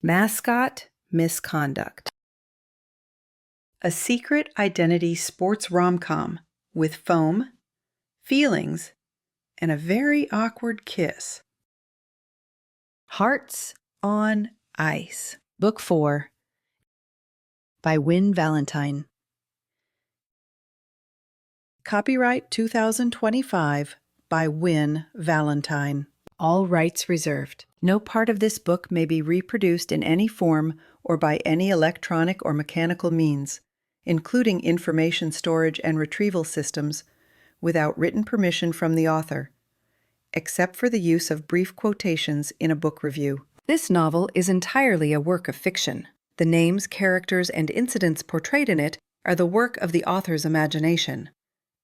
Mascot Misconduct. A secret identity sports rom-com with foam, feelings, and a very awkward kiss. Hearts on Ice. Book 4 by Win Valentine. Copyright 2025 by Win Valentine. All rights reserved. No part of this book may be reproduced in any form or by any electronic or mechanical means, including information storage and retrieval systems, without written permission from the author, except for the use of brief quotations in a book review. This novel is entirely a work of fiction. The names, characters, and incidents portrayed in it are the work of the author's imagination.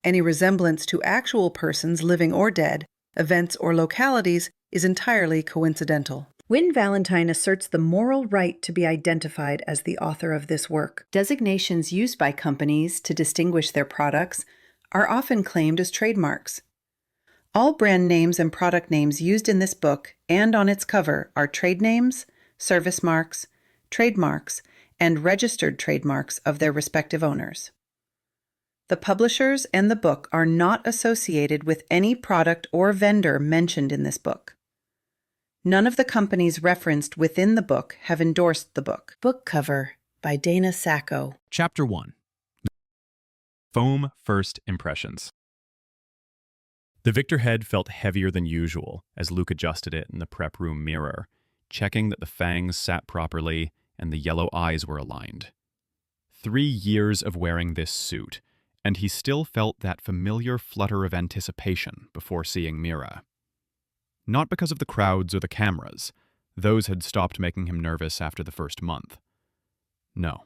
Any resemblance to actual persons, living or dead, events or localities, is entirely coincidental. Win Valentine asserts the moral right to be identified as the author of this work. Designations used by companies to distinguish their products are often claimed as trademarks. All brand names and product names used in this book and on its cover are trade names, service marks, trademarks, and registered trademarks of their respective owners. The publishers and the book are not associated with any product or vendor mentioned in this book. None of the companies referenced within the book have endorsed the book. Book cover by Dana Sacco. Chapter 1. Foam First Impressions. The Victor head felt heavier than usual as Luke adjusted it in the prep room mirror, checking that the fangs sat properly and the yellow eyes were aligned. 3 years of wearing this suit, and he still felt that familiar flutter of anticipation before seeing Mira. Not because of the crowds or the cameras. Those had stopped making him nervous after the first month. No.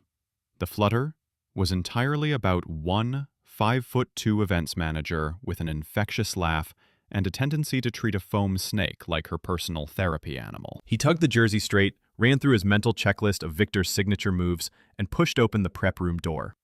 The flutter was entirely about one 5'2" events manager with an infectious laugh and a tendency to treat a foam snake like her personal therapy animal. He tugged the jersey straight, ran through his mental checklist of Victor's signature moves, and pushed open the prep room door.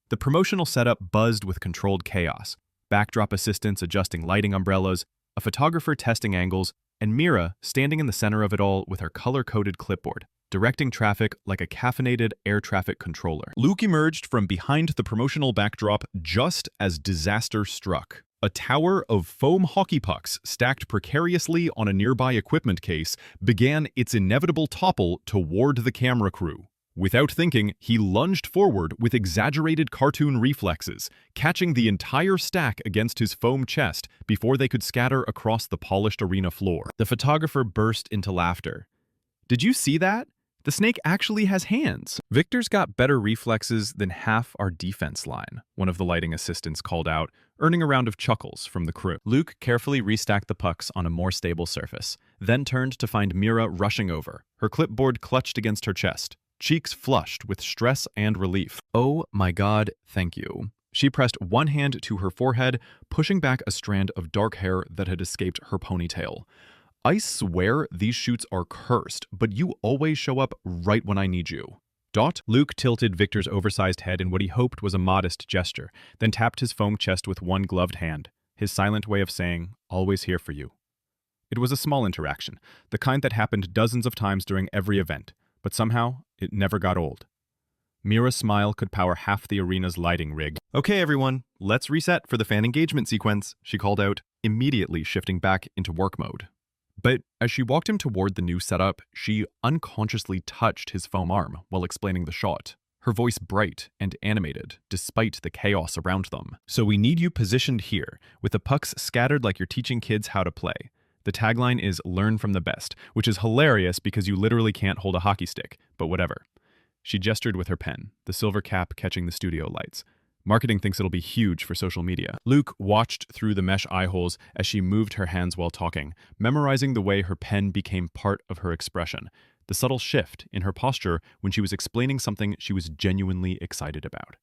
The promotional setup buzzed with controlled chaos, backdrop assistants adjusting lighting umbrellas, a photographer testing angles, and Mira standing in the center of it all with her color-coded clipboard, directing traffic like a caffeinated air traffic controller. Luke emerged from behind the promotional backdrop just as disaster struck. A tower of foam hockey pucks stacked precariously on a nearby equipment case began its inevitable topple toward the camera crew. Without thinking, he lunged forward with exaggerated cartoon reflexes, catching the entire stack against his foam chest before they could scatter across the polished arena floor. The photographer burst into laughter. "Did you see that? The snake actually has hands." "Victor's got better reflexes than half our defense line," one of the lighting assistants called out, earning a round of chuckles from the crew. Luke carefully restacked the pucks on a more stable surface, then turned to find Mira rushing over, her clipboard clutched against her chest, cheeks flushed with stress and relief. "Oh my God, thank you." She pressed one hand to her forehead, pushing back a strand of dark hair that had escaped her ponytail. "I swear these shoots are cursed, but you always show up right when I need you." Luke tilted Victor's oversized head in what he hoped was a modest gesture, then tapped his foam chest with one gloved hand, his silent way of saying, "Always here for you." It was a small interaction, the kind that happened dozens of times during every event, but somehow it never got old. Mira's smile could power half the arena's lighting rig. "Okay, everyone, let's reset for the fan engagement sequence," she called out, immediately shifting back into work mode. But as she walked him toward the new setup, she unconsciously touched his foam arm while explaining the shot, her voice bright and animated despite the chaos around them. "So we need you positioned here, with the pucks scattered like you're teaching kids how to play. The tagline is 'Learn from the best,' which is hilarious because you literally can't hold a hockey stick, but whatever." She gestured with her pen, the silver cap catching the studio lights. Marketing thinks it'll be huge for social media. Luke watched through the mesh eye holes as she moved her hands while talking, memorizing the way her pen became part of her expression, the subtle shift in her posture when she was explaining something she was genuinely excited about.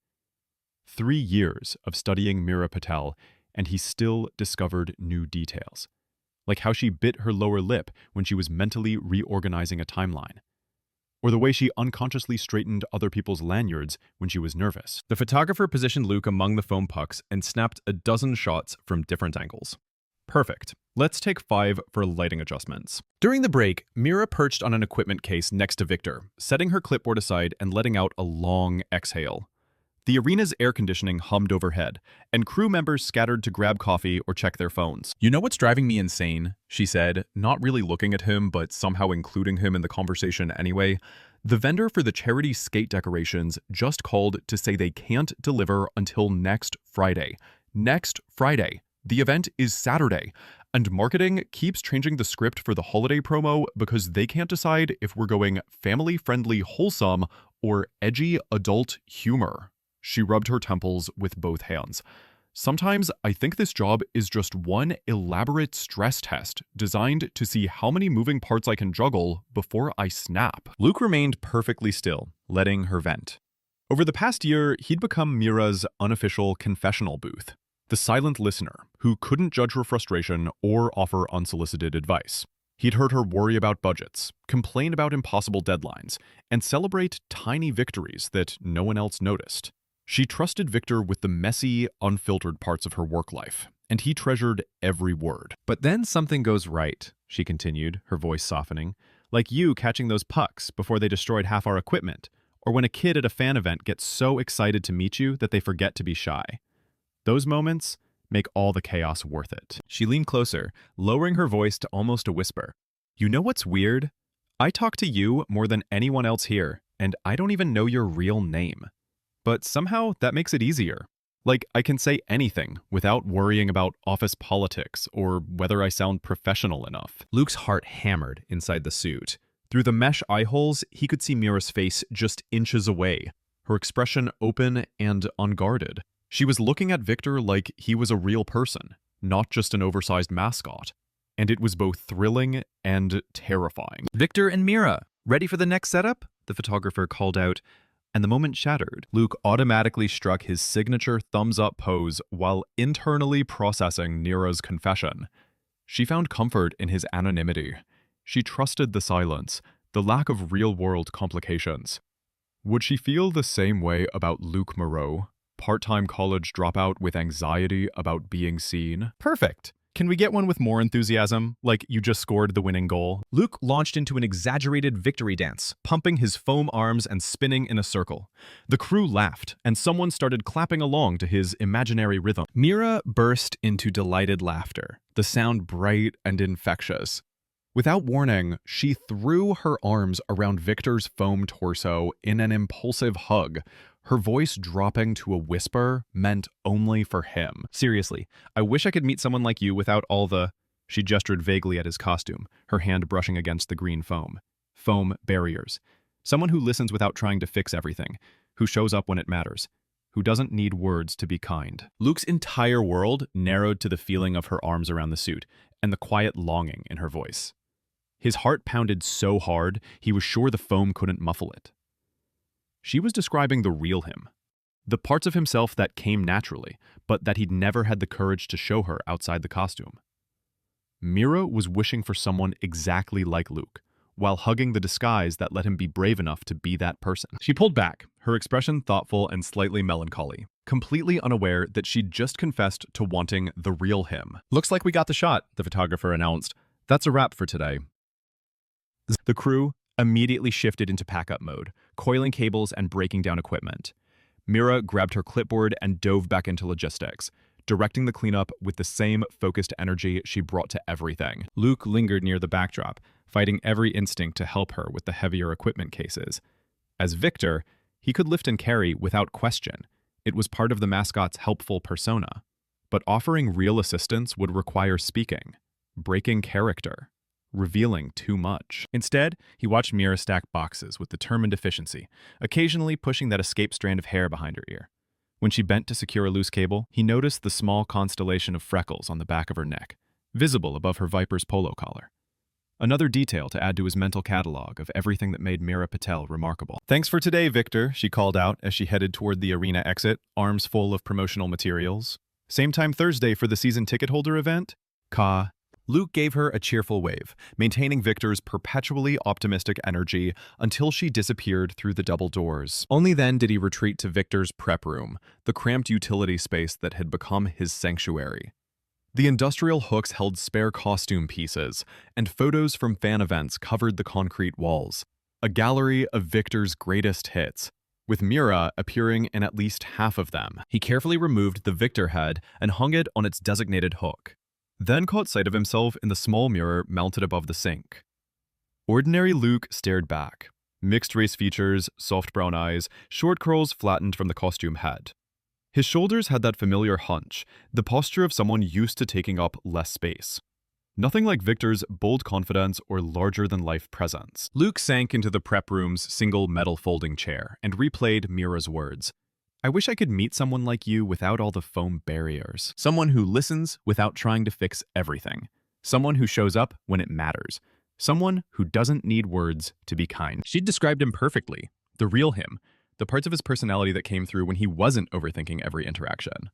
3 years of studying Mira Patel, and he still discovered new details, like how she bit her lower lip when she was mentally reorganizing a timeline, or the way she unconsciously straightened other people's lanyards when she was nervous. The photographer positioned Luke among the foam pucks and snapped a dozen shots from different angles. Perfect. Let's take 5 for lighting adjustments. During the break, Mira perched on an equipment case next to Victor, setting her clipboard aside and letting out a long exhale. The arena's air conditioning hummed overhead, and crew members scattered to grab coffee or check their phones. "You know what's driving me insane?" she said, not really looking at him but somehow including him in the conversation anyway. The vendor for the charity skate decorations just called to say they can't deliver until next Friday. Next Friday. The event is Saturday, and marketing keeps changing the script for the holiday promo because they can't decide if we're going family-friendly wholesome or edgy adult humor. She rubbed her temples with both hands. "Sometimes I think this job is just one elaborate stress test designed to see how many moving parts I can juggle before I snap." Luke remained perfectly still, letting her vent. Over the past year, he'd become Mira's unofficial confessional booth, the silent listener who couldn't judge her frustration or offer unsolicited advice. He'd heard her worry about budgets, complain about impossible deadlines, and celebrate tiny victories that no one else noticed. She trusted Victor with the messy, unfiltered parts of her work life, and he treasured every word. "But then something goes right," she continued, her voice softening, "like you catching those pucks before they destroyed half our equipment, or when a kid at a fan event gets so excited to meet you that they forget to be shy. Those moments make all the chaos worth it." She leaned closer, lowering her voice to almost a whisper. "You know what's weird? I talk to you more than anyone else here, and I don't even know your real name. But somehow that makes it easier. Like, I can say anything without worrying about office politics or whether I sound professional enough." Luke's heart hammered inside the suit. Through the mesh eye holes, he could see Mira's face just inches away, her expression open and unguarded. She was looking at Victor like he was a real person, not just an oversized mascot. And it was both thrilling and terrifying. "Victor and Mira, ready for the next setup?" the photographer called out, and the moment shattered. Luke automatically struck his signature thumbs-up pose while internally processing Mira's confession. She found comfort in his anonymity. She trusted the silence, the lack of real-world complications. Would she feel the same way about Luke Moreau, part-time college dropout with anxiety about being seen? Perfect. Can we get one with more enthusiasm, like you just scored the winning goal? Luke launched into an exaggerated victory dance, pumping his foam arms and spinning in a circle. The crew laughed, and someone started clapping along to his imaginary rhythm. Mira burst into delighted laughter, the sound bright and infectious. Without warning, she threw her arms around Victor's foam torso in an impulsive hug, her voice dropping to a whisper meant only for him. "Seriously, I wish I could meet someone like you without all the..." She gestured vaguely at his costume, her hand brushing against the green foam. Foam barriers. Someone who listens without trying to fix everything, who shows up when it matters, who doesn't need words to be kind. Luke's entire world narrowed to the feeling of her arms around the suit and the quiet longing in her voice. His heart pounded so hard, he was sure the foam couldn't muffle it. She was describing the real him. The parts of himself that came naturally, but that he'd never had the courage to show her outside the costume. Mira was wishing for someone exactly like Luke, while hugging the disguise that let him be brave enough to be that person. She pulled back, her expression thoughtful and slightly melancholy, completely unaware that she'd just confessed to wanting the real him. "Looks like we got the shot," the photographer announced. "That's a wrap for today." The crew immediately shifted into pack-up mode, coiling cables and breaking down equipment. Mira grabbed her clipboard and dove back into logistics, directing the cleanup with the same focused energy she brought to everything. Luke lingered near the backdrop, fighting every instinct to help her with the heavier equipment cases. As Victor, he could lift and carry without question. It was part of the mascot's helpful persona. But offering real assistance would require speaking, breaking character, revealing too much. Instead, he watched Mira stack boxes with determined efficiency, occasionally pushing that escaped strand of hair behind her ear. When she bent to secure a loose cable, he noticed the small constellation of freckles on the back of her neck, visible above her Viper's polo collar. Another detail to add to his mental catalog of everything that made Mira Patel remarkable. "Thanks for today, Victor," she called out as she headed toward the arena exit, arms full of promotional materials. "Same time Thursday for the season ticket holder event?" "Ka." Luke gave her a cheerful wave, maintaining Victor's perpetually optimistic energy until she disappeared through the double doors. Only then did he retreat to Victor's prep room, the cramped utility space that had become his sanctuary. The industrial hooks held spare costume pieces, and photos from fan events covered the concrete walls. A gallery of Victor's greatest hits, with Mira appearing in at least half of them. He carefully removed the Victor head and hung it on its designated hook, then caught sight of himself in the small mirror mounted above the sink. Ordinary Luke stared back. Mixed-race features, soft brown eyes, short curls flattened from the costume head. His shoulders had that familiar hunch, the posture of someone used to taking up less space. Nothing like Victor's bold confidence or larger-than-life presence. Luke sank into the prep room's single metal folding chair and replayed Mira's words. I wish I could meet someone like you without all the foam barriers. Someone who listens without trying to fix everything. Someone who shows up when it matters. Someone who doesn't need words to be kind. She'd described him perfectly. The real him. The parts of his personality that came through when he wasn't overthinking every interaction.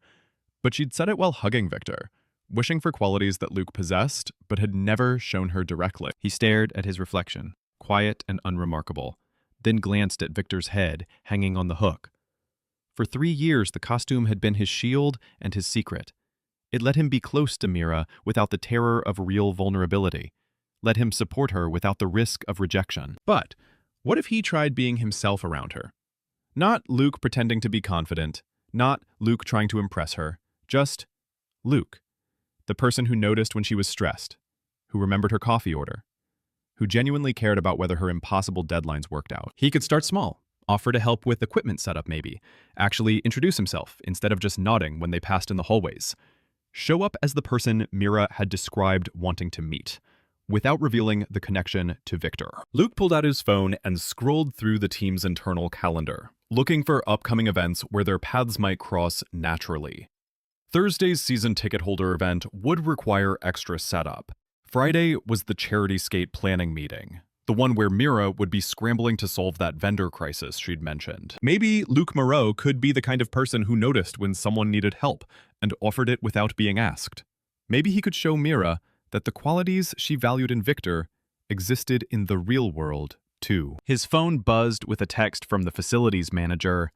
But she'd said it while hugging Victor, wishing for qualities that Luke possessed, but had never shown her directly. He stared at his reflection, quiet and unremarkable, then glanced at Victor's head hanging on the hook. For 3 years, the costume had been his shield and his secret. It let him be close to Mira without the terror of real vulnerability, let him support her without the risk of rejection. But what if he tried being himself around her? Not Luke pretending to be confident, not Luke trying to impress her, just Luke, the person who noticed when she was stressed, who remembered her coffee order, who genuinely cared about whether her impossible deadlines worked out. He could start small, offer to help with equipment setup maybe, actually introduce himself instead of just nodding when they passed in the hallways. Show up as the person Mira had described wanting to meet, without revealing the connection to Victor. Luke pulled out his phone and scrolled through the team's internal calendar, looking for upcoming events where their paths might cross naturally. Thursday's season ticket holder event would require extra setup. Friday was the charity skate planning meeting, the one where Mira would be scrambling to solve that vendor crisis she'd mentioned. Maybe Luke Moreau could be the kind of person who noticed when someone needed help and offered it without being asked. Maybe he could show Mira that the qualities she valued in Victor existed in the real world, too. His phone buzzed with a text from the facilities manager.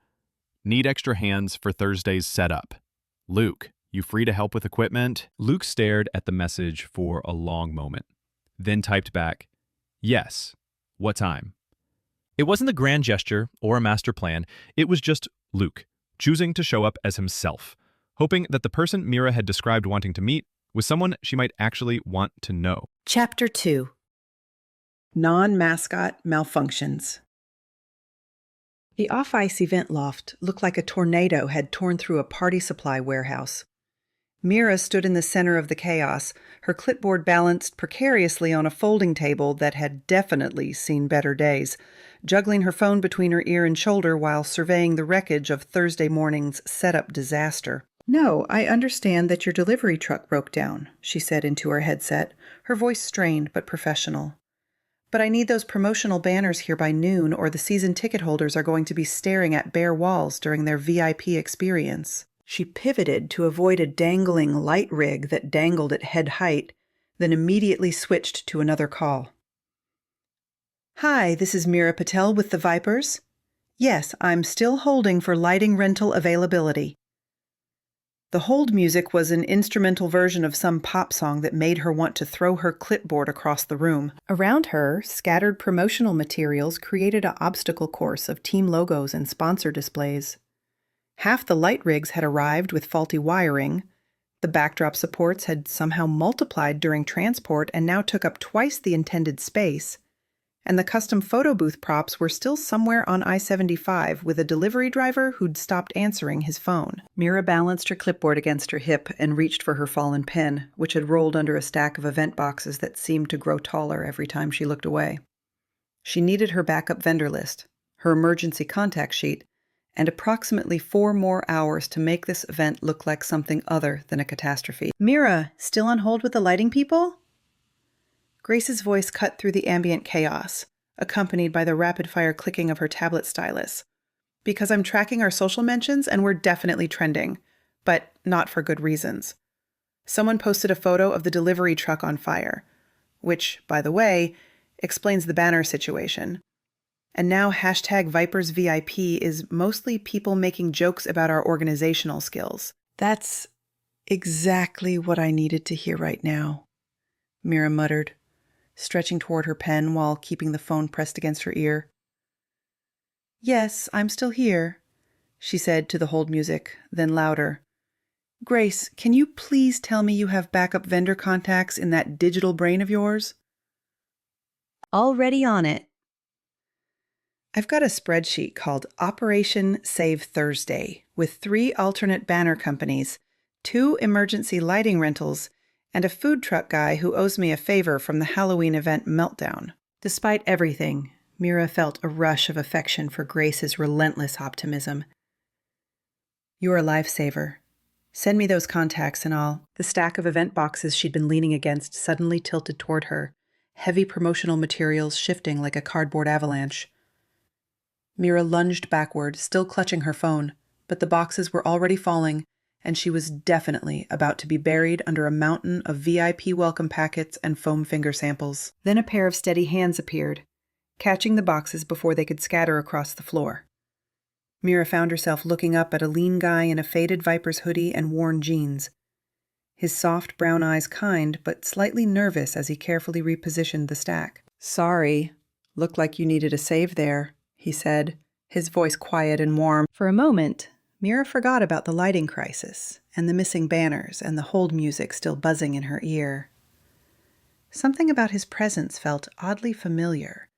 Need extra hands for Thursday's setup. Luke, you free to help with equipment? Luke stared at the message for a long moment, then typed back, yes. What time? It wasn't a grand gesture or a master plan. It was just Luke, choosing to show up as himself, hoping that the person Mira had described wanting to meet was someone she might actually want to know. Chapter 2. Non-Mascot Malfunctions. The off-ice event loft looked like a tornado had torn through a party supply warehouse. Mira stood in the center of the chaos, her clipboard balanced precariously on a folding table that had definitely seen better days, juggling her phone between her ear and shoulder while surveying the wreckage of Thursday morning's setup disaster. No, I understand that your delivery truck broke down, she said into her headset, her voice strained but professional. But I need those promotional banners here by noon, or the season ticket holders are going to be staring at bare walls during their VIP experience. She pivoted to avoid a dangling light rig that dangled at head height, then immediately switched to another call. Hi, this is Mira Patel with the Vipers. Yes, I'm still holding for lighting rental availability. The hold music was an instrumental version of some pop song that made her want to throw her clipboard across the room. Around her, scattered promotional materials created an obstacle course of team logos and sponsor displays. Half the light rigs had arrived with faulty wiring. The backdrop supports had somehow multiplied during transport and now took up twice the intended space. And the custom photo booth props were still somewhere on I-75 with a delivery driver who'd stopped answering his phone. Mira balanced her clipboard against her hip and reached for her fallen pen, which had rolled under a stack of event boxes that seemed to grow taller every time she looked away. She needed her backup vendor list, her emergency contact sheet, and approximately 4 more hours to make this event look like something other than a catastrophe. Mira, still on hold with the lighting people? Grace's voice cut through the ambient chaos, accompanied by the rapid-fire clicking of her tablet stylus. Because I'm tracking our social mentions and we're definitely trending, but not for good reasons. Someone posted a photo of the delivery truck on fire, which, by the way, explains the banner situation. And now #VipersVIP is mostly people making jokes about our organizational skills. That's Exactly what I needed to hear right now, Mira muttered, stretching toward her pen while keeping the phone pressed against her ear. Yes, I'm still here, she said to the hold music, then louder. Grace, can you please tell me you have backup vendor contacts in that digital brain of yours? Already on it. I've got a spreadsheet called Operation Save Thursday with 3 alternate banner companies, 2 emergency lighting rentals, and a food truck guy who owes me a favor from the Halloween event Meltdown. Despite everything, Mira felt a rush of affection for Grace's relentless optimism. You're a lifesaver. Send me those contacts and all. The stack of event boxes she'd been leaning against suddenly tilted toward her, heavy promotional materials shifting like a cardboard avalanche. Mira lunged backward, still clutching her phone, but the boxes were already falling, and she was definitely about to be buried under a mountain of VIP welcome packets and foam finger samples. Then a pair of steady hands appeared, catching the boxes before they could scatter across the floor. Mira found herself looking up at a lean guy in a faded Viper's hoodie and worn jeans. His soft brown eyes kind, but slightly nervous as he carefully repositioned the stack. Sorry. Looked like you needed a save there, he said, his voice quiet and warm. For a moment, Mira forgot about the lighting crisis and the missing banners and the hold music still buzzing in her ear. Something about his presence felt oddly familiar,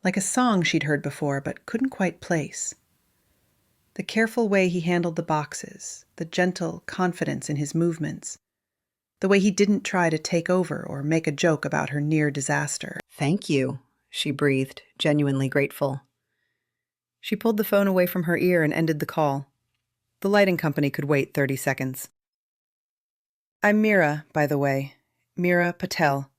like a song she'd heard before but couldn't quite place. The careful way he handled the boxes, the gentle confidence in his movements, the way he didn't try to take over or make a joke about her near disaster. Thank you, she breathed, genuinely grateful. She pulled the phone away from her ear and ended the call. The lighting company could wait 30 seconds. I'm Mira, by the way. Mira Patel.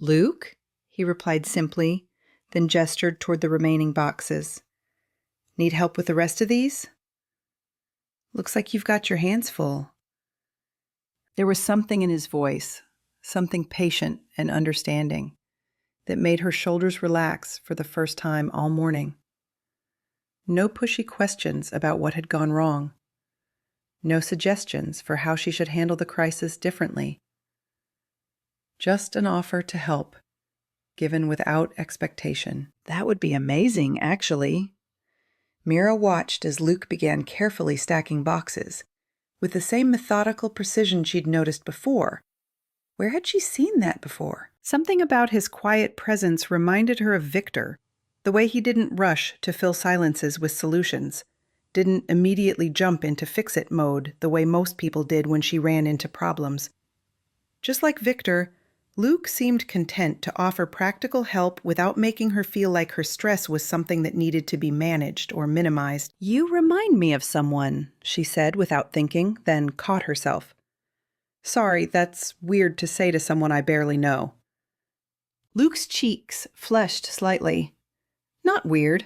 Luke? He replied simply, then gestured toward the remaining boxes. Need help with the rest of these? Looks like you've got your hands full. There was something in his voice, something patient and understanding, that made her shoulders relax for the first time all morning. No pushy questions about what had gone wrong. No suggestions for how she should handle the crisis differently. Just an offer to help, given without expectation. That would be amazing, actually. Mira watched as Luke began carefully stacking boxes, with the same methodical precision she'd noticed before. Where had she seen that before? Something about his quiet presence reminded her of Victor, the way he didn't rush to fill silences with solutions, didn't immediately jump into fix-it mode the way most people did when she ran into problems. Just like Victor, Luke seemed content to offer practical help without making her feel like her stress was something that needed to be managed or minimized. You remind me of someone, she said without thinking, then caught herself. Sorry, that's weird to say to someone I barely know. Luke's cheeks flushed slightly. Not weird.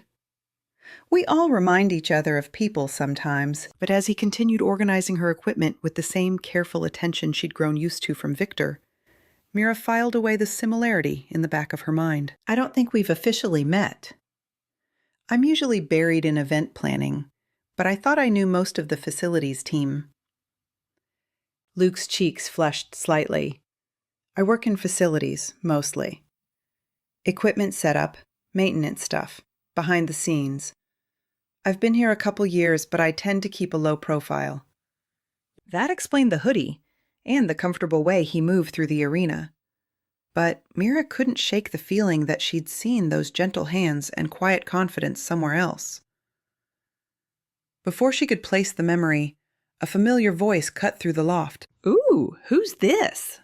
We all remind each other of people sometimes, but as he continued organizing her equipment with the same careful attention she'd grown used to from Victor, Mira filed away the similarity in the back of her mind. I don't think we've officially met. I'm usually buried in event planning, but I thought I knew most of the facilities team. Luke's cheeks flushed slightly. I work in facilities, mostly. Equipment setup, maintenance stuff, behind the scenes. I've been here a couple years, but I tend to keep a low profile. That explained the hoodie and the comfortable way he moved through the arena. But Mira couldn't shake the feeling that she'd seen those gentle hands and quiet confidence somewhere else. Before she could place the memory, a familiar voice cut through the loft. Ooh, who's this?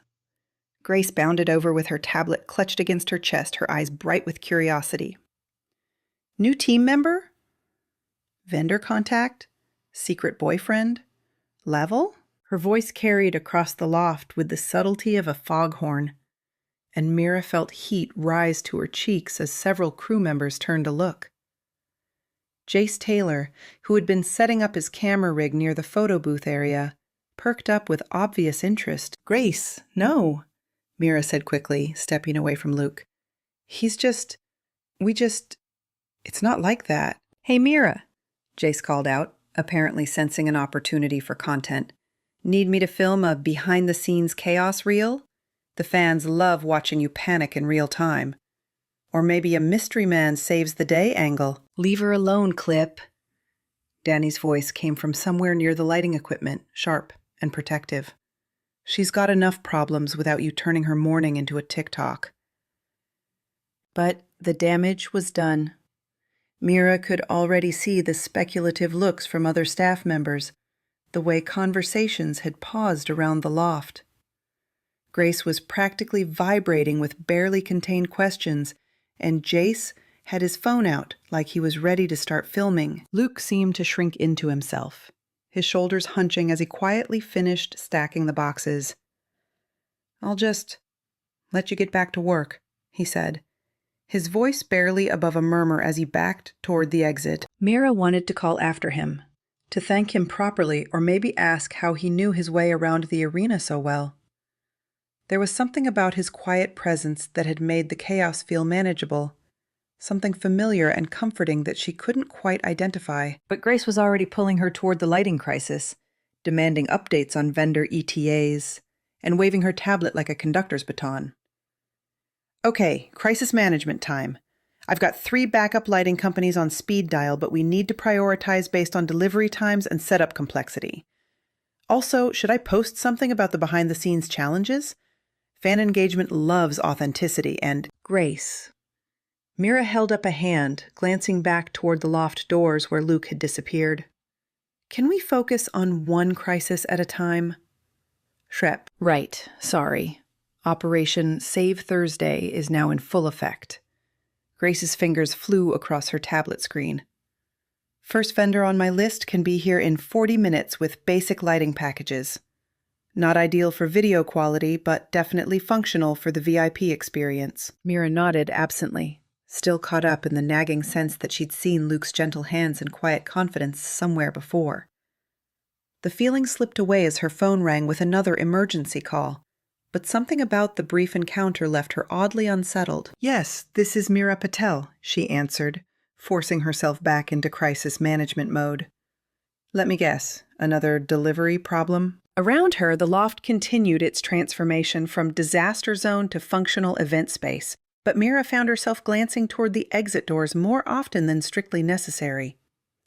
Grace bounded over with her tablet clutched against her chest, her eyes bright with curiosity. New team member? Vendor contact? Secret boyfriend? Level? Her voice carried across the loft with the subtlety of a foghorn, and Mira felt heat rise to her cheeks as several crew members turned to look. Jace Taylor, who had been setting up his camera rig near the photo booth area, perked up with obvious interest. Grace, no, Mira said quickly, stepping away from Luke. It's not like that. Hey, Mira, Jace called out, apparently sensing an opportunity for content. Need me to film a behind-the-scenes chaos reel? The fans love watching you panic in real time. Or maybe a mystery man saves the day angle. Leave her alone, Clip. Danny's voice came from somewhere near the lighting equipment, sharp and protective. She's got enough problems without you turning her morning into a TikTok. But the damage was done. Mira could already see the speculative looks from other staff members, the way conversations had paused around the loft. Grace was practically vibrating with barely contained questions, and Jace had his phone out like he was ready to start filming. Luke seemed to shrink into himself, his shoulders hunching as he quietly finished stacking the boxes. "I'll just let you get back to work," he said, his voice barely above a murmur as he backed toward the exit. Mira wanted to call after him, to thank him properly or maybe ask how he knew his way around the arena so well. There was something about his quiet presence that had made the chaos feel manageable, something familiar and comforting that she couldn't quite identify. But Grace was already pulling her toward the lighting crisis, demanding updates on vendor ETAs, and waving her tablet like a conductor's baton. "Okay, crisis management time. I've got 3 backup lighting companies on speed dial, but we need to prioritize based on delivery times and setup complexity. Also, should I post something about the behind-the-scenes challenges? Fan engagement loves authenticity and grace." Mira held up a hand, glancing back toward the loft doors where Luke had disappeared. "Can we focus on one crisis at a time?" Shrep. "Right, sorry. Operation Save Thursday is now in full effect." Grace's fingers flew across her tablet screen. "First vendor on my list can be here in 40 minutes with basic lighting packages. Not ideal for video quality, but definitely functional for the VIP experience." Mira nodded absently, still caught up in the nagging sense that she'd seen Luke's gentle hands and quiet confidence somewhere before. The feeling slipped away as her phone rang with another emergency call, but something about the brief encounter left her oddly unsettled. "Yes, this is Mira Patel," she answered, forcing herself back into crisis management mode. "Let me guess, another delivery problem?" Around her, the loft continued its transformation from disaster zone to functional event space, but Mira found herself glancing toward the exit doors more often than strictly necessary.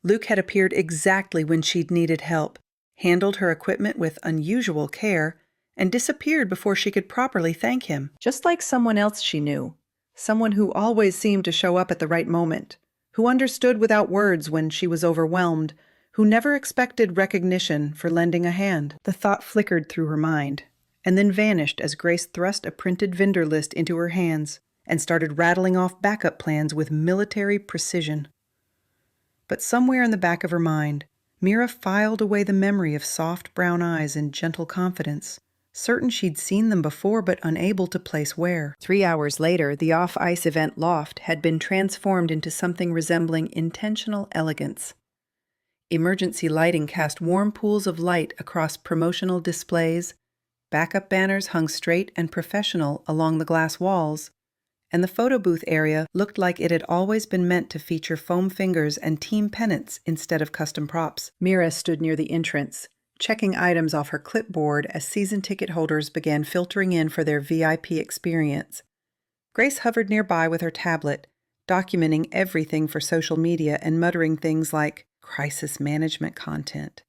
Luke had appeared exactly when she'd needed help, handled her equipment with unusual care, and disappeared before she could properly thank him. Just like someone else she knew, someone who always seemed to show up at the right moment, who understood without words when she was overwhelmed, who never expected recognition for lending a hand. The thought flickered through her mind, and then vanished as Grace thrust a printed vendor list into her hands and started rattling off backup plans with military precision. But somewhere in the back of her mind, Mira filed away the memory of soft brown eyes and gentle confidence, certain she'd seen them before but unable to place where. 3 hours later, the off-ice event loft had been transformed into something resembling intentional elegance. Emergency lighting cast warm pools of light across promotional displays, backup banners hung straight and professional along the glass walls, and the photo booth area looked like it had always been meant to feature foam fingers and team pennants instead of custom props. Mira stood near the entrance, checking items off her clipboard as season ticket holders began filtering in for their VIP experience. Grace hovered nearby with her tablet, documenting everything for social media and muttering things like crisis management content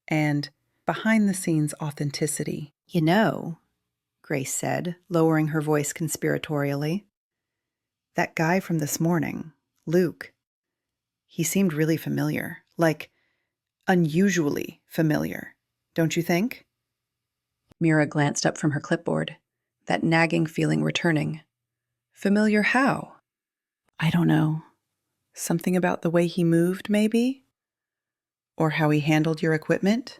and behind-the-scenes authenticity. "You know," Grace said, lowering her voice conspiratorially, "that guy from this morning, Luke, he seemed really familiar, like unusually familiar, don't you think?" Mira glanced up from her clipboard, that nagging feeling returning. "Familiar how?" "I don't know. Something about the way he moved, maybe? Or how he handled your equipment?"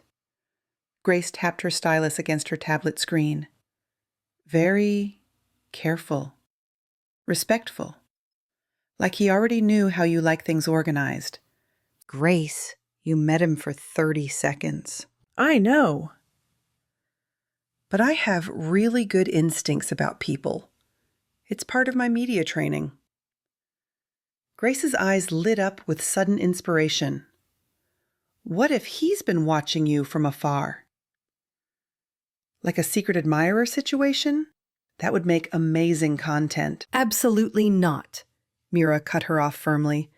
Grace tapped her stylus against her tablet screen. "Very careful. Respectful. Like he already knew how you like things organized." "Grace, you met him for 30 seconds. "I know. But I have really good instincts about people. It's part of my media training." Grace's eyes lit up with sudden inspiration. What if he's been watching you from afar? Like a secret admirer situation? That would make amazing content. Absolutely not. Mira cut her off firmly.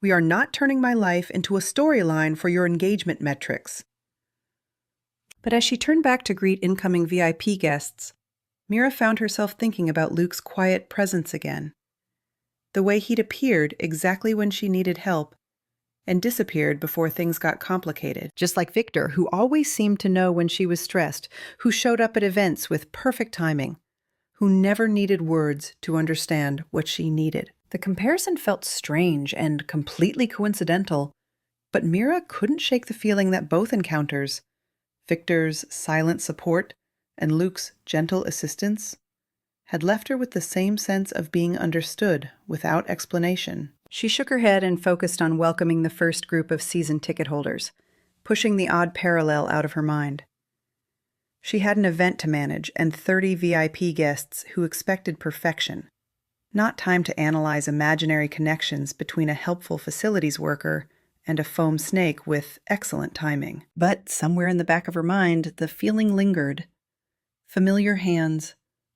We are not turning my life into a storyline for your engagement metrics. But as she turned back to greet incoming VIP guests, Mira found herself thinking about Luke's quiet presence again. The way he'd appeared exactly when she needed help and disappeared before things got complicated. Just like Victor, who always seemed to know when she was stressed, who showed up at events with perfect timing, who never needed words to understand what she needed. The comparison felt strange and completely coincidental, but Mira couldn't shake the feeling that both encounters, Victor's silent support and Luke's gentle assistance, had left her with the same sense of being understood without explanation. She shook her head and focused on welcoming the first group of season ticket holders, pushing the odd parallel out of her mind. She had an event to manage and 30 VIP guests who expected perfection. Not time to analyze imaginary connections between a helpful facilities worker and a foam snake with excellent timing. But somewhere in the back of her mind, the feeling lingered. Familiar hands,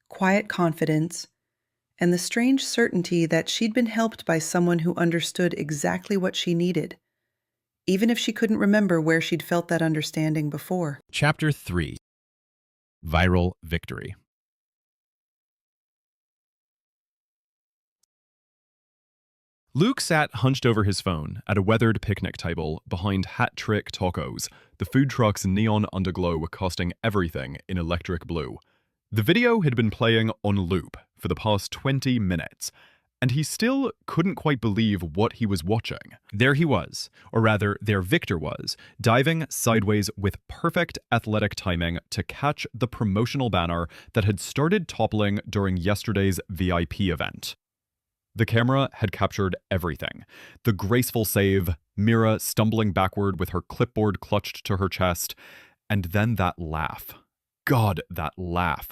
quiet confidence, and the strange certainty that she'd been helped by someone who understood exactly what she needed, even if she couldn't remember where she'd felt that understanding before. Chapter 3. Viral Victory. Luke sat hunched over his phone at a weathered picnic table behind Hat Trick Tacos, the food truck's neon underglow casting everything in electric blue. The video had been playing on loop for the past 20 minutes, and he still couldn't quite believe what he was watching. There he was, or rather, there Victor was, diving sideways with perfect athletic timing to catch the promotional banner that had started toppling during yesterday's VIP event. The camera had captured everything. The graceful save, Mira stumbling backward with her clipboard clutched to her chest, and then that laugh. God, that laugh.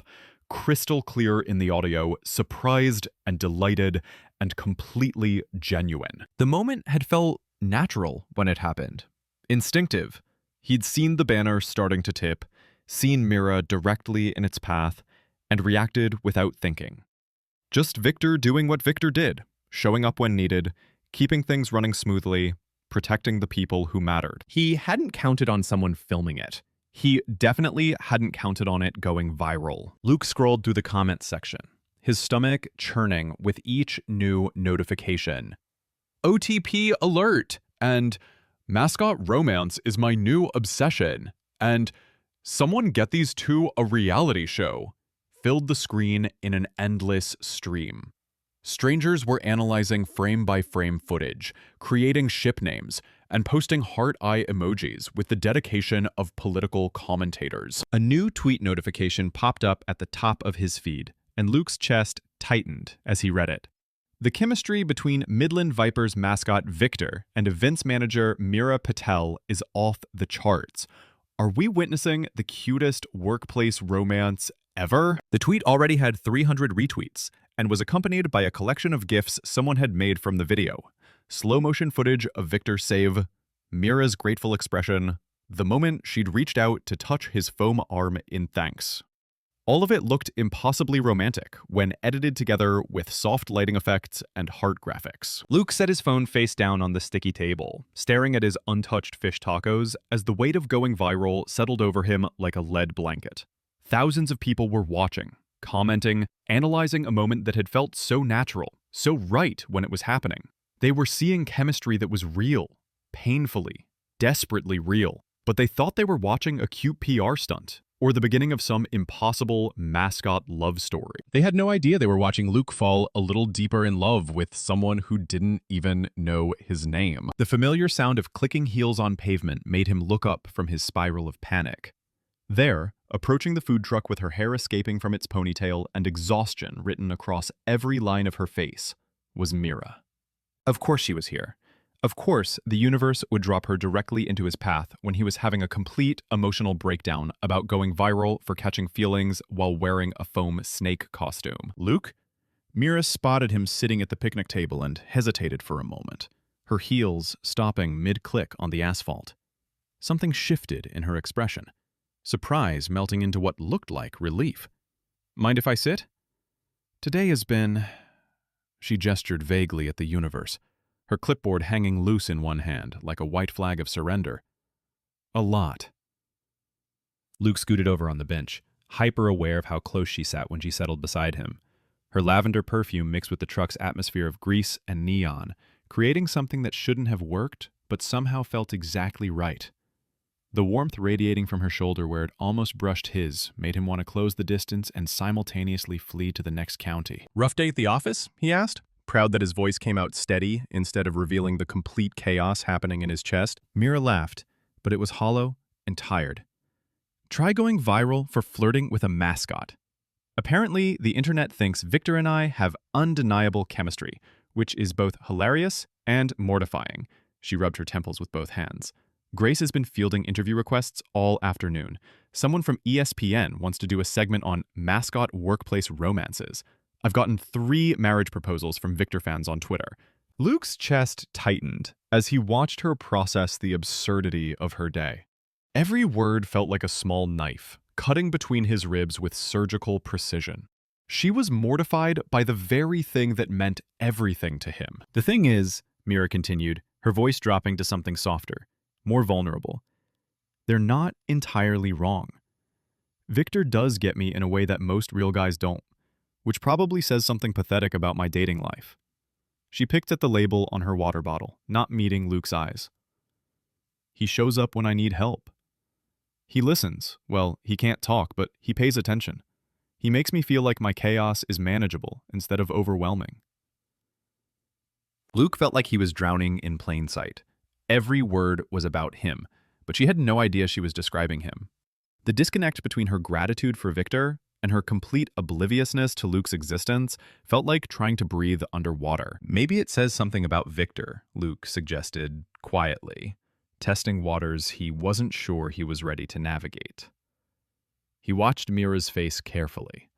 Crystal clear in the audio, surprised and delighted and completely genuine. The moment had felt natural when it happened. Instinctive. He'd seen the banner starting to tip, seen Mira directly in its path, and reacted without thinking. Just Victor doing what Victor did, showing up when needed, keeping things running smoothly, protecting the people who mattered. He hadn't counted on someone filming it. He definitely hadn't counted on it going viral. Luke scrolled through the comments section, his stomach churning with each new notification. OTP alert! And mascot romance is my new obsession. And someone get these two a reality show. Filled the screen in an endless stream. Strangers were analyzing frame-by-frame footage, creating ship names, and posting heart-eye emojis with the dedication of political commentators. A new tweet notification popped up at the top of his feed, and Luke's chest tightened as he read it. The chemistry between Midland Vipers mascot Victor and events manager Mira Patel is off the charts. Are we witnessing the cutest workplace romance ever? The tweet already had 300 retweets and was accompanied by a collection of GIFs someone had made from the video. Slow motion footage of Victor's save, Mira's grateful expression, the moment she'd reached out to touch his foam arm in thanks. All of it looked impossibly romantic when edited together with soft lighting effects and heart graphics. Luke set his phone face down on the sticky table, staring at his untouched fish tacos as the weight of going viral settled over him like a lead blanket. Thousands of people were watching, commenting, analyzing a moment that had felt so natural, so right when it was happening. They were seeing chemistry that was real, painfully, desperately real, but they thought they were watching a cute PR stunt, or the beginning of some impossible mascot love story. They had no idea they were watching Luke fall a little deeper in love with someone who didn't even know his name. The familiar sound of clicking heels on pavement made him look up from his spiral of panic. There, approaching the food truck with her hair escaping from its ponytail and exhaustion written across every line of her face, was Mira. Of course she was here. Of course, the universe would drop her directly into his path when he was having a complete emotional breakdown about going viral for catching feelings while wearing a foam snake costume. Luke? Mira spotted him sitting at the picnic table and hesitated for a moment, her heels stopping mid-click on the asphalt. Something shifted in her expression. surprise melting into what looked like relief. "Mind if I sit?" "Today has been—" She gestured vaguely at the universe, her clipboard hanging loose in one hand, like a white flag of surrender. "A lot." Luke scooted over on the bench, hyper-aware of how close she sat when she settled beside him. Her lavender perfume mixed with the truck's atmosphere of grease and neon, creating something that shouldn't have worked, but somehow felt exactly right. The warmth radiating from her shoulder where it almost brushed his made him want to close the distance and simultaneously flee to the next county. "Rough day at the office?" he asked, proud that his voice came out steady instead of revealing the complete chaos happening in his chest. Mira laughed, but it was hollow and tired. "Try going viral for flirting with a mascot. Apparently, the internet thinks Victor and I have undeniable chemistry, which is both hilarious and mortifying." She rubbed her temples with both hands. "Grace has been fielding interview requests all afternoon. Someone from ESPN wants to do a segment on mascot workplace romances. I've gotten 3 marriage proposals from Victor fans on Twitter." Luke's chest tightened as he watched her process the absurdity of her day. Every word felt like a small knife, cutting between his ribs with surgical precision. She was mortified by the very thing that meant everything to him. "The thing is," Mira continued, her voice dropping to something softer, more vulnerable, "they're not entirely wrong. Victor does get me in a way that most real guys don't, which probably says something pathetic about my dating life." She picked at the label on her water bottle, not meeting Luke's eyes. "He shows up when I need help. He listens. Well, he can't talk, but he pays attention. He makes me feel like my chaos is manageable instead of overwhelming." Luke felt like he was drowning in plain sight. Every word was about him, but she had no idea she was describing him. The disconnect between her gratitude for Victor and her complete obliviousness to Luke's existence felt like trying to breathe underwater. "Maybe it says something about Victor," Luke suggested quietly, testing waters he wasn't sure he was ready to navigate. He watched Mira's face carefully,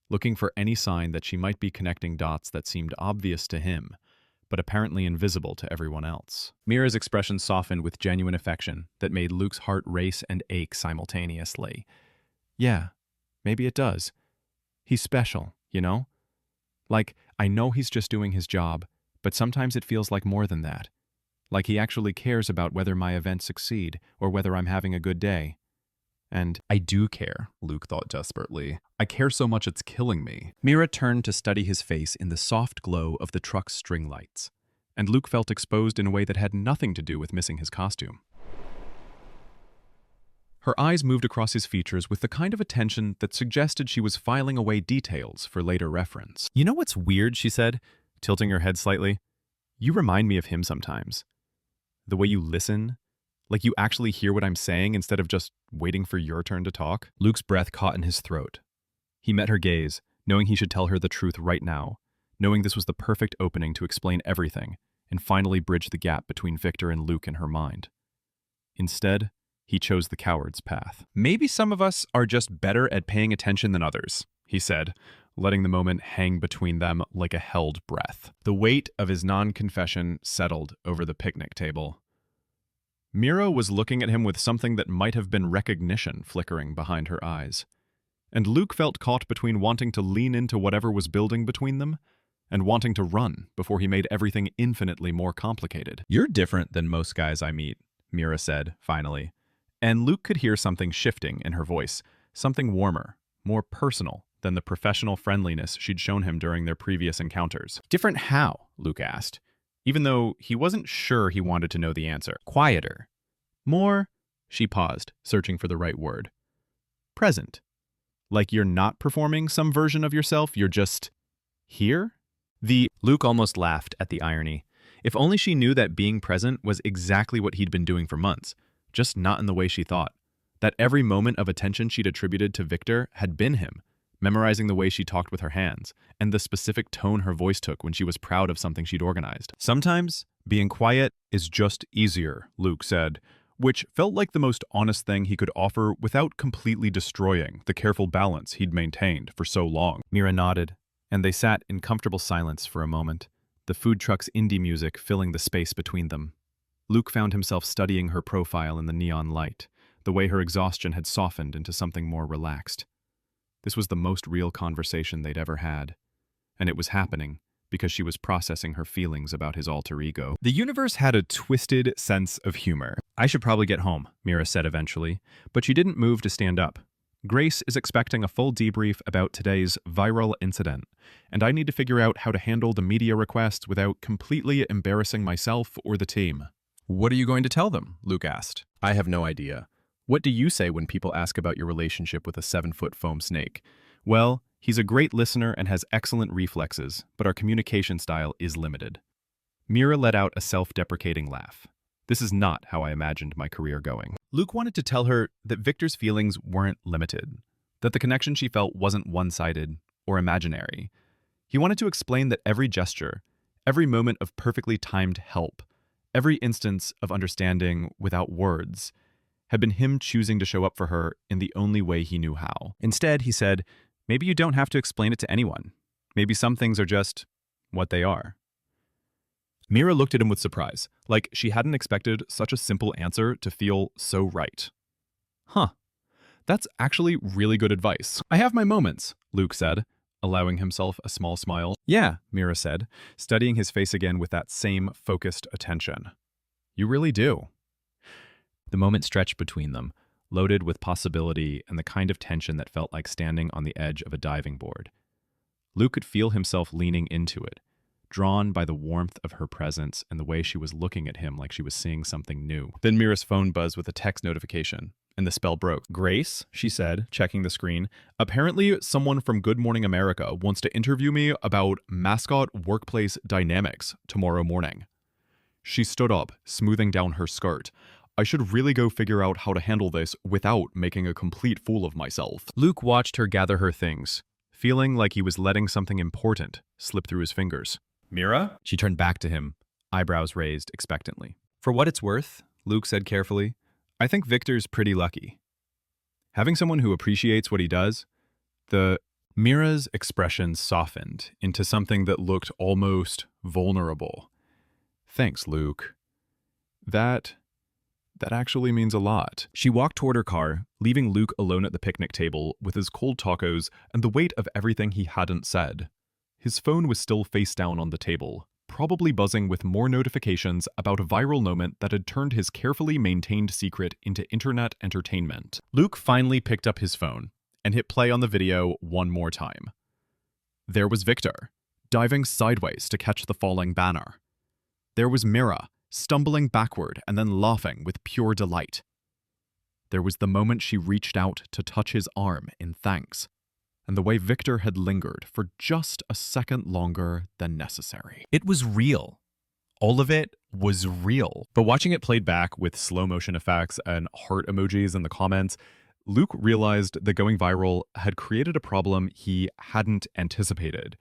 looking for any sign that she might be connecting dots that seemed obvious to him, but apparently invisible to everyone else. Mira's expression softened with genuine affection that made Luke's heart race and ache simultaneously. "Yeah, maybe it does. He's special, you know? Like, I know he's just doing his job, but sometimes it feels like more than that. Like he actually cares about whether my events succeed or whether I'm having a good day. And I do care," Luke thought desperately. "I care so much it's killing me." Mira turned to study his face in the soft glow of the truck's string lights, and Luke felt exposed in a way that had nothing to do with missing his costume. Her eyes moved across his features with the kind of attention that suggested she was filing away details for later reference. "You know what's weird?" she said, tilting her head slightly. "You remind me of him sometimes. The way you listen, like you actually hear what I'm saying instead of just waiting for your turn to talk." Luke's breath caught in his throat. He met her gaze, knowing he should tell her the truth right now, knowing this was the perfect opening to explain everything and finally bridge the gap between Victor and Luke in her mind. Instead, he chose the coward's path. "Maybe some of us are just better at paying attention than others," he said, letting the moment hang between them like a held breath. The weight of his non-confession settled over the picnic table. Mira was looking at him with something that might have been recognition flickering behind her eyes. And Luke felt caught between wanting to lean into whatever was building between them and wanting to run before he made everything infinitely more complicated. "You're different than most guys I meet," Mira said, finally. And Luke could hear something shifting in her voice, something warmer, more personal than the professional friendliness she'd shown him during their previous encounters. "Different how?" Luke asked, even though he wasn't sure he wanted to know the answer. "Quieter. More," she paused, searching for the right word. "Present. Like you're not performing some version of yourself, you're just here?" Luke almost laughed at the irony. If only she knew that being present was exactly what he'd been doing for months, just not in the way she thought. That every moment of attention she'd attributed to Victor had been him, memorizing the way she talked with her hands, and the specific tone her voice took when she was proud of something she'd organized. "Sometimes, being quiet is just easier," Luke said, which felt like the most honest thing he could offer without completely destroying the careful balance he'd maintained for so long. Mira nodded, and they sat in comfortable silence for a moment, the food truck's indie music filling the space between them. Luke found himself studying her profile in the neon light, the way her exhaustion had softened into something more relaxed. This was the most real conversation they'd ever had, and it was happening because she was processing her feelings about his alter ego. The universe had a twisted sense of humor. I should probably get home, Mira said eventually, but she didn't move to stand up. Grace is expecting a full debrief about today's viral incident, and I need to figure out how to handle the media requests without completely embarrassing myself or the team. What are you going to tell them? Luke asked. I have no idea. What do you say when people ask about your relationship with a 7-foot foam snake? Well, he's a great listener and has excellent reflexes, but our communication style is limited. Mira let out a self-deprecating laugh. This is not how I imagined my career going. Luke wanted to tell her that Victor's feelings weren't limited, that the connection she felt wasn't one-sided or imaginary. He wanted to explain that every gesture, every moment of perfectly timed help, every instance of understanding without words, had been him choosing to show up for her in the only way he knew how. Instead, he said, maybe you don't have to explain it to anyone. Maybe some things are just what they are. Mira looked at him with surprise, like she hadn't expected such a simple answer to feel so right. Huh. That's actually really good advice. I have my moments, Luke said, allowing himself a small smile. Yeah, Mira said, studying his face again with that same focused attention. You really do. The moment stretched between them, loaded with possibility and the kind of tension that felt like standing on the edge of a diving board. Luke could feel himself leaning into it, drawn by the warmth of her presence and the way she was looking at him like she was seeing something new. Then Mira's phone buzzed with a text notification, and the spell broke. Grace, she said, checking the screen, apparently someone from Good Morning America wants to interview me about Mascot workplace dynamics tomorrow morning. She stood up, smoothing down her skirt. I should really go figure out how to handle this without making a complete fool of myself. Luke watched her gather her things, feeling like he was letting something important slip through his fingers. Mira? She turned back to him, eyebrows raised expectantly. For what it's worth, Luke said carefully, I think Victor's pretty lucky. Having someone who appreciates what he does, Mira's expression softened into something that looked almost vulnerable. Thanks, Luke. That actually means a lot. She walked toward her car, leaving Luke alone at the picnic table with his cold tacos and the weight of everything he hadn't said. His phone was still face down on the table, probably buzzing with more notifications about a viral moment that had turned his carefully maintained secret into internet entertainment. Luke finally picked up his phone and hit play on the video one more time. There was Victor, diving sideways to catch the falling banner. There was Mira, stumbling backward and then laughing with pure delight. There was the moment she reached out to touch his arm in thanks, and the way Victor had lingered for just a second longer than necessary. It was real. All of it was real. But watching it played back with slow motion effects and heart emojis in the comments, Luke realized that going viral had created a problem he hadn't anticipated.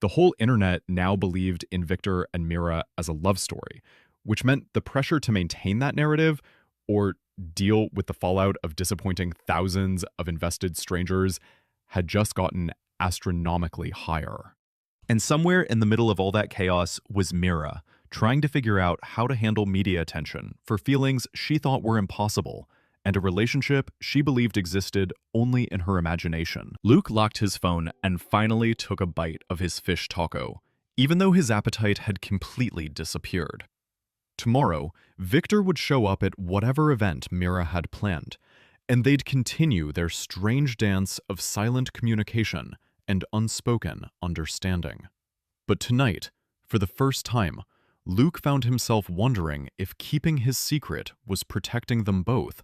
The whole internet now believed in Victor and Mira as a love story, which meant the pressure to maintain that narrative or deal with the fallout of disappointing thousands of invested strangers had just gotten astronomically higher. And somewhere in the middle of all that chaos was Mira, trying to figure out how to handle media attention for feelings she thought were impossible, and a relationship she believed existed only in her imagination. Luke locked his phone and finally took a bite of his fish taco, even though his appetite had completely disappeared. Tomorrow, Victor would show up at whatever event Mira had planned, and they'd continue their strange dance of silent communication and unspoken understanding. But tonight, for the first time, Luke found himself wondering if keeping his secret was protecting them both,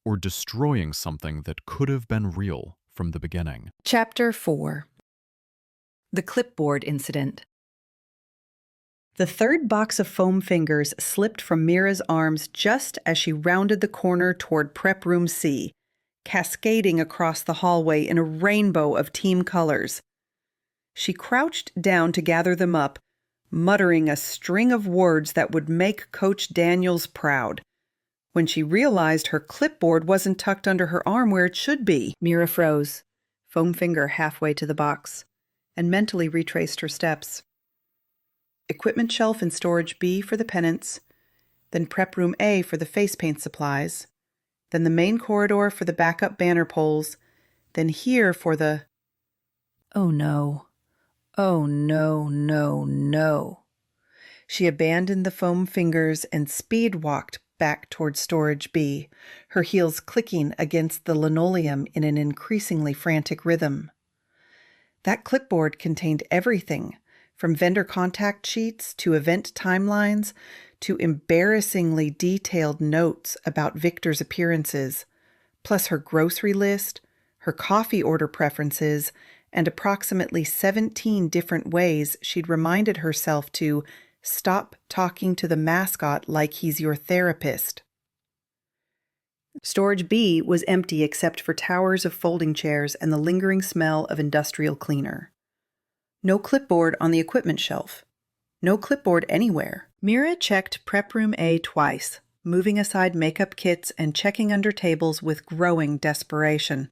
or destroying something that could have been real from the beginning. Chapter 4. The Clipboard Incident. The third box of foam fingers slipped from Mira's arms just as she rounded the corner toward Prep Room C, cascading across the hallway in a rainbow of team colors. She crouched down to gather them up, muttering a string of words that would make Coach Daniels proud, when she realized her clipboard wasn't tucked under her arm where it should be. Mira froze, foam finger halfway to the box, and mentally retraced her steps. Equipment shelf in storage B for the pennants, then prep room A for the face paint supplies, then the main corridor for the backup banner poles, then here for the... Oh no. Oh no, no, no. She abandoned the foam fingers and speed-walked back toward Storage B, her heels clicking against the linoleum in an increasingly frantic rhythm. That clipboard contained everything, from vendor contact sheets to event timelines to embarrassingly detailed notes about Victor's appearances, plus her grocery list, her coffee order preferences, and approximately 17 different ways she'd reminded herself to stop talking to the mascot like he's your therapist. Storage B was empty except for towers of folding chairs and the lingering smell of industrial cleaner. No clipboard on the equipment shelf. No clipboard anywhere. Mira checked Prep Room A twice, moving aside makeup kits and checking under tables with growing desperation.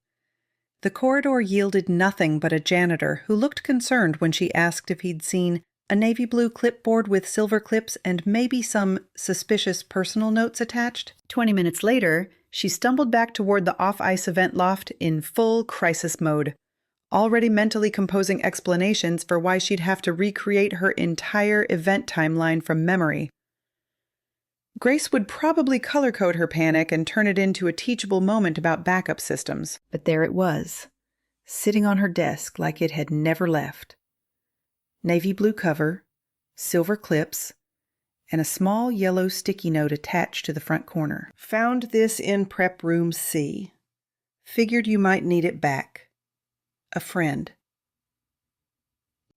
The corridor yielded nothing but a janitor who looked concerned when she asked if he'd seen a navy blue clipboard with silver clips and maybe some suspicious personal notes attached. 20 minutes later, she stumbled back toward the off-ice event loft in full crisis mode, already mentally composing explanations for why she'd have to recreate her entire event timeline from memory. Grace would probably color-code her panic and turn it into a teachable moment about backup systems. But there it was, sitting on her desk like it had never left. Navy blue cover, silver clips, and a small yellow sticky note attached to the front corner. Found this in Prep Room C. Figured you might need it back. A friend.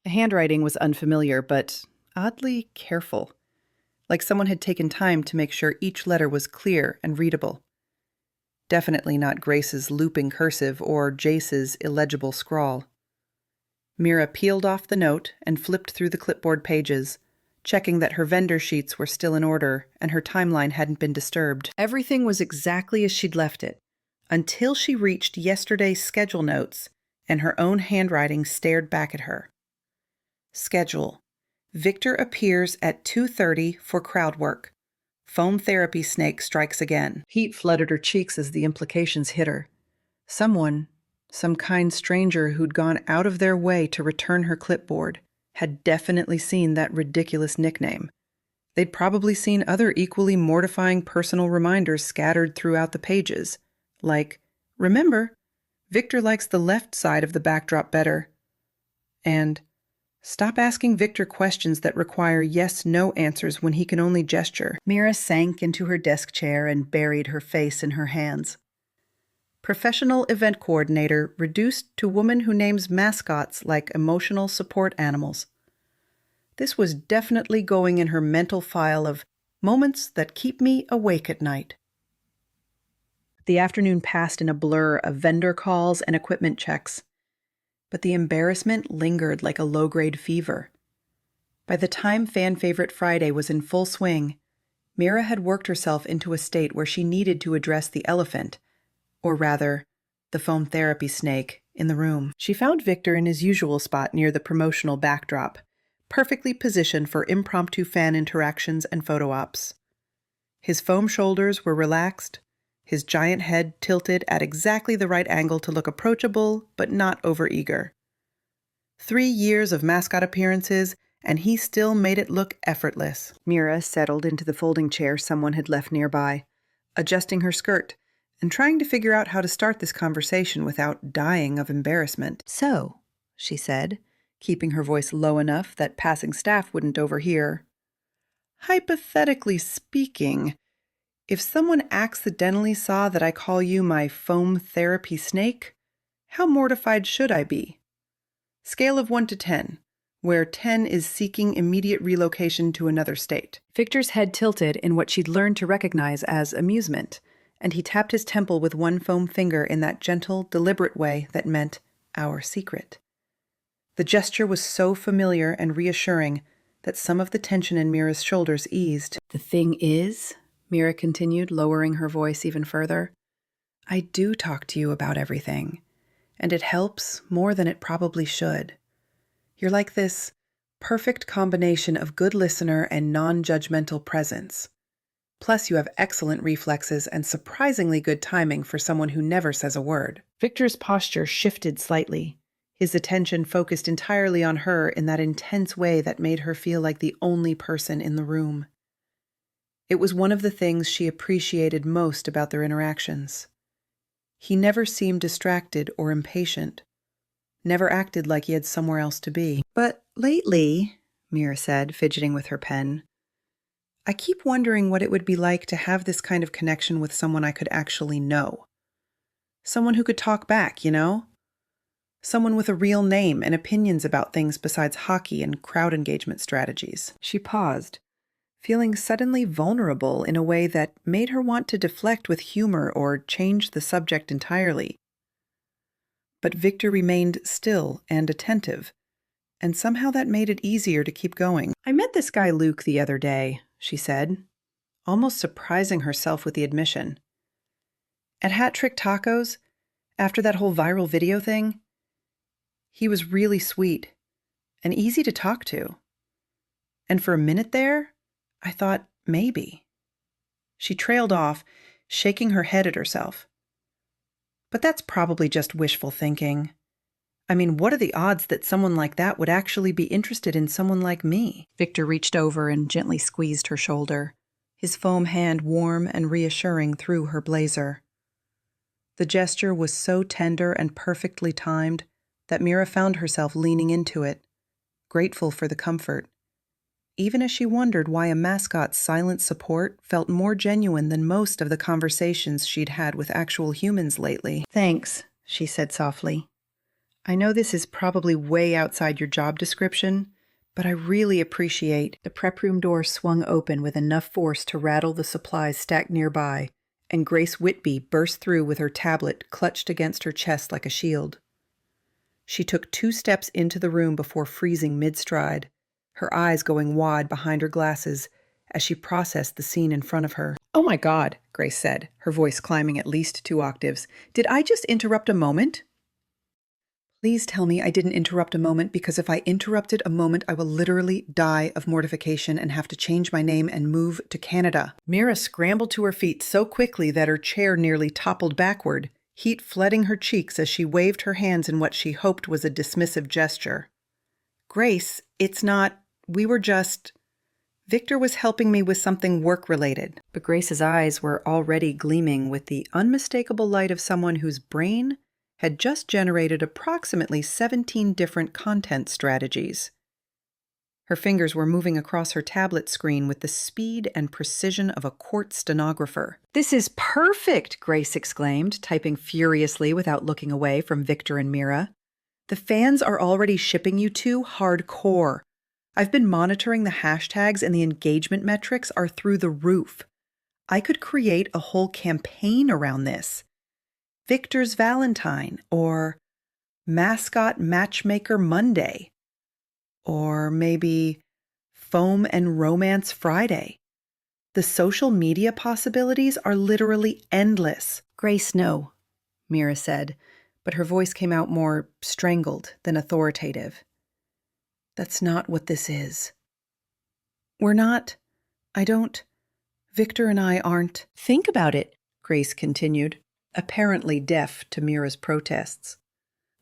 The handwriting was unfamiliar, but oddly careful. Like someone had taken time to make sure each letter was clear and readable. Definitely not Grace's looping cursive or Jace's illegible scrawl. Mira peeled off the note and flipped through the clipboard pages, checking that her vendor sheets were still in order and her timeline hadn't been disturbed. Everything was exactly as she'd left it, until she reached yesterday's schedule notes and her own handwriting stared back at her. Schedule. Victor appears at 2:30 for crowd work. Foam therapy snake strikes again. Heat flooded her cheeks as the implications hit her. Someone, some kind stranger who'd gone out of their way to return her clipboard, had definitely seen that ridiculous nickname. They'd probably seen other equally mortifying personal reminders scattered throughout the pages, like, remember, Victor likes the left side of the backdrop better. And, stop asking Victor questions that require yes-no answers when he can only gesture. Mira sank into her desk chair and buried her face in her hands. Professional event coordinator reduced to woman who names mascots like emotional support animals. This was definitely going in her mental file of moments that keep me awake at night. The afternoon passed in a blur of vendor calls and equipment checks, but the embarrassment lingered like a low-grade fever. By the time Fan Favorite Friday was in full swing, Mira had worked herself into a state where she needed to address the elephant, or rather, the foam therapy snake, in the room. She found Victor in his usual spot near the promotional backdrop, perfectly positioned for impromptu fan interactions and photo ops. His foam shoulders were relaxed, his giant head tilted at exactly the right angle to look approachable, but not overeager. 3 years of mascot appearances, and he still made it look effortless. Mira settled into the folding chair someone had left nearby, adjusting her skirt, and trying to figure out how to start this conversation without dying of embarrassment. So, she said, keeping her voice low enough that passing staff wouldn't overhear, hypothetically speaking, if someone accidentally saw that I call you my foam therapy snake, how mortified should I be? Scale of 1 to 10, where 10 is seeking immediate relocation to another state. Victor's head tilted in what she'd learned to recognize as amusement, and he tapped his temple with one foam finger in that gentle, deliberate way that meant our secret. The gesture was so familiar and reassuring that some of the tension in Mira's shoulders eased. The thing is, Mira continued, lowering her voice even further, I do talk to you about everything, and it helps more than it probably should. You're like this perfect combination of good listener and non-judgmental presence. Plus, you have excellent reflexes and surprisingly good timing for someone who never says a word. Victor's posture shifted slightly, his attention focused entirely on her in that intense way that made her feel like the only person in the room. It was one of the things she appreciated most about their interactions. He never seemed distracted or impatient, never acted like he had somewhere else to be. But lately, Mira said, fidgeting with her pen, I keep wondering what it would be like to have this kind of connection with someone I could actually know. Someone who could talk back, you know? Someone with a real name and opinions about things besides hockey and crowd engagement strategies. She paused, feeling suddenly vulnerable in a way that made her want to deflect with humor or change the subject entirely. But Victor remained still and attentive, and somehow that made it easier to keep going. I met this guy Luke the other day, she said, almost surprising herself with the admission. At Hat Trick Tacos, after that whole viral video thing, he was really sweet and easy to talk to. And for a minute there, I thought maybe. She trailed off, shaking her head at herself. But that's probably just wishful thinking. I mean, what are the odds that someone like that would actually be interested in someone like me? Victor reached over and gently squeezed her shoulder, his foam hand warm and reassuring through her blazer. The gesture was so tender and perfectly timed that Mira found herself leaning into it, grateful for the comfort, even as she wondered why a mascot's silent support felt more genuine than most of the conversations she'd had with actual humans lately. Thanks, she said softly. I know this is probably way outside your job description, but I really appreciate. The prep room door swung open with enough force to rattle the supplies stacked nearby, and Grace Whitby burst through with her tablet clutched against her chest like a shield. She took 2 steps into the room before freezing mid-stride, her eyes going wide behind her glasses as she processed the scene in front of her. Oh my God, Grace said, her voice climbing at least 2 octaves. Did I just interrupt a moment? Please tell me I didn't interrupt a moment, because if I interrupted a moment, I will literally die of mortification and have to change my name and move to Canada. Mira scrambled to her feet so quickly that her chair nearly toppled backward, heat flooding her cheeks as she waved her hands in what she hoped was a dismissive gesture. Grace, it's not. We were just. Victor was helping me with something work-related. But Grace's eyes were already gleaming with the unmistakable light of someone whose brain had just generated approximately 17 different content strategies. Her fingers were moving across her tablet screen with the speed and precision of a court stenographer. This is perfect, Grace exclaimed, typing furiously without looking away from Victor and Mira. The fans are already shipping you 2 hardcore. I've been monitoring the hashtags and the engagement metrics are through the roof. I could create a whole campaign around this. Victor's Valentine, or Mascot Matchmaker Monday, or maybe Foam and Romance Friday. The social media possibilities are literally endless. Grace, no, Mira said, but her voice came out more strangled than authoritative. That's not what this is. We're not. Victor and I aren't. Think about it, Grace continued, apparently deaf to Mira's protests.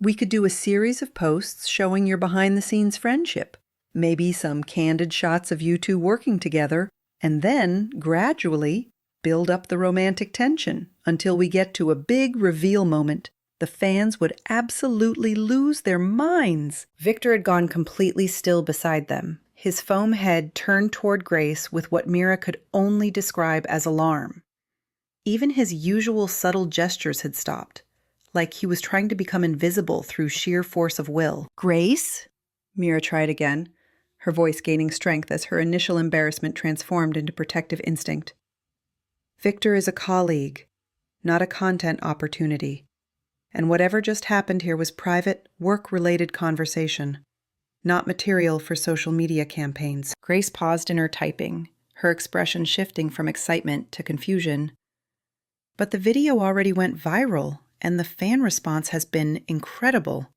We could do a series of posts showing your behind-the-scenes friendship, maybe some candid shots of you 2 working together, and then, gradually, build up the romantic tension until we get to a big reveal moment. The fans would absolutely lose their minds. Victor had gone completely still beside them, his foam head turned toward Grace with what Mira could only describe as alarm. Even his usual subtle gestures had stopped, like he was trying to become invisible through sheer force of will. Grace? Mira tried again, her voice gaining strength as her initial embarrassment transformed into protective instinct. Victor is a colleague, not a content opportunity. And whatever just happened here was private, work-related conversation, not material for social media campaigns. Grace paused in her typing, her expression shifting from excitement to confusion. But the video already went viral, and the fan response has been incredible.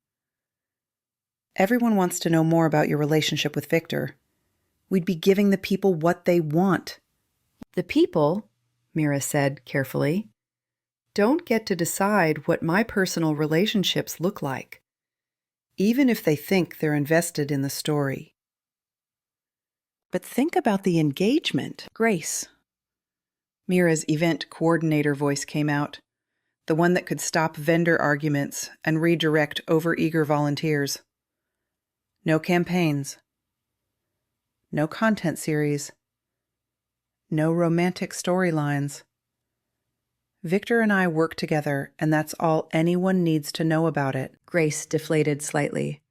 Everyone wants to know more about your relationship with Victor. We'd be giving the people what they want. The people, Mira said carefully, don't get to decide what my personal relationships look like, even if they think they're invested in the story. But think about the engagement. Grace. Mira's event coordinator voice came out, the one that could stop vendor arguments and redirect overeager volunteers. No campaigns. No content series. No romantic storylines. Victor and I work together, and that's all anyone needs to know about it. Grace deflated slightly,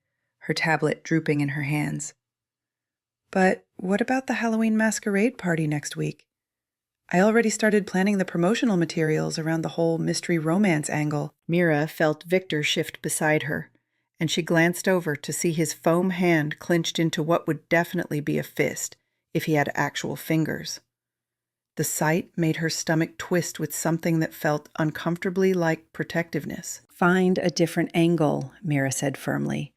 her tablet drooping in her hands. But what about the Halloween masquerade party next week? I already started planning the promotional materials around the whole mystery romance angle. Mira felt Victor shift beside her, and she glanced over to see his foam hand clenched into what would definitely be a fist if he had actual fingers. The sight made her stomach twist with something that felt uncomfortably like protectiveness. Find a different angle, Mira said firmly.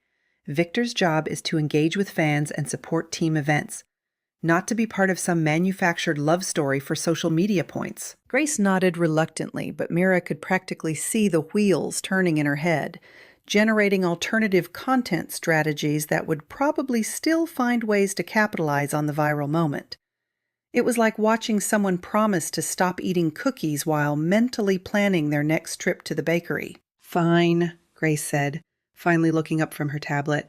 Victor's job is to engage with fans and support team events, not to be part of some manufactured love story for social media points. Grace nodded reluctantly, but Mira could practically see the wheels turning in her head, generating alternative content strategies that would probably still find ways to capitalize on the viral moment. It was like watching someone promise to stop eating cookies while mentally planning their next trip to the bakery. Fine, Grace said, finally looking up from her tablet.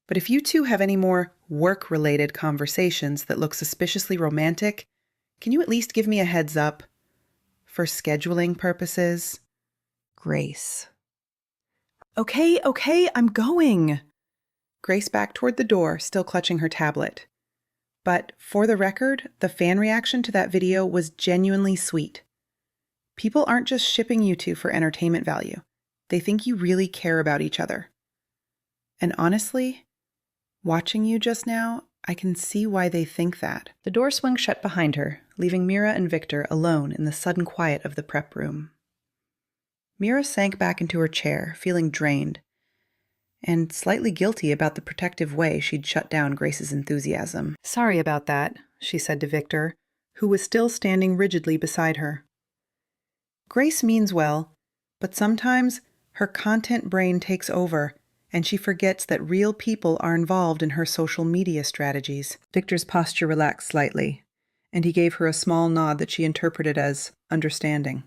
But if you two have any more work-related conversations that look suspiciously romantic, can you at least give me a heads up? For scheduling purposes. Grace. Okay, I'm going. Grace backed toward the door, still clutching her tablet. But for the record, the fan reaction to that video was genuinely sweet. People aren't just shipping you two for entertainment value. They think you really care about each other. And honestly, watching you just now, I can see why they think that. The door swung shut behind her, leaving Mira and Victor alone in the sudden quiet of the prep room. Mira sank back into her chair, feeling drained, and slightly guilty about the protective way she'd shut down Grace's enthusiasm. Sorry about that, she said to Victor, who was still standing rigidly beside her. Grace means well, but sometimes her content brain takes over, and she forgets that real people are involved in her social media strategies. Victor's posture relaxed slightly, and he gave her a small nod that she interpreted as understanding.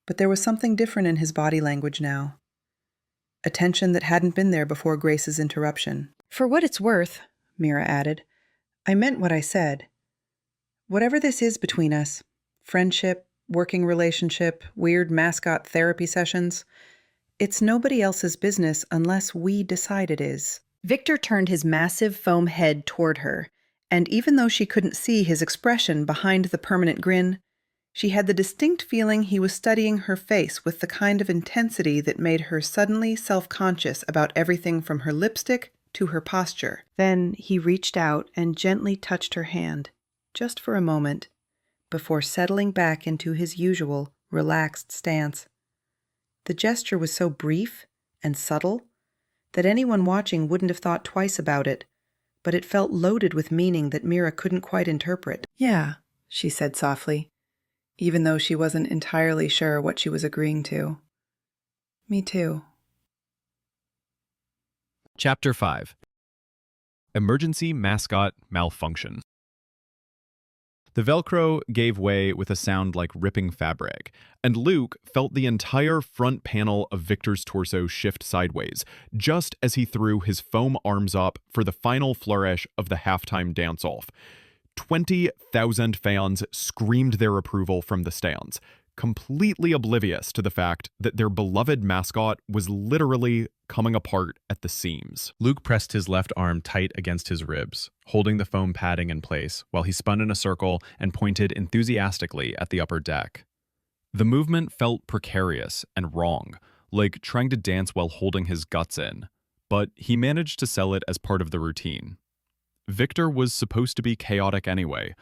But there was something different in his body language now. A tension that hadn't been there before Grace's interruption. For what it's worth, Mira added, I meant what I said. Whatever this is between us, friendship, working relationship, weird mascot therapy sessions, it's nobody else's business unless we decide it is. Victor turned his massive foam head toward her, and even though she couldn't see his expression behind the permanent grin, she had the distinct feeling he was studying her face with the kind of intensity that made her suddenly self-conscious about everything from her lipstick to her posture. Then he reached out and gently touched her hand, just for a moment, before settling back into his usual, relaxed stance. The gesture was so brief and subtle that anyone watching wouldn't have thought twice about it, but it felt loaded with meaning that Mira couldn't quite interpret. Yeah, she said softly, even though she wasn't entirely sure what she was agreeing to. Me too. Chapter 5. Emergency Mascot Malfunction. The Velcro gave way with a sound like ripping fabric, and Luke felt the entire front panel of Victor's torso shift sideways, just as he threw his foam arms up for the final flourish of the halftime dance-off. 20,000 fans screamed their approval from the stands, completely oblivious to the fact that their beloved mascot was literally coming apart at the seams. Luke pressed his left arm tight against his ribs, holding the foam padding in place while he spun in a circle and pointed enthusiastically at the upper deck. The movement felt precarious and wrong, like trying to dance while holding his guts in, but he managed to sell it as part of the routine. Victor was supposed to be chaotic anyway.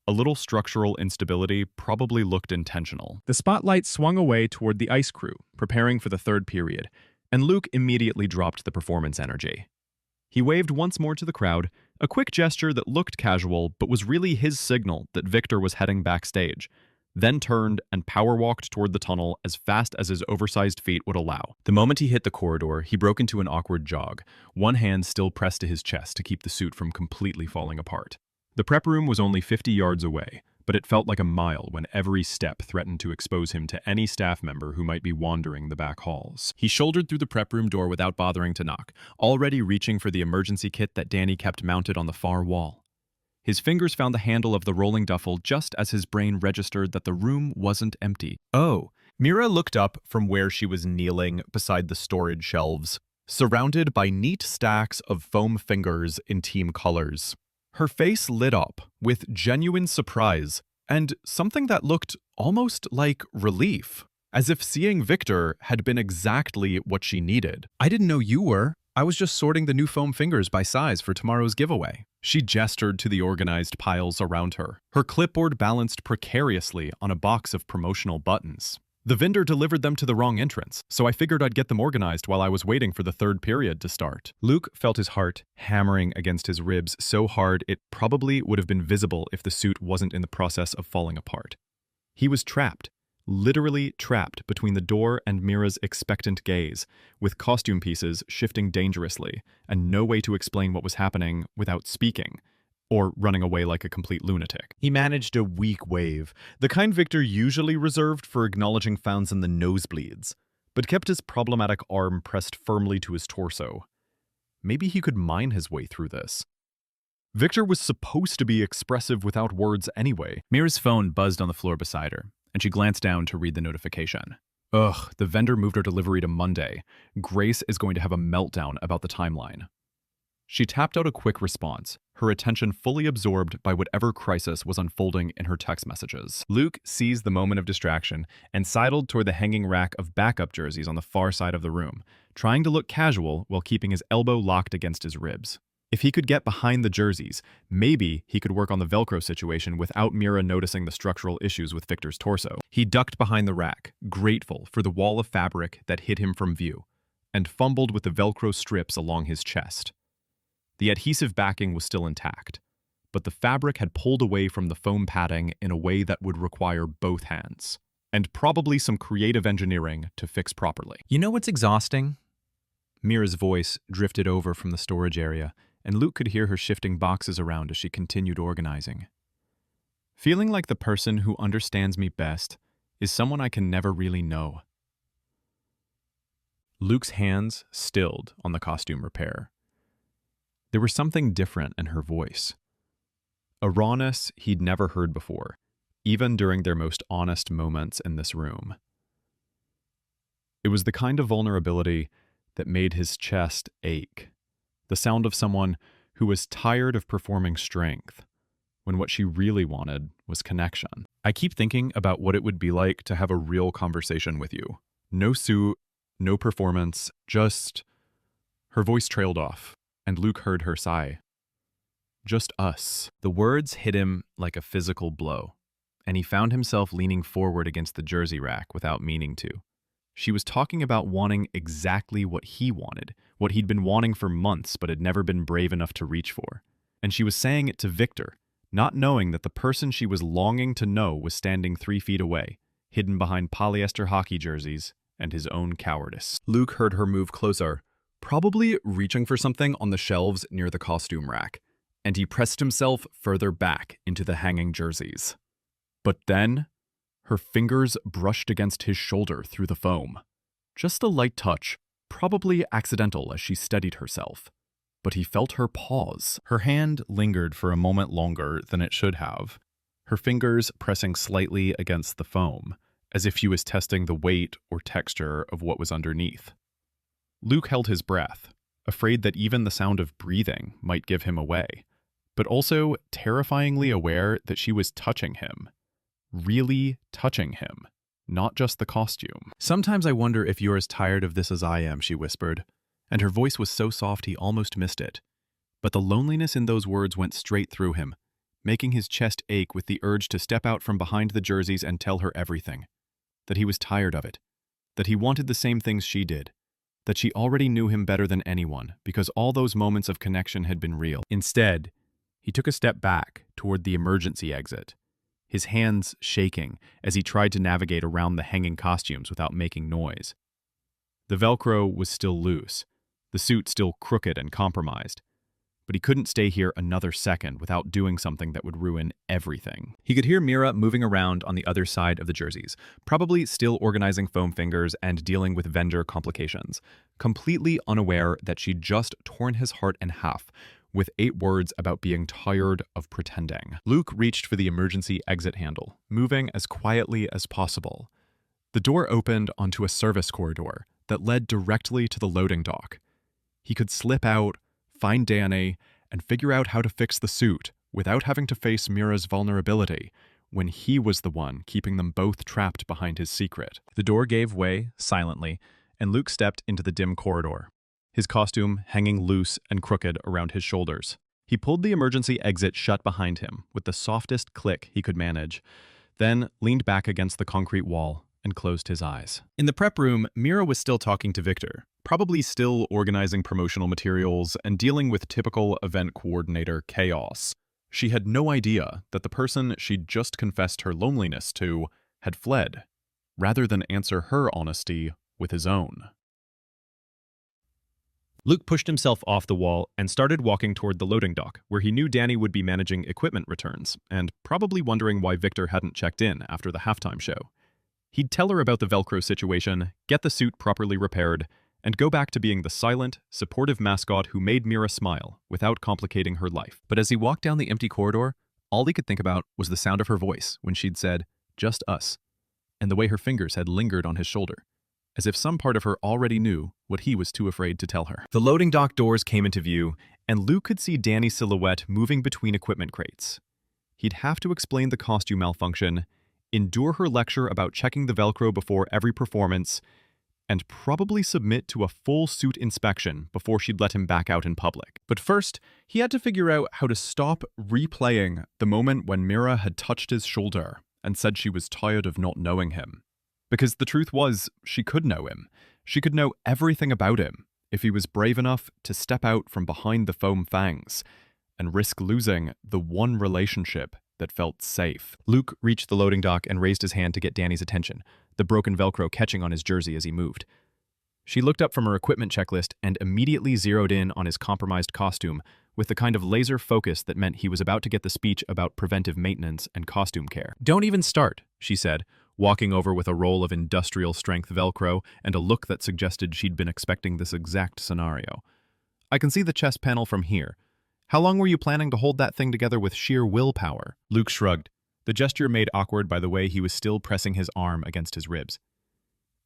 A little structural instability probably looked intentional. The spotlight swung away toward the ice crew, preparing for the third period, and Luke immediately dropped the performance energy. He waved once more to the crowd, A quick gesture that looked casual but was really his signal that Victor was heading backstage, then turned and power-walked toward the tunnel as fast as his oversized feet would allow. The moment he hit the corridor, he broke into an awkward jog, one hand still pressed to his chest to keep the suit from completely falling apart. The prep room was only 50 yards away, but it felt like a mile when every step threatened to expose him to any staff member who might be wandering the back halls. He shouldered through the prep room door without bothering to knock, already reaching for the emergency kit that Danny kept mounted on the far wall. His fingers found the handle of the rolling duffel just as his brain registered that the room wasn't empty. Oh, Mira looked up from where she was kneeling beside the storage shelves, surrounded by neat stacks of foam fingers in team colors. Her face lit up with genuine surprise and something that looked almost like relief, as if seeing Victor had been exactly what she needed. "I didn't know you were. I was just sorting the new foam fingers by size for tomorrow's giveaway." She gestured to the organized piles around her. Her clipboard balanced precariously on a box of promotional buttons. "The vendor delivered them to the wrong entrance, so I figured I'd get them organized while I was waiting for the third period to start." Luke felt his heart hammering against his ribs so hard it probably would have been visible if the suit wasn't in the process of falling apart. He was trapped, literally trapped between the door and Mira's expectant gaze, with costume pieces shifting dangerously, and no way to explain what was happening without speaking, or running away like a complete lunatic. He managed a weak wave, the kind Victor usually reserved for acknowledging fans in the nosebleeds, but kept his problematic arm pressed firmly to his torso. Maybe he could mine his way through this. Victor was supposed to be expressive without words anyway. Mira's phone buzzed on the floor beside her, and she glanced down to read the notification. Ugh, the vendor moved her delivery to Monday. Grace is going to have a meltdown about the timeline. She tapped out a quick response, her attention fully absorbed by whatever crisis was unfolding in her text messages. Luke seized the moment of distraction and sidled toward the hanging rack of backup jerseys on the far side of the room, trying to look casual while keeping his elbow locked against his ribs. If he could get behind the jerseys, maybe he could work on the Velcro situation without Mira noticing the structural issues with Victor's torso. He ducked behind the rack, grateful for the wall of fabric that hid him from view, and fumbled with the Velcro strips along his chest. The adhesive backing was still intact, but the fabric had pulled away from the foam padding in a way that would require both hands, and probably some creative engineering to fix properly. "You know what's exhausting?" Mira's voice drifted over from the storage area, and Luke could hear her shifting boxes around as she continued organizing. "Feeling like the person who understands me best is someone I can never really know." Luke's hands stilled on the costume repair. There was something different in her voice. A rawness he'd never heard before, even during their most honest moments in this room. It was the kind of vulnerability that made his chest ache, the sound of someone who was tired of performing strength, when what she really wanted was connection. "I keep thinking about what it would be like to have a real conversation with you. No suit, no performance, just..." Her voice trailed off, and Luke heard her sigh. "Just us." The words hit him like a physical blow, and he found himself leaning forward against the jersey rack without meaning to. She was talking about wanting exactly what he wanted, what he'd been wanting for months but had never been brave enough to reach for. And she was saying it to Victor, not knowing that the person she was longing to know was standing 3 feet away, hidden behind polyester hockey jerseys and his own cowardice. Luke heard her move closer, probably reaching for something on the shelves near the costume rack, and he pressed himself further back into the hanging jerseys. But then, her fingers brushed against his shoulder through the foam. Just a light touch, probably accidental as she steadied herself. But he felt her pause. Her hand lingered for a moment longer than it should have, her fingers pressing slightly against the foam, as if she was testing the weight or texture of what was underneath. Luke held his breath, afraid that even the sound of breathing might give him away, but also terrifyingly aware that she was touching him. Really touching him, not just the costume. "Sometimes I wonder if you're as tired of this as I am," she whispered, and her voice was so soft he almost missed it. But the loneliness in those words went straight through him, making his chest ache with the urge to step out from behind the jerseys and tell her everything. That he was tired of it. That he wanted the same things she did. that she already knew him better than anyone because all those moments of connection had been real. Instead, he took a step back toward the emergency exit, his hands shaking as he tried to navigate around the hanging costumes without making noise. The Velcro was still loose, the suit still crooked and compromised, but he couldn't stay here another second without doing something that would ruin everything. He could hear Mira moving around on the other side of the jerseys, probably still organizing foam fingers and dealing with vendor complications, completely unaware that she'd just torn his heart in half with 8 words about being tired of pretending. Luke reached for the emergency exit handle, moving as quietly as possible. The door opened onto a service corridor that led directly to the loading dock. He could slip out, find Danny, and figure out how to fix the suit without having to face Mira's vulnerability when he was the one keeping them both trapped behind his secret. The door gave way silently, and Luke stepped into the dim corridor, his costume hanging loose and crooked around his shoulders. He pulled the emergency exit shut behind him with the softest click he could manage, then leaned back against the concrete wall and closed his eyes. In the prep room, Mira was still talking to Victor, probably still organizing promotional materials and dealing with typical event coordinator chaos. She had no idea that the person she'd just confessed her loneliness to had fled, rather than answer her honesty with his own. Luke pushed himself off the wall and started walking toward the loading dock, where he knew Danny would be managing equipment returns, and probably wondering why Victor hadn't checked in after the halftime show. He'd tell her about the Velcro situation, get the suit properly repaired, and go back to being the silent, supportive mascot who made Mira smile without complicating her life. But as he walked down the empty corridor, all he could think about was the sound of her voice when she'd said, "Just us," and the way her fingers had lingered on his shoulder, as if some part of her already knew what he was too afraid to tell her. The loading dock doors came into view, and Luke could see Danny's silhouette moving between equipment crates. He'd have to explain the costume malfunction, endure her lecture about checking the Velcro before every performance, and probably submit to a full suit inspection before she'd let him back out in public. But first, he had to figure out how to stop replaying the moment when Mira had touched his shoulder and said she was tired of not knowing him. Because the truth was, she could know him. She could know everything about him if he was brave enough to step out from behind the foam fangs and risk losing the one relationship that felt safe. Luke reached the loading dock and raised his hand to get Danny's attention, the broken Velcro catching on his jersey as he moved. She looked up from her equipment checklist and immediately zeroed in on his compromised costume with the kind of laser focus that meant he was about to get the speech about preventive maintenance and costume care. "Don't even start," she said, walking over with a roll of industrial-strength Velcro and a look that suggested she'd been expecting this exact scenario. "I can see the chest panel from here. How long were you planning to hold that thing together with sheer willpower?" Luke shrugged, the gesture made awkward by the way he was still pressing his arm against his ribs.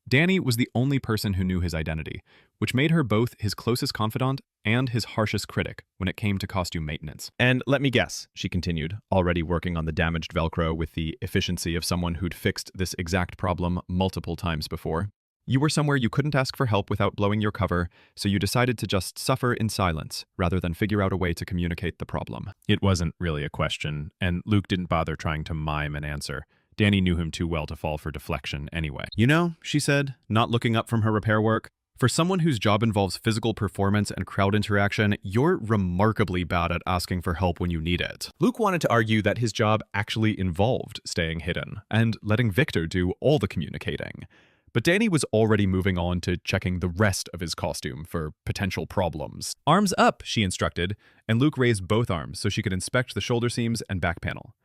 Danny was the only person who knew his identity, which made her both his closest confidant and his harshest critic when it came to costume maintenance. "And let me guess," she continued, already working on the damaged Velcro with the efficiency of someone who'd fixed this exact problem multiple times before. "You were somewhere you couldn't ask for help without blowing your cover, so you decided to just suffer in silence rather than figure out a way to communicate the problem." It wasn't really a question, and Luke didn't bother trying to mime an answer. Danny knew him too well to fall for deflection anyway. "You know," she said, not looking up from her repair work, "for someone whose job involves physical performance and crowd interaction, you're remarkably bad at asking for help when you need it." Luke wanted to argue that his job actually involved staying hidden and letting Victor do all the communicating. But Danny was already moving on to checking the rest of his costume for potential problems. "Arms up," she instructed, and Luke raised both arms so she could inspect the shoulder seams and back panel.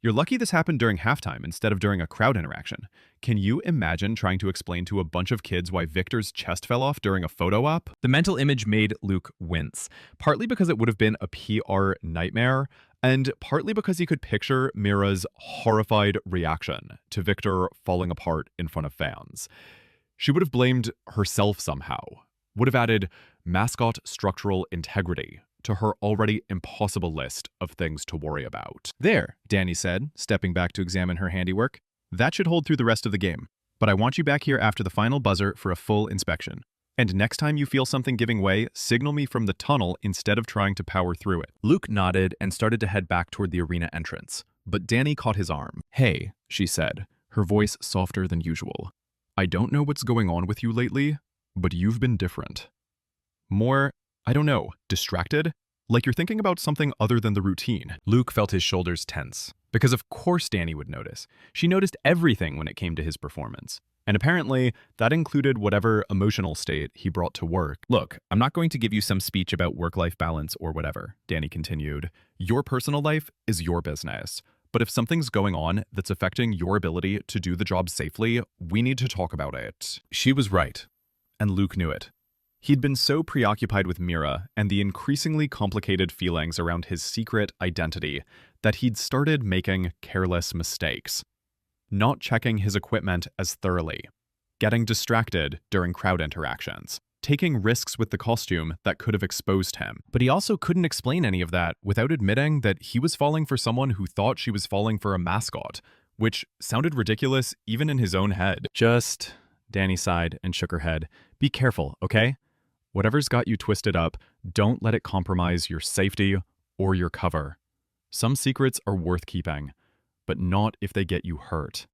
"You're lucky this happened during halftime instead of during a crowd interaction. Can you imagine trying to explain to a bunch of kids why Victor's chest fell off during a photo op?" The mental image made Luke wince, partly because it would have been a PR nightmare, and partly because he could picture Mira's horrified reaction to Victor falling apart in front of fans. She would have blamed herself somehow, would have added mascot structural integrity to her already impossible list of things to worry about. "There," Danny said, stepping back to examine her handiwork. "That should hold through the rest of the game, but I want you back here after the final buzzer for a full inspection. And next time you feel something giving way, signal me from the tunnel instead of trying to power through it." Luke nodded and started to head back toward the arena entrance, but Danny caught his arm. "Hey," she said, her voice softer than usual. "I don't know what's going on with you lately, but you've been different. More, I don't know, distracted? Like you're thinking about something other than the routine. Luke felt his shoulders tense. Because of course Danny would notice. She noticed everything when it came to his performance. And apparently, that included whatever emotional state he brought to work. Look, I'm not going to give you some speech about work-life balance or whatever, Danny continued. Your personal life is your business. But if something's going on that's affecting your ability to do the job safely, we need to talk about it. She was right. And Luke knew it. He'd been so preoccupied with Mira and the increasingly complicated feelings around his secret identity that he'd started making careless mistakes. Not checking his equipment as thoroughly, getting distracted during crowd interactions, taking risks with the costume that could have exposed him. But he also couldn't explain any of that without admitting that he was falling for someone who thought she was falling for a mascot, which sounded ridiculous even in his own head. Just, Danny sighed and shook her head, be careful, okay? Whatever's got you twisted up, don't let it compromise your safety or your cover. Some secrets are worth keeping, but not if they get you hurt.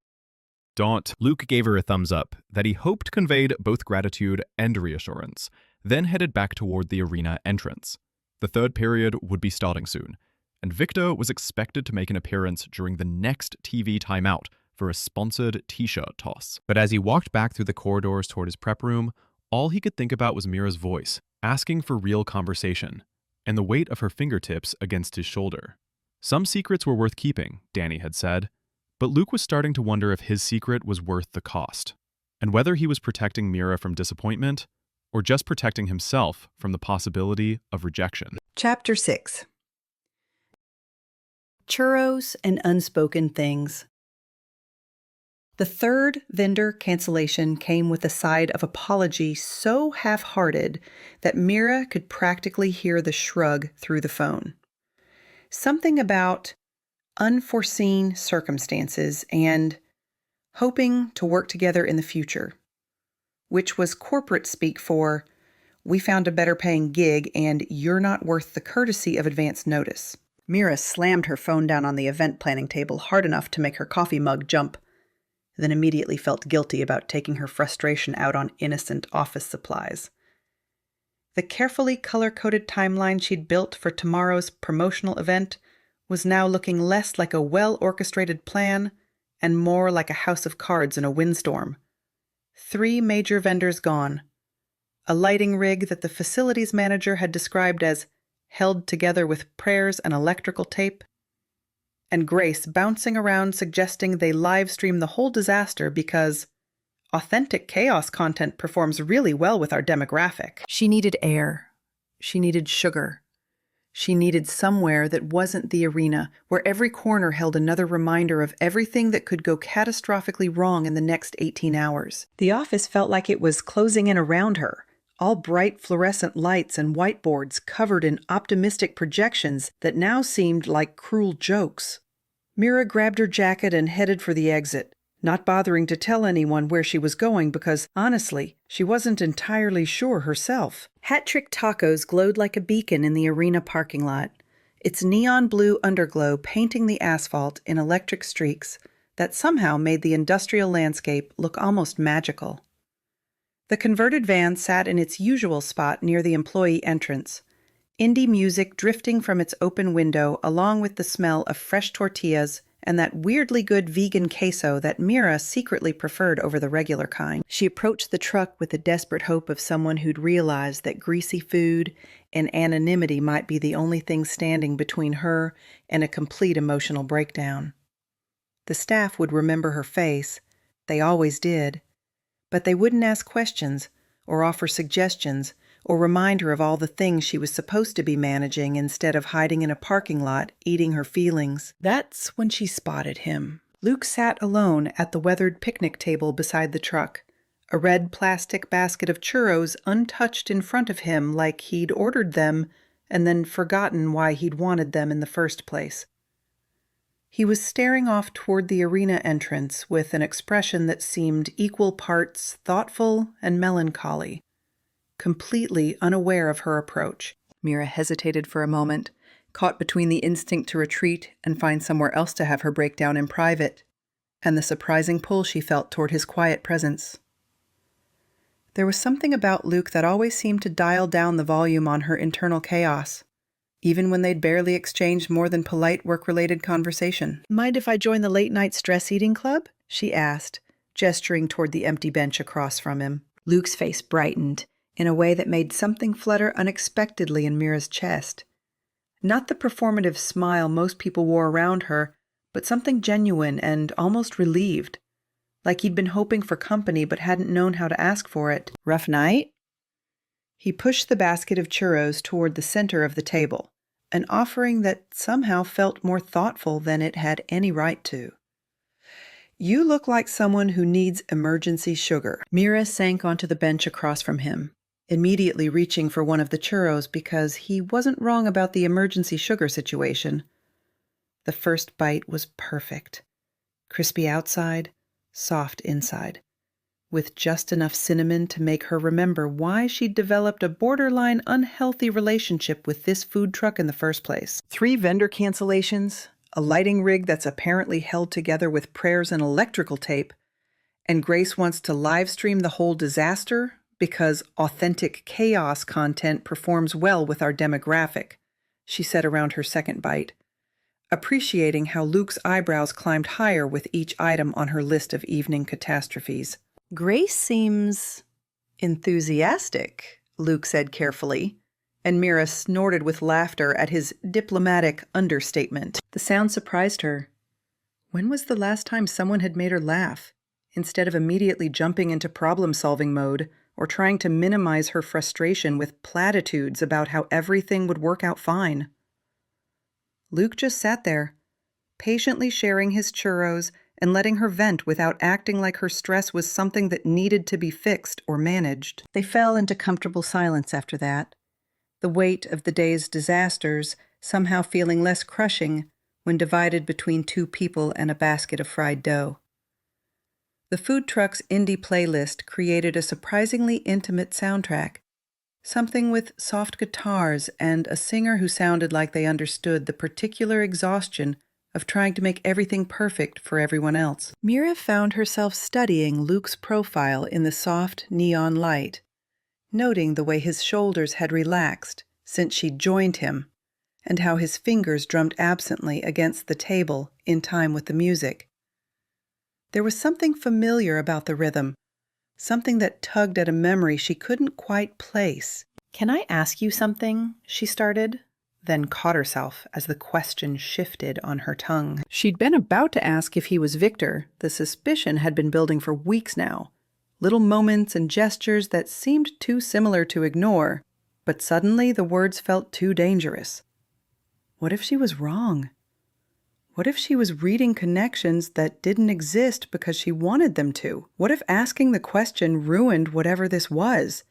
Don't. Luke gave her a thumbs up that he hoped conveyed both gratitude and reassurance, then headed back toward the arena entrance. The third period would be starting soon, and Victor was expected to make an appearance during the next TV timeout for a sponsored t-shirt toss. But as he walked back through the corridors toward his prep room, all he could think about was Mira's voice, asking for real conversation, and the weight of her fingertips against his shoulder. Some secrets were worth keeping, Danny had said, but Luke was starting to wonder if his secret was worth the cost, and whether he was protecting Mira from disappointment or just protecting himself from the possibility of rejection. Chapter 6. Churros and Unspoken Things. The third vendor cancellation came with a side of apology so half-hearted that Mira could practically hear the shrug through the phone. Something about unforeseen circumstances and hoping to work together in the future, which was corporate speak for, we found a better paying gig and you're not worth the courtesy of advance notice. Mira slammed her phone down on the event planning table hard enough to make her coffee mug jump, then immediately felt guilty about taking her frustration out on innocent office supplies. The carefully color-coded timeline she'd built for tomorrow's promotional event was now looking less like a well-orchestrated plan and more like a house of cards in a windstorm. 3 major vendors gone. A lighting rig that the facilities manager had described as held together with prayers and electrical tape, and Grace bouncing around suggesting they live stream the whole disaster because authentic chaos content performs really well with our demographic. She needed air. She needed sugar. She needed somewhere that wasn't the arena, where every corner held another reminder of everything that could go catastrophically wrong in the next 18 hours. The office felt like it was closing in around her, all bright fluorescent lights and whiteboards covered in optimistic projections that now seemed like cruel jokes. Mira grabbed her jacket and headed for the exit, not bothering to tell anyone where she was going because, honestly, she wasn't entirely sure herself. Hat Trick Tacos glowed like a beacon in the arena parking lot, its neon blue underglow painting the asphalt in electric streaks that somehow made the industrial landscape look almost magical. The converted van sat in its usual spot near the employee entrance, indie music drifting from its open window along with the smell of fresh tortillas and that weirdly good vegan queso that Mira secretly preferred over the regular kind. She approached the truck with the desperate hope of someone who'd realize that greasy food and anonymity might be the only thing standing between her and a complete emotional breakdown. The staff would remember her face. They always did. But they wouldn't ask questions or offer suggestions or remind her of all the things she was supposed to be managing instead of hiding in a parking lot, eating her feelings. That's when she spotted him. Luke sat alone at the weathered picnic table beside the truck, a red plastic basket of churros untouched in front of him like he'd ordered them and then forgotten why he'd wanted them in the first place. He was staring off toward the arena entrance with an expression that seemed equal parts thoughtful and melancholy, completely unaware of her approach. Mira hesitated for a moment, caught between the instinct to retreat and find somewhere else to have her breakdown in private, and the surprising pull she felt toward his quiet presence. There was something about Luke that always seemed to dial down the volume on her internal chaos, even when they'd barely exchanged more than polite work-related conversation. "Mind if I join the late-night stress-eating club?" she asked, gesturing toward the empty bench across from him. Luke's face brightened in a way that made something flutter unexpectedly in Mira's chest. Not the performative smile most people wore around her, but something genuine and almost relieved, like he'd been hoping for company but hadn't known how to ask for it. "Rough night?" He pushed the basket of churros toward the center of the table, an offering that somehow felt more thoughtful than it had any right to. "You look like someone who needs emergency sugar." Mira sank onto the bench across from him, immediately reaching for one of the churros because he wasn't wrong about the emergency sugar situation. The first bite was perfect. Crispy outside, soft inside, with just enough cinnamon to make her remember why she'd developed a borderline unhealthy relationship with this food truck in the first place. 3 vendor cancellations, a lighting rig that's apparently held together with prayers and electrical tape, and Grace wants to live stream the whole disaster because authentic chaos content performs well with our demographic, she said around her second bite, appreciating how Luke's eyebrows climbed higher with each item on her list of evening catastrophes. "Grace seems enthusiastic," Luke said carefully, and Mira snorted with laughter at his diplomatic understatement. The sound surprised her. When was the last time someone had made her laugh, instead of immediately jumping into problem-solving mode or trying to minimize her frustration with platitudes about how everything would work out fine? Luke just sat there, patiently sharing his churros and letting her vent without acting like her stress was something that needed to be fixed or managed. They fell into comfortable silence after that, the weight of the day's disasters somehow feeling less crushing when divided between 2 people and a basket of fried dough. The food truck's indie playlist created a surprisingly intimate soundtrack, something with soft guitars and a singer who sounded like they understood the particular exhaustion of trying to make everything perfect for everyone else. Mira found herself studying Luke's profile in the soft neon light, noting the way his shoulders had relaxed since she'd joined him, and how his fingers drummed absently against the table in time with the music. There was something familiar about the rhythm, something that tugged at a memory she couldn't quite place. "Can I ask you something?" she started, then caught herself as the question shifted on her tongue. She'd been about to ask if he was Victor. The suspicion had been building for weeks now. Little moments and gestures that seemed too similar to ignore, but suddenly the words felt too dangerous. What if she was wrong? What if she was reading connections that didn't exist because she wanted them to? What if asking the question ruined whatever this was?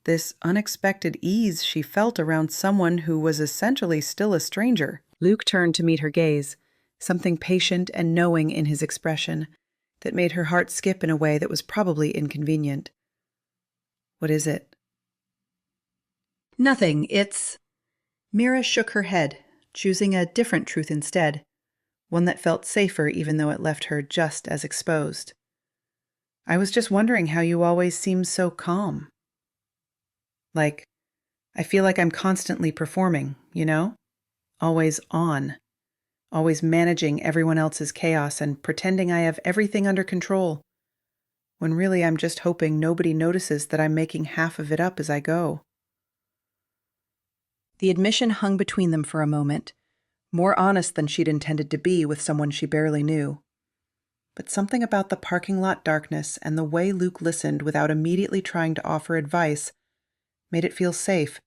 This unexpected ease she felt around someone who was essentially still a stranger. Luke turned to meet her gaze, something patient and knowing in his expression that made her heart skip in a way that was probably inconvenient. "What is it?" "Nothing, it's—" Mira shook her head, choosing a different truth instead, one that felt safer even though it left her just as exposed. "I was just wondering how you always seem so calm. Like, I feel like I'm constantly performing, you know? Always on. Always managing everyone else's chaos and pretending I have everything under control, when really I'm just hoping nobody notices that I'm making half of it up as I go." The admission hung between them for a moment, more honest than she'd intended to be with someone she barely knew. But something about the parking lot darkness and the way Luke listened without immediately trying to offer advice made it feel safe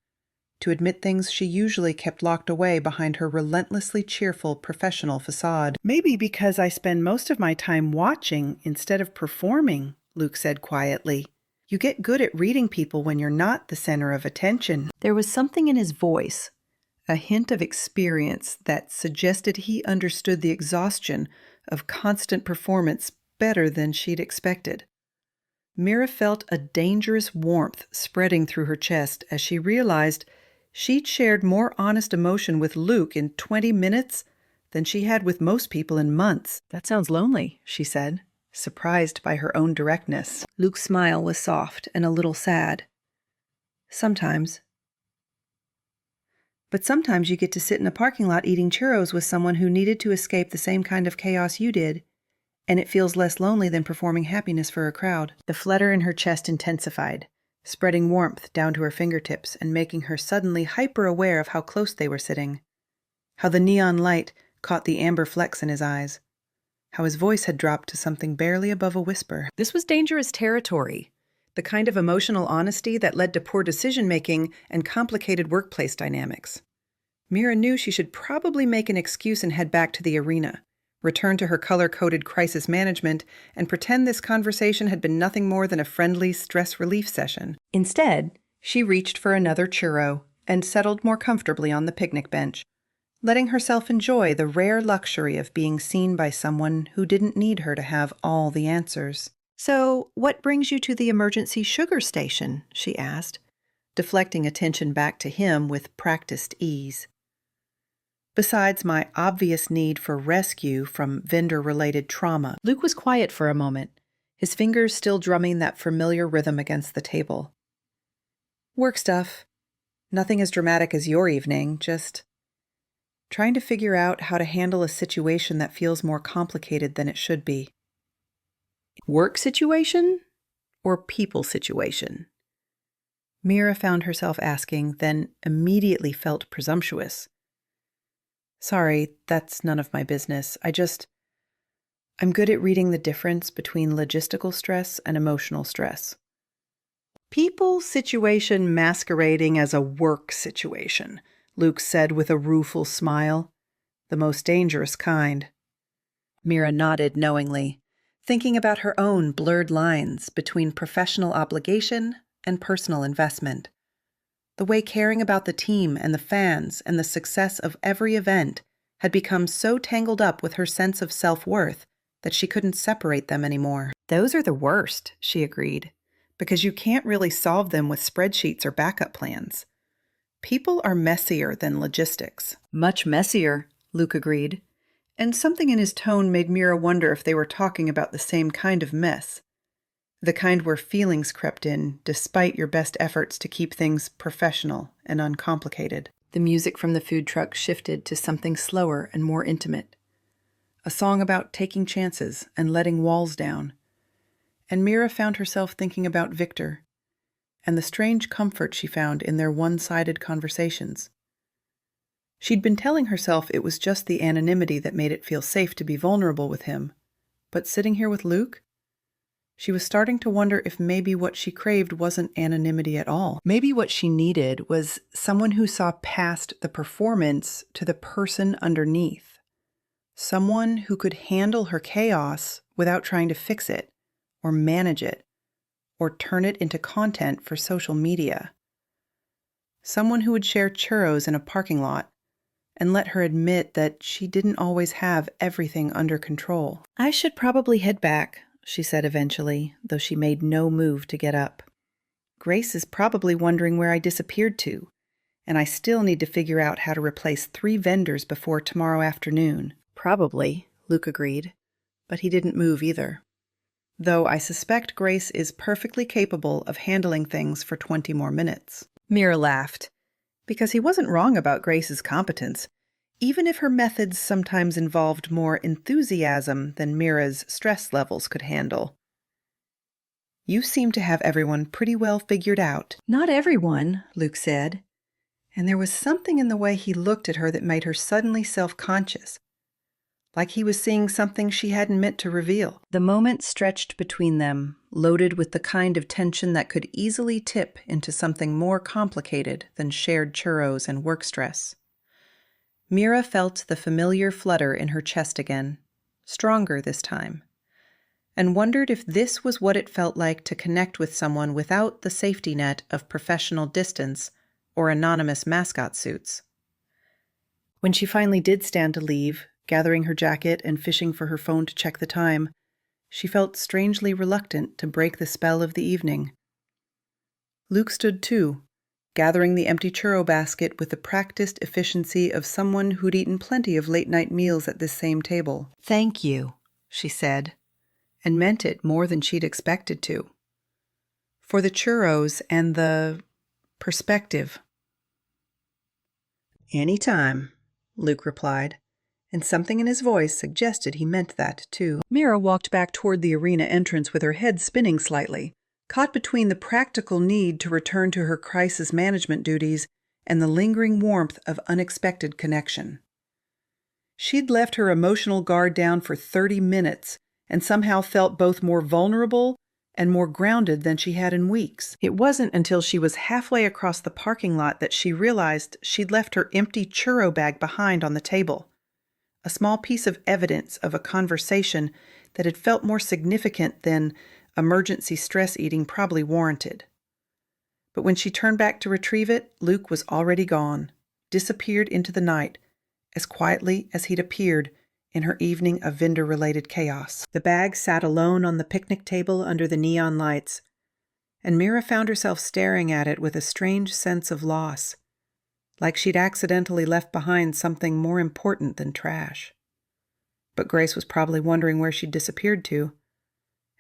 to admit things she usually kept locked away behind her relentlessly cheerful professional facade. "Maybe because I spend most of my time watching instead of performing," Luke said quietly. "You get good at reading people when you're not the center of attention." There was something in his voice, a hint of experience that suggested he understood the exhaustion of constant performance better than she'd expected. Mira felt a dangerous warmth spreading through her chest as she realized she'd shared more honest emotion with Luke in 20 minutes than she had with most people in months. "That sounds lonely," she said, surprised by her own directness. Luke's smile was soft and a little sad. Sometimes. But sometimes you get to sit in a parking lot eating churros with someone who needed to escape the same kind of chaos you did, and it feels less lonely than performing happiness for a crowd. The flutter in her chest intensified, spreading warmth down to her fingertips and making her suddenly hyper-aware of how close they were sitting, how the neon light caught the amber flecks in his eyes, how his voice had dropped to something barely above a whisper. This was dangerous territory, the kind of emotional honesty that led to poor decision-making and complicated workplace dynamics. Mira knew she should probably make an excuse and head back to the arena, return to her color-coded crisis management, and pretend this conversation had been nothing more than a friendly stress relief session. Instead, she reached for another churro and settled more comfortably on the picnic bench, letting herself enjoy the rare luxury of being seen by someone who didn't need her to have all the answers. "So, what brings you to the emergency sugar station?" she asked, deflecting attention back to him with practiced ease. "Besides my obvious need for rescue from vendor-related trauma." Luke was quiet for a moment, his fingers still drumming that familiar rhythm against the table. "Work stuff. Nothing as dramatic as your evening, just trying to figure out how to handle a situation that feels more complicated than it should be." Work situation or people situation? Mira found herself asking, then immediately felt presumptuous. "Sorry, that's none of my business. I'm good at reading the difference between logistical stress and emotional stress." "People situation masquerading as a work situation," Luke said with a rueful smile. "The most dangerous kind." Mira nodded knowingly, thinking about her own blurred lines between professional obligation and personal investment. The way caring about the team and the fans and the success of every event had become so tangled up with her sense of self-worth that she couldn't separate them anymore. "Those are the worst," she agreed, "because you can't really solve them with spreadsheets or backup plans. People are messier than logistics." "Much messier," Luke agreed, and something in his tone made Mira wonder if they were talking about the same kind of mess. The kind where feelings crept in, despite your best efforts to keep things professional and uncomplicated. The music from the food truck shifted to something slower and more intimate. A song about taking chances and letting walls down. And Mira found herself thinking about Victor, and the strange comfort she found in their one-sided conversations. She'd been telling herself it was just the anonymity that made it feel safe to be vulnerable with him, but sitting here with Luke, she was starting to wonder if maybe what she craved wasn't anonymity at all. Maybe what she needed was someone who saw past the performance to the person underneath. Someone who could handle her chaos without trying to fix it, or manage it, or turn it into content for social media. Someone who would share churros in a parking lot and let her admit that she didn't always have everything under control. "I should probably head back," she said eventually, though she made no move to get up. "Grace is probably wondering where I disappeared to, and I still need to figure out how to replace 3 vendors before tomorrow afternoon." "Probably," Luke agreed, but he didn't move either. "Though I suspect Grace is perfectly capable of handling things for 20 more minutes." Mira laughed, because he wasn't wrong about Grace's competence, even if her methods sometimes involved more enthusiasm than Mira's stress levels could handle. "You seem to have everyone pretty well figured out." "Not everyone," Luke said, and there was something in the way he looked at her that made her suddenly self-conscious, like he was seeing something she hadn't meant to reveal. The moment stretched between them, loaded with the kind of tension that could easily tip into something more complicated than shared churros and work stress. Mira felt the familiar flutter in her chest again, stronger this time, and wondered if this was what it felt like to connect with someone without the safety net of professional distance or anonymous mascot suits. When she finally did stand to leave, gathering her jacket and fishing for her phone to check the time, she felt strangely reluctant to break the spell of the evening. Luke stood too, gathering the empty churro basket with the practiced efficiency of someone who'd eaten plenty of late-night meals at this same table. "Thank you," she said, and meant it more than she'd expected to. For the churros and the perspective. "Anytime," Luke replied, and something in his voice suggested he meant that, too. Mira walked back toward the arena entrance with her head spinning slightly, caught between the practical need to return to her crisis management duties and the lingering warmth of unexpected connection. She'd left her emotional guard down for 30 minutes and somehow felt both more vulnerable and more grounded than she had in weeks. It wasn't until she was halfway across the parking lot that she realized she'd left her empty churro bag behind on the table, a small piece of evidence of a conversation that had felt more significant than emergency stress eating probably warranted. But when she turned back to retrieve it, Luke was already gone, disappeared into the night, as quietly as he'd appeared in her evening of vendor-related chaos. The bag sat alone on the picnic table under the neon lights, and Mira found herself staring at it with a strange sense of loss, like she'd accidentally left behind something more important than trash. But Grace was probably wondering where she'd disappeared to,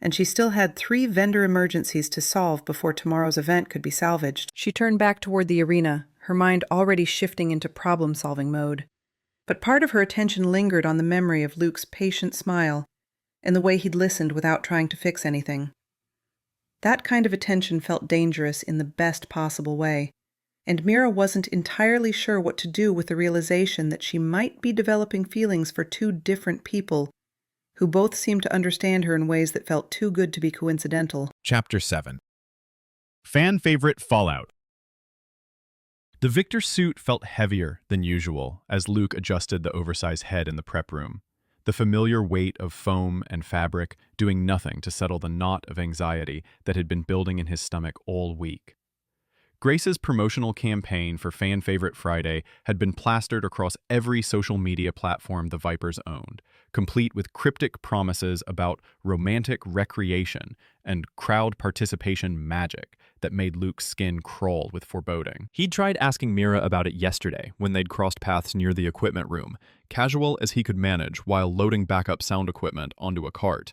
and she still had 3 vendor emergencies to solve before tomorrow's event could be salvaged. She turned back toward the arena, her mind already shifting into problem-solving mode. But part of her attention lingered on the memory of Luke's patient smile and the way he'd listened without trying to fix anything. That kind of attention felt dangerous in the best possible way, and Mira wasn't entirely sure what to do with the realization that she might be developing feelings for 2 different people who both seemed to understand her in ways that felt too good to be coincidental. Chapter 7. Fan Favorite Fallout. The Victor suit felt heavier than usual as Luke adjusted the oversized head in the prep room, the familiar weight of foam and fabric doing nothing to settle the knot of anxiety that had been building in his stomach all week. Grace's promotional campaign for Fan Favorite Friday had been plastered across every social media platform the Vipers owned, complete with cryptic promises about romantic recreation and crowd participation magic that made Luke's skin crawl with foreboding. He'd tried asking Mira about it yesterday when they'd crossed paths near the equipment room, casual as he could manage while loading backup sound equipment onto a cart.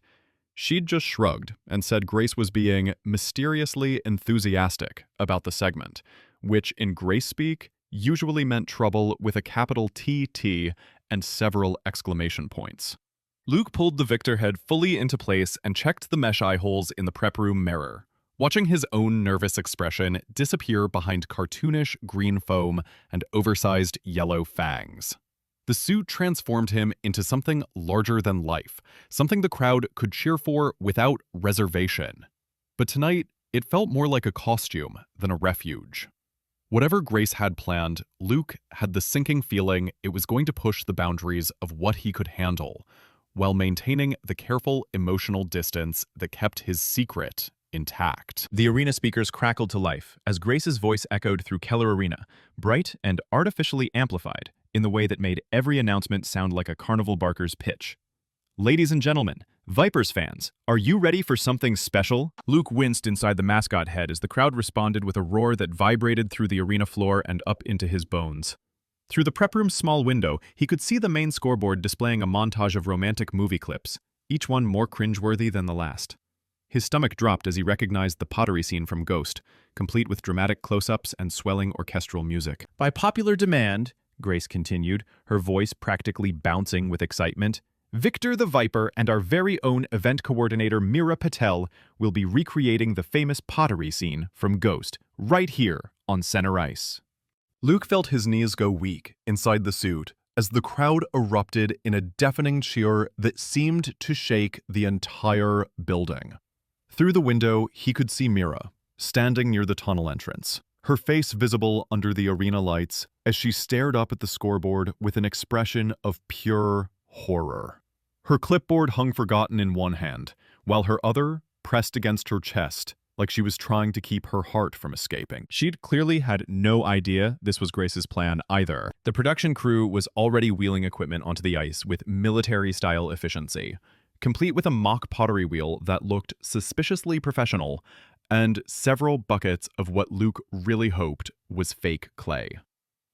She'd just shrugged and said Grace was being mysteriously enthusiastic about the segment, which in Grace speak usually meant trouble with a capital TT and several exclamation points. Luke pulled the Victor head fully into place and checked the mesh eye holes in the prep room mirror, watching his own nervous expression disappear behind cartoonish green foam and oversized yellow fangs. The suit transformed him into something larger than life, something the crowd could cheer for without reservation. But tonight, it felt more like a costume than a refuge. Whatever Grace had planned, Luke had the sinking feeling it was going to push the boundaries of what he could handle, while maintaining the careful emotional distance that kept his secret intact. The arena speakers crackled to life as Grace's voice echoed through Keller Arena, bright and artificially amplified in the way that made every announcement sound like a carnival barker's pitch. Ladies and gentlemen, Vipers fans, are you ready for something special? Luke winced inside the mascot head as the crowd responded with a roar that vibrated through the arena floor and up into his bones. Through the prep room's small window, he could see the main scoreboard displaying a montage of romantic movie clips, each one more cringeworthy than the last. His stomach dropped as he recognized the pottery scene from Ghost, complete with dramatic close-ups and swelling orchestral music. By popular demand, Grace continued, her voice practically bouncing with excitement, Victor the Viper and our very own event coordinator Mira Patel will be recreating the famous pottery scene from Ghost right here on center ice. Luke felt his knees go weak inside the suit as the crowd erupted in a deafening cheer that seemed to shake the entire building. Through the window, he could see Mira, standing near the tunnel entrance, her face visible under the arena lights as she stared up at the scoreboard with an expression of pure horror. Her clipboard hung forgotten in one hand, while her other pressed against her chest, like she was trying to keep her heart from escaping. She'd clearly had no idea this was Grace's plan either. The production crew was already wheeling equipment onto the ice with military-style efficiency, complete with a mock pottery wheel that looked suspiciously professional, and several buckets of what Luke really hoped was fake clay.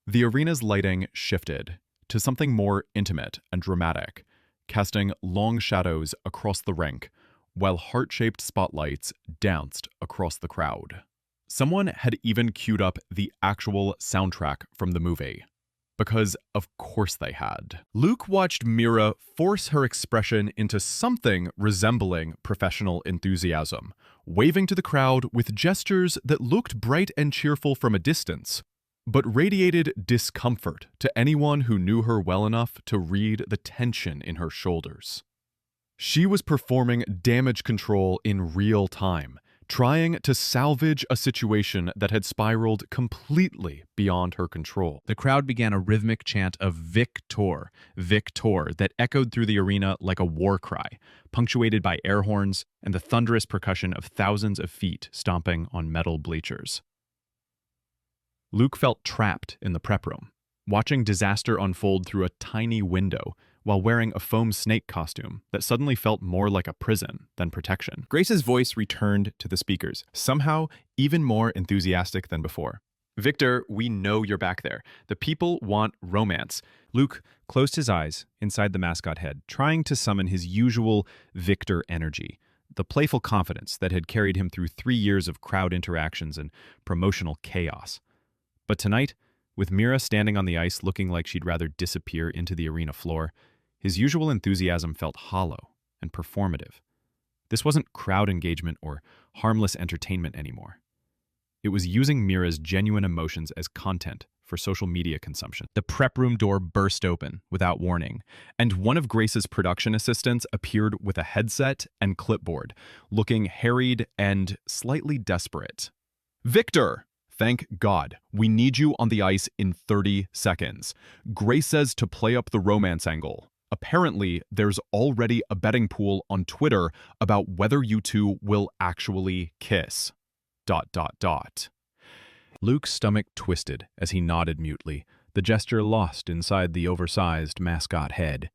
The arena's lighting shifted to something more intimate and dramatic, casting long shadows across the rink, while heart-shaped spotlights danced across the crowd. Someone had even queued up the actual soundtrack from the movie. Because of course they had. Luke watched Mira force her expression into something resembling professional enthusiasm, waving to the crowd with gestures that looked bright and cheerful from a distance, but radiated discomfort to anyone who knew her well enough to read the tension in her shoulders. She was performing damage control in real time, trying to salvage a situation that had spiraled completely beyond her control. The crowd began a rhythmic chant of Victor, Victor, that echoed through the arena like a war cry, punctuated by air horns and the thunderous percussion of thousands of feet stomping on metal bleachers. Luke felt trapped in the prep room, watching disaster unfold through a tiny window while wearing a foam snake costume that suddenly felt more like a prison than protection. Grace's voice returned to the speakers, somehow even more enthusiastic than before. "Victor, we know you're back there. The people want romance." Luke closed his eyes inside the mascot head, trying to summon his usual Victor energy, the playful confidence that had carried him through 3 years of crowd interactions and promotional chaos. But tonight, with Mira standing on the ice looking like she'd rather disappear into the arena floor, his usual enthusiasm felt hollow and performative. This wasn't crowd engagement or harmless entertainment anymore. It was using Mira's genuine emotions as content for social media consumption. The prep room door burst open without warning, and one of Grace's production assistants appeared with a headset and clipboard, looking harried and slightly desperate. "Victor! Thank God. We need you on the ice in 30 seconds. Grace says to play up the romance angle. Apparently, there's already a betting pool on Twitter about whether you two will actually kiss. ... Luke's stomach twisted as he nodded mutely, the gesture lost inside the oversized mascot head.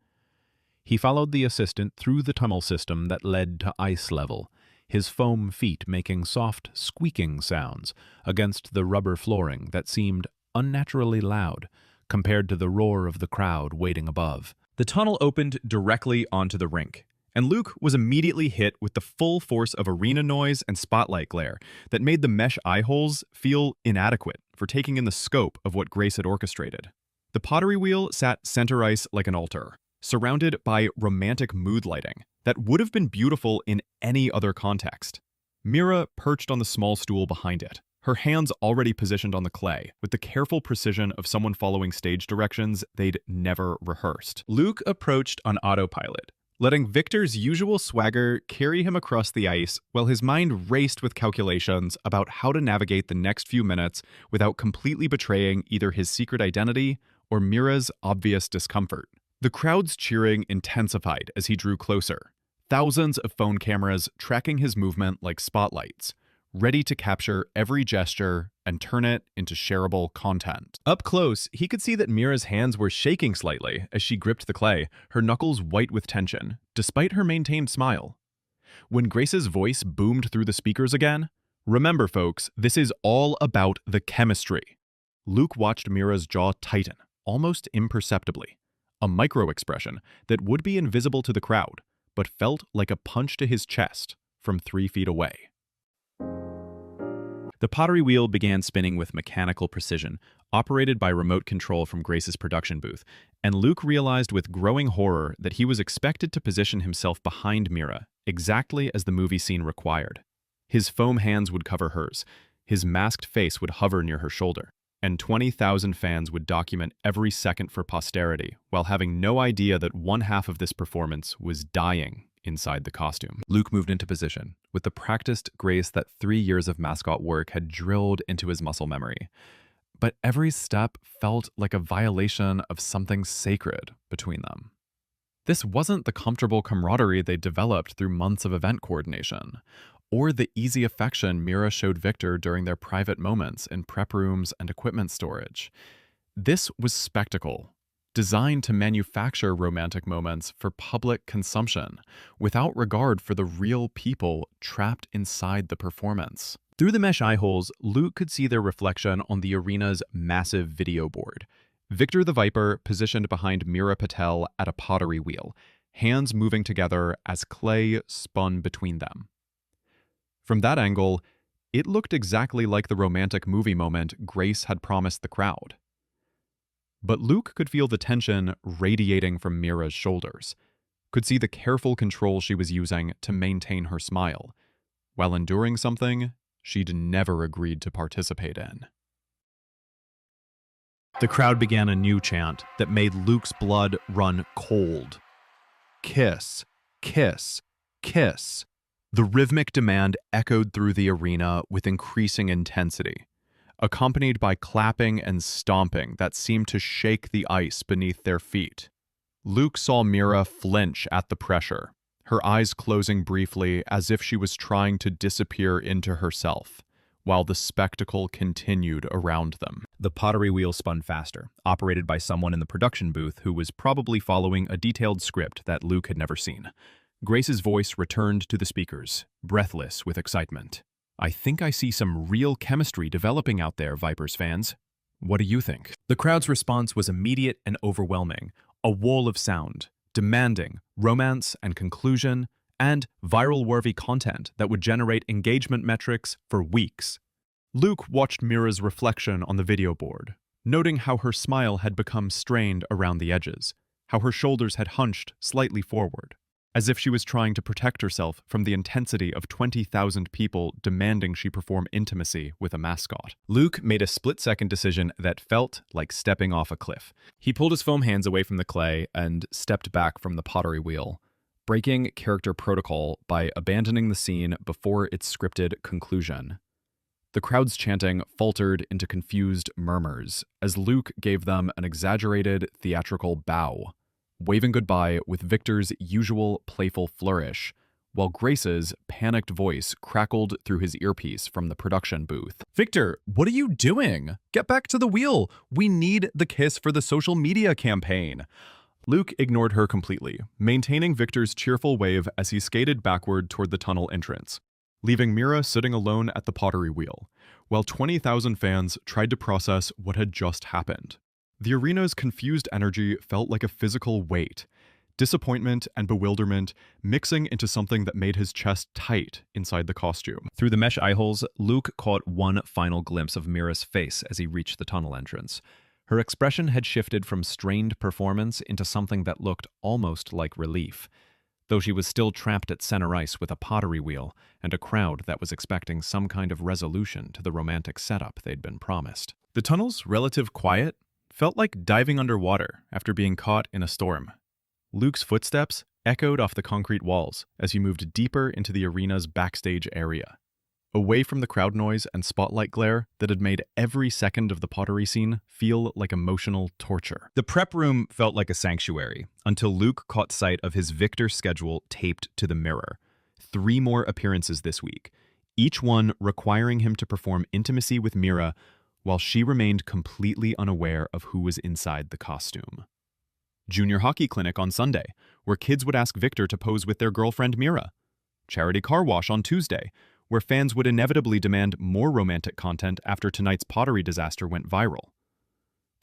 He followed the assistant through the tunnel system that led to ice level, his foam feet making soft, squeaking sounds against the rubber flooring that seemed unnaturally loud compared to the roar of the crowd waiting above. The tunnel opened directly onto the rink, and Luke was immediately hit with the full force of arena noise and spotlight glare that made the mesh eye holes feel inadequate for taking in the scope of what Grace had orchestrated. The pottery wheel sat center ice like an altar, surrounded by romantic mood lighting that would have been beautiful in any other context. Mira perched on the small stool behind it, her hands already positioned on the clay, with the careful precision of someone following stage directions they'd never rehearsed. Luke approached on autopilot, letting Victor's usual swagger carry him across the ice while his mind raced with calculations about how to navigate the next few minutes without completely betraying either his secret identity or Mira's obvious discomfort. The crowd's cheering intensified as he drew closer, thousands of phone cameras tracking his movement like spotlights, ready to capture every gesture and turn it into shareable content. Up close, he could see that Mira's hands were shaking slightly as she gripped the clay, her knuckles white with tension, despite her maintained smile. When Grace's voice boomed through the speakers again, "Remember, folks, this is all about the chemistry." Luke watched Mira's jaw tighten, almost imperceptibly, a micro-expression that would be invisible to the crowd, but felt like a punch to his chest from 3 feet away. The pottery wheel began spinning with mechanical precision, operated by remote control from Grace's production booth, and Luke realized with growing horror that he was expected to position himself behind Mira, exactly as the movie scene required. His foam hands would cover hers, his masked face would hover near her shoulder, and 20,000 fans would document every second for posterity, while having no idea that one half of this performance was dying inside the costume. Luke moved into position, with the practiced grace that 3 years of mascot work had drilled into his muscle memory. But every step felt like a violation of something sacred between them. This wasn't the comfortable camaraderie they developed through months of event coordination, or the easy affection Mira showed Victor during their private moments in prep rooms and equipment storage. This was spectacle, designed to manufacture romantic moments for public consumption, without regard for the real people trapped inside the performance. Through the mesh eye holes, Luke could see their reflection on the arena's massive video board. Victor the Viper positioned behind Mira Patel at a pottery wheel, hands moving together as clay spun between them. From that angle, it looked exactly like the romantic movie moment Grace had promised the crowd. But Luke could feel the tension radiating from Mira's shoulders, could see the careful control she was using to maintain her smile, while enduring something she'd never agreed to participate in. The crowd began a new chant that made Luke's blood run cold. Kiss, kiss, kiss. The rhythmic demand echoed through the arena with increasing intensity, accompanied by clapping and stomping that seemed to shake the ice beneath their feet. Luke saw Mira flinch at the pressure, her eyes closing briefly as if she was trying to disappear into herself, while the spectacle continued around them. The pottery wheel spun faster, operated by someone in the production booth who was probably following a detailed script that Luke had never seen. Grace's voice returned to the speakers, breathless with excitement. "I think I see some real chemistry developing out there, Vipers fans. What do you think?" The crowd's response was immediate and overwhelming, a wall of sound, demanding romance and conclusion, and viral-worthy content that would generate engagement metrics for weeks. Luke watched Mira's reflection on the video board, noting how her smile had become strained around the edges, how her shoulders had hunched slightly forward, as if she was trying to protect herself from the intensity of 20,000 people demanding she perform intimacy with a mascot. Luke made a split-second decision that felt like stepping off a cliff. He pulled his foam hands away from the clay and stepped back from the pottery wheel, breaking character protocol by abandoning the scene before its scripted conclusion. The crowd's chanting faltered into confused murmurs as Luke gave them an exaggerated theatrical bow, waving goodbye with Victor's usual playful flourish, while Grace's panicked voice crackled through his earpiece from the production booth. "Victor, what are you doing? Get back to the wheel! We need the kiss for the social media campaign!" Luke ignored her completely, maintaining Victor's cheerful wave as he skated backward toward the tunnel entrance, leaving Mira sitting alone at the pottery wheel, while 20,000 fans tried to process what had just happened. The arena's confused energy felt like a physical weight, disappointment and bewilderment mixing into something that made his chest tight inside the costume. Through the mesh eye holes, Luke caught one final glimpse of Mira's face as he reached the tunnel entrance. Her expression had shifted from strained performance into something that looked almost like relief, though she was still trapped at center ice with a pottery wheel and a crowd that was expecting some kind of resolution to the romantic setup they'd been promised. The tunnel's relative quiet felt like diving underwater after being caught in a storm. Luke's footsteps echoed off the concrete walls as he moved deeper into the arena's backstage area, away from the crowd noise and spotlight glare that had made every second of the pottery scene feel like emotional torture. The prep room felt like a sanctuary until Luke caught sight of his Victor schedule taped to the mirror. 3 more appearances this week, each one requiring him to perform intimacy with Mira while she remained completely unaware of who was inside the costume. Junior hockey clinic on Sunday, where kids would ask Victor to pose with their girlfriend Mira. Charity car wash on Tuesday, where fans would inevitably demand more romantic content after tonight's pottery disaster went viral.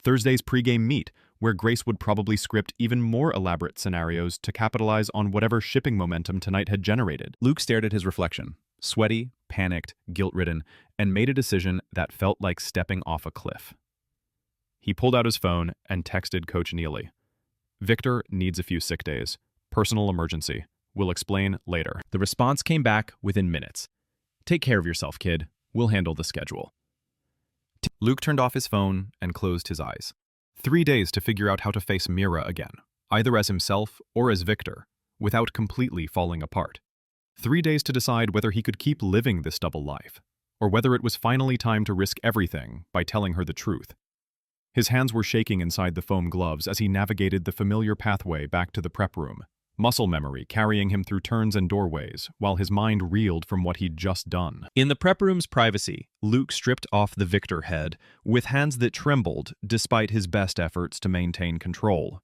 Thursday's pregame meet, where Grace would probably script even more elaborate scenarios to capitalize on whatever shipping momentum tonight had generated. Luke stared at his reflection, sweaty, panicked, guilt-ridden, and made a decision that felt like stepping off a cliff. He pulled out his phone and texted Coach Neely. "Victor needs a few sick days. Personal emergency. We'll explain later." The response came back within minutes. "Take care of yourself, kid. We'll handle the schedule." Luke turned off his phone and closed his eyes. 3 days to figure out how to face Mira again, either as himself or as Victor, without completely falling apart. 3 days to decide whether he could keep living this double life, or whether it was finally time to risk everything by telling her the truth. His hands were shaking inside the foam gloves as he navigated the familiar pathway back to the prep room, muscle memory carrying him through turns and doorways, while his mind reeled from what he'd just done. In the prep room's privacy, Luke stripped off the Victor head, with hands that trembled despite his best efforts to maintain control.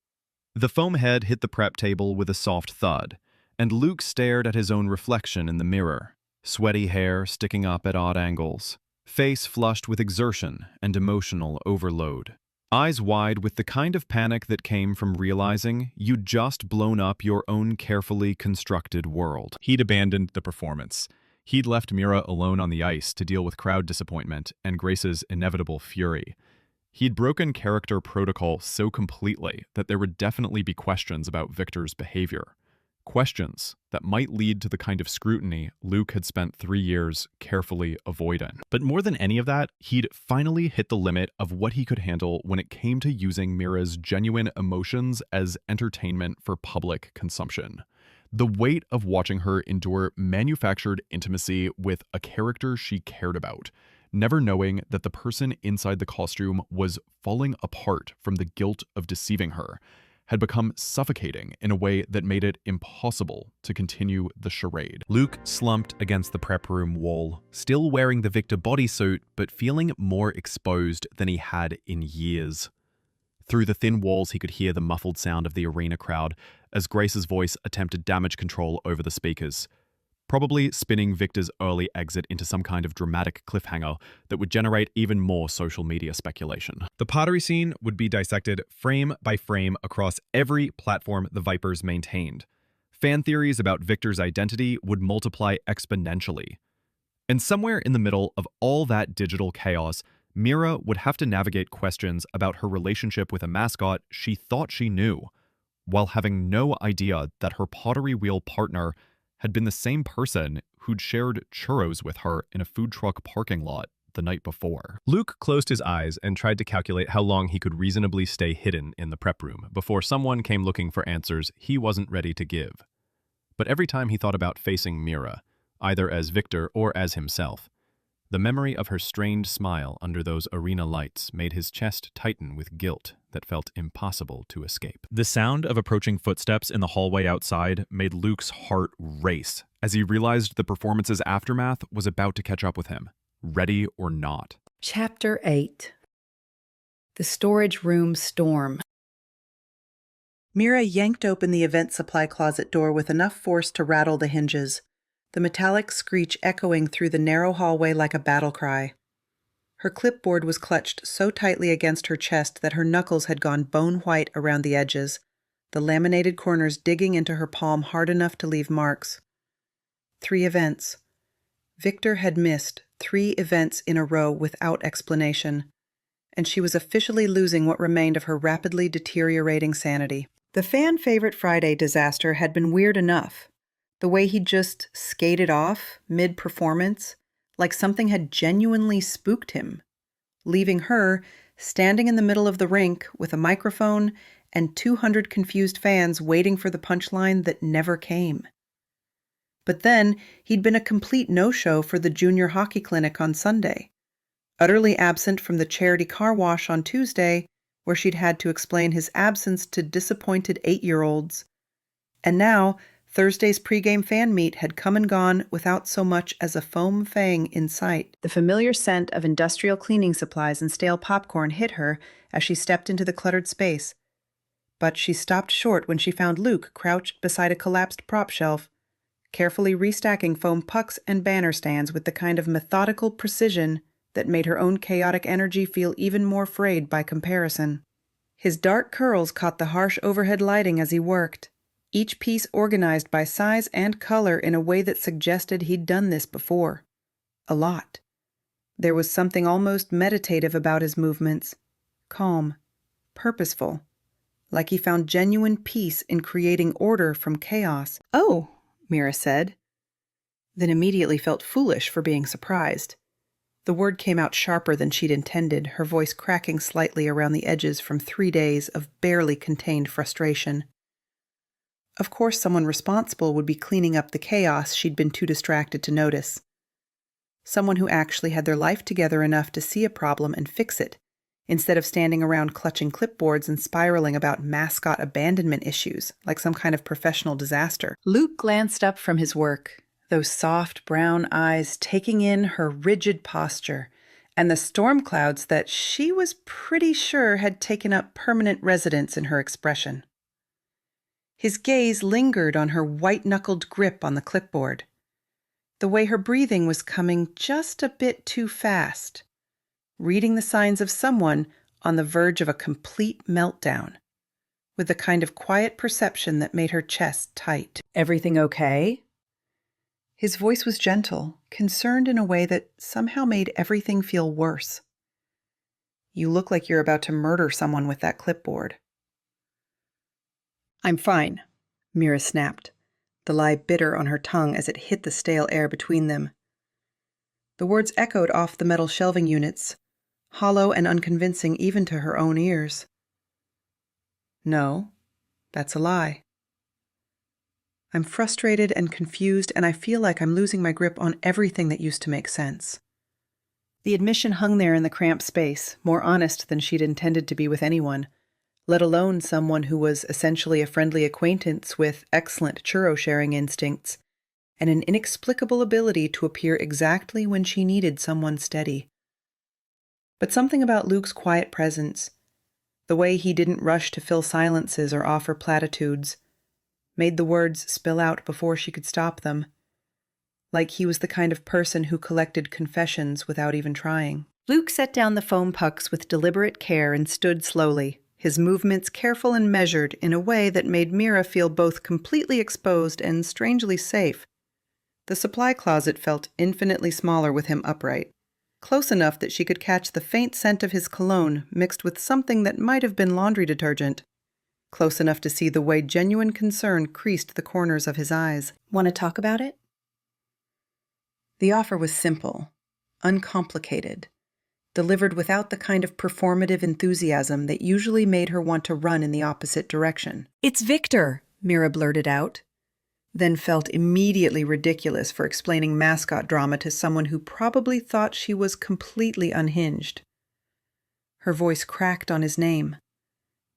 The foam head hit the prep table with a soft thud, and Luke stared at his own reflection in the mirror, sweaty hair sticking up at odd angles, face flushed with exertion and emotional overload. eyes wide with the kind of panic that came from realizing you'd just blown up your own carefully constructed world. He'd abandoned the performance. He'd left Mira alone on the ice to deal with crowd disappointment and Grace's inevitable fury. He'd broken character protocol so completely that there would definitely be questions about Victor's behavior. Questions that might lead to the kind of scrutiny Luke had spent 3 years carefully avoiding. But more than any of that, he'd finally hit the limit of what he could handle when it came to using Mira's genuine emotions as entertainment for public consumption. The weight of watching her endure manufactured intimacy with a character she cared about, never knowing that the person inside the costume was falling apart from the guilt of deceiving her, had become suffocating in a way that made it impossible to continue the charade. Luke slumped against the prep room wall, still wearing the Victor bodysuit, but feeling more exposed than he had in years. Through the thin walls, he could hear the muffled sound of the arena crowd as Grace's voice attempted damage control over the speakers, probably spinning Victor's early exit into some kind of dramatic cliffhanger that would generate even more social media speculation. The pottery scene would be dissected frame by frame across every platform the Vipers maintained. Fan theories about Victor's identity would multiply exponentially. And somewhere in the middle of all that digital chaos, Mira would have to navigate questions about her relationship with a mascot she thought she knew, while having no idea that her pottery wheel partner had been the same person who'd shared churros with her in a food truck parking lot the night before. Luke closed his eyes and tried to calculate how long he could reasonably stay hidden in the prep room before someone came looking for answers he wasn't ready to give. But every time he thought about facing Mira, either as Victor or as himself, the memory of her strained smile under those arena lights made his chest tighten with guilt that felt impossible to escape. The sound of approaching footsteps in the hallway outside made Luke's heart race as he realized the performance's aftermath was about to catch up with him, ready or not. Chapter 8. The Storage Room Storm. Mira yanked open the event supply closet door with enough force to rattle the hinges, the metallic screech echoing through the narrow hallway like a battle cry. Her clipboard was clutched so tightly against her chest that her knuckles had gone bone white around the edges, the laminated corners digging into her palm hard enough to leave marks. 3 events. Victor had missed 3 events in a row without explanation, and she was officially losing what remained of her rapidly deteriorating sanity. The fan-favorite Friday disaster had been weird enough. The way he just skated off mid-performance, like something had genuinely spooked him, leaving her standing in the middle of the rink with a microphone and 200 confused fans waiting for the punchline that never came. But then he'd been a complete no-show for the junior hockey clinic on Sunday, utterly absent from the charity car wash on Tuesday, where she'd had to explain his absence to disappointed 8-year-olds. And now Thursday's pregame fan meet had come and gone without so much as a foam fang in sight. The familiar scent of industrial cleaning supplies and stale popcorn hit her as she stepped into the cluttered space. But she stopped short when she found Luke crouched beside a collapsed prop shelf, carefully restacking foam pucks and banner stands with the kind of methodical precision that made her own chaotic energy feel even more frayed by comparison. His dark curls caught the harsh overhead lighting as he worked, each piece organized by size and color in a way that suggested he'd done this before. A lot. There was something almost meditative about his movements, calm, purposeful, like he found genuine peace in creating order from chaos. "Oh," Mira said, then immediately felt foolish for being surprised. The word came out sharper than she'd intended, her voice cracking slightly around the edges from 3 days of barely contained frustration. Of course, someone responsible would be cleaning up the chaos she'd been too distracted to notice. Someone who actually had their life together enough to see a problem and fix it, instead of standing around clutching clipboards and spiraling about mascot abandonment issues like some kind of professional disaster. Luke glanced up from his work, those soft brown eyes taking in her rigid posture and the storm clouds that she was pretty sure had taken up permanent residence in her expression. His gaze lingered on her white-knuckled grip on the clipboard, the way her breathing was coming just a bit too fast, reading the signs of someone on the verge of a complete meltdown, with the kind of quiet perception that made her chest tight. "Everything okay?" His voice was gentle, concerned in a way that somehow made everything feel worse. "You look like you're about to murder someone with that clipboard." "I'm fine," Mira snapped, the lie bitter on her tongue as it hit the stale air between them. The words echoed off the metal shelving units, hollow and unconvincing even to her own ears. "No, that's a lie. I'm frustrated and confused, and I feel like I'm losing my grip on everything that used to make sense." The admission hung there in the cramped space, more honest than she'd intended to be with anyone, let alone someone who was essentially a friendly acquaintance with excellent churro-sharing instincts and an inexplicable ability to appear exactly when she needed someone steady. But something about Luke's quiet presence, the way he didn't rush to fill silences or offer platitudes, made the words spill out before she could stop them, like he was the kind of person who collected confessions without even trying. Luke set down the foam pucks with deliberate care and stood slowly, his movements careful and measured in a way that made Mira feel both completely exposed and strangely safe. The supply closet felt infinitely smaller with him upright, close enough that she could catch the faint scent of his cologne mixed with something that might have been laundry detergent, close enough to see the way genuine concern creased the corners of his eyes. "Want to talk about it?" The offer was simple, uncomplicated, delivered without the kind of performative enthusiasm that usually made her want to run in the opposite direction. "It's Victor," Mira blurted out, then felt immediately ridiculous for explaining mascot drama to someone who probably thought she was completely unhinged. Her voice cracked on his name,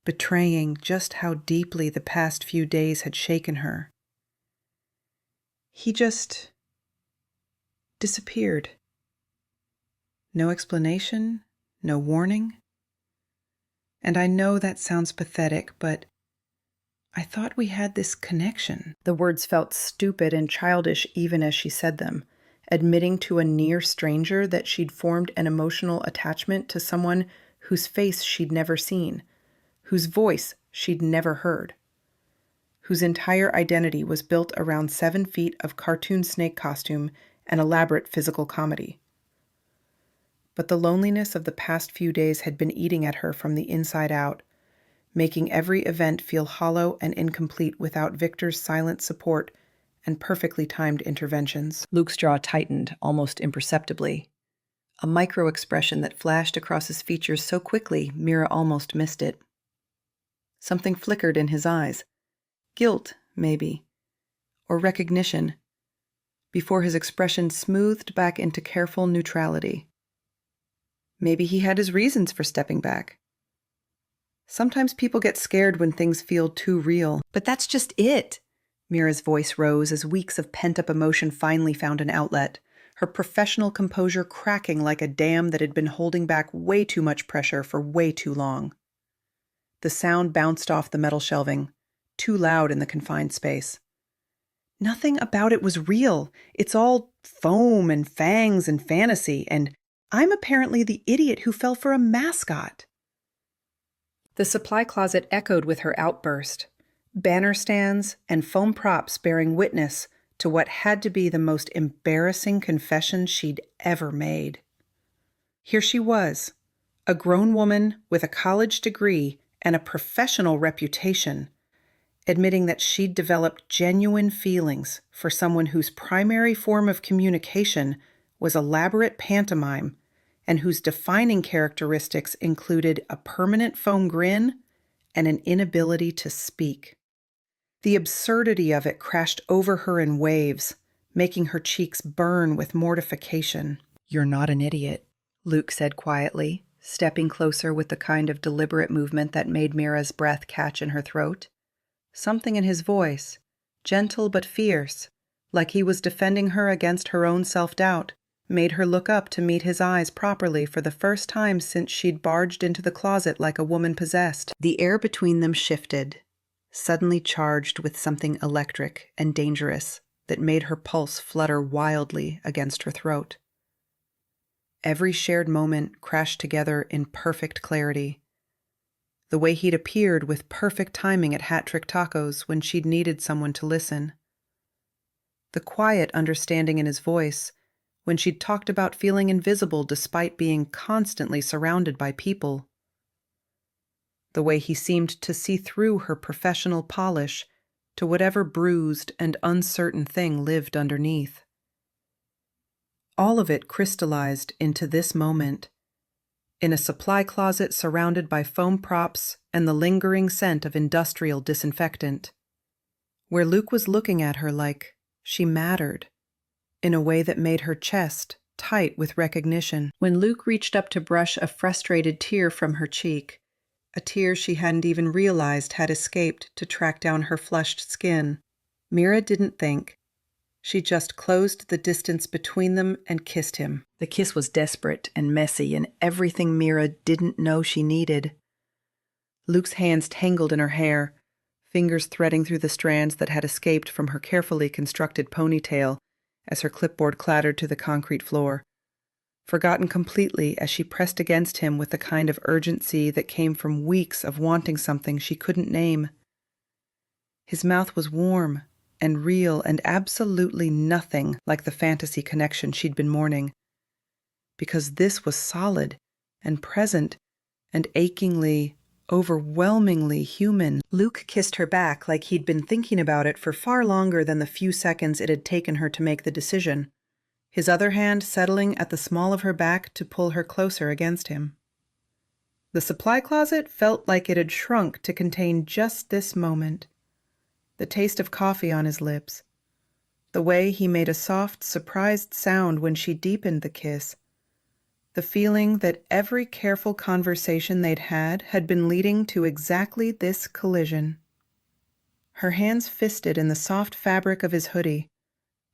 betraying just how deeply the past few days had shaken her. "He just disappeared. No explanation, no warning. And I know that sounds pathetic, but I thought we had this connection." The words felt stupid and childish even as she said them, admitting to a near stranger that she'd formed an emotional attachment to someone whose face she'd never seen, whose voice she'd never heard, whose entire identity was built around 7 feet of cartoon snake costume and elaborate physical comedy. But the loneliness of the past few days had been eating at her from the inside out, making every event feel hollow and incomplete without Victor's silent support and perfectly timed interventions. Luke's jaw tightened, almost imperceptibly, a micro-expression that flashed across his features so quickly Mira almost missed it. Something flickered in his eyes. Guilt, maybe, or recognition, before his expression smoothed back into careful neutrality. Maybe he had his reasons for stepping back. Sometimes people get scared when things feel too real. "But that's just it." Mira's voice rose as weeks of pent-up emotion finally found an outlet, her professional composure cracking like a dam that had been holding back way too much pressure for way too long. The sound bounced off the metal shelving, too loud in the confined space. "Nothing about it was real. It's all foam and fangs and fantasy, and I'm apparently the idiot who fell for a mascot." The supply closet echoed with her outburst, banner stands and foam props bearing witness to what had to be the most embarrassing confession she'd ever made. Here she was, a grown woman with a college degree and a professional reputation, admitting that she'd developed genuine feelings for someone whose primary form of communication was elaborate pantomime and whose defining characteristics included a permanent foam grin and an inability to speak. The absurdity of it crashed over her in waves, making her cheeks burn with mortification. "You're not an idiot," Luke said quietly, stepping closer with the kind of deliberate movement that made Mira's breath catch in her throat. Something in his voice, gentle but fierce, like he was defending her against her own self-doubt, made her look up to meet his eyes properly for the first time since she'd barged into the closet like a woman possessed. The air between them shifted, suddenly charged with something electric and dangerous that made her pulse flutter wildly against her throat. Every shared moment crashed together in perfect clarity. The way he'd appeared with perfect timing at Hat Trick Tacos when she'd needed someone to listen. The quiet understanding in his voice when she'd talked about feeling invisible despite being constantly surrounded by people. The way he seemed to see through her professional polish to whatever bruised and uncertain thing lived underneath. All of it crystallized into this moment, in a supply closet surrounded by foam props and the lingering scent of industrial disinfectant, where Luke was looking at her like she mattered, in a way that made her chest tight with recognition. When Luke reached up to brush a frustrated tear from her cheek, a tear she hadn't even realized had escaped to track down her flushed skin, Mira didn't think. She just closed the distance between them and kissed him. The kiss was desperate and messy and everything Mira didn't know she needed. Luke's hands tangled in her hair, fingers threading through the strands that had escaped from her carefully constructed ponytail as her clipboard clattered to the concrete floor, forgotten completely as she pressed against him with the kind of urgency that came from weeks of wanting something she couldn't name. His mouth was warm and real and absolutely nothing like the fantasy connection she'd been mourning, because this was solid and present and achingly, overwhelmingly human. Luke kissed her back like he'd been thinking about it for far longer than the few seconds it had taken her to make the decision, his other hand settling at the small of her back to pull her closer against him. The supply closet felt like it had shrunk to contain just this moment. The taste of coffee on his lips, the way he made a soft, surprised sound when she deepened the kiss, the feeling that every careful conversation they'd had been leading to exactly this collision. Her hands fisted in the soft fabric of his hoodie,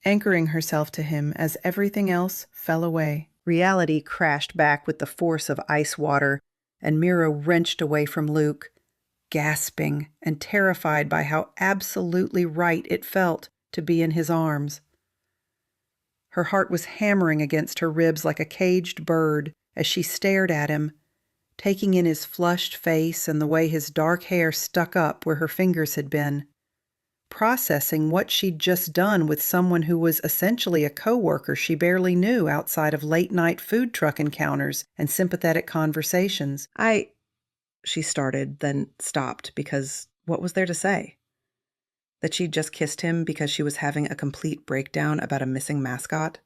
anchoring herself to him as everything else fell away. Reality crashed back with the force of ice water, and Mira wrenched away from Luke, gasping and terrified by how absolutely right it felt to be in his arms. Her heart was hammering against her ribs like a caged bird as she stared at him, taking in his flushed face and the way his dark hair stuck up where her fingers had been, processing what she'd just done with someone who was essentially a coworker she barely knew outside of late-night food truck encounters and sympathetic conversations. She started, then stopped because what was there to say? That she'd just kissed him because she was having a complete breakdown about a missing mascot?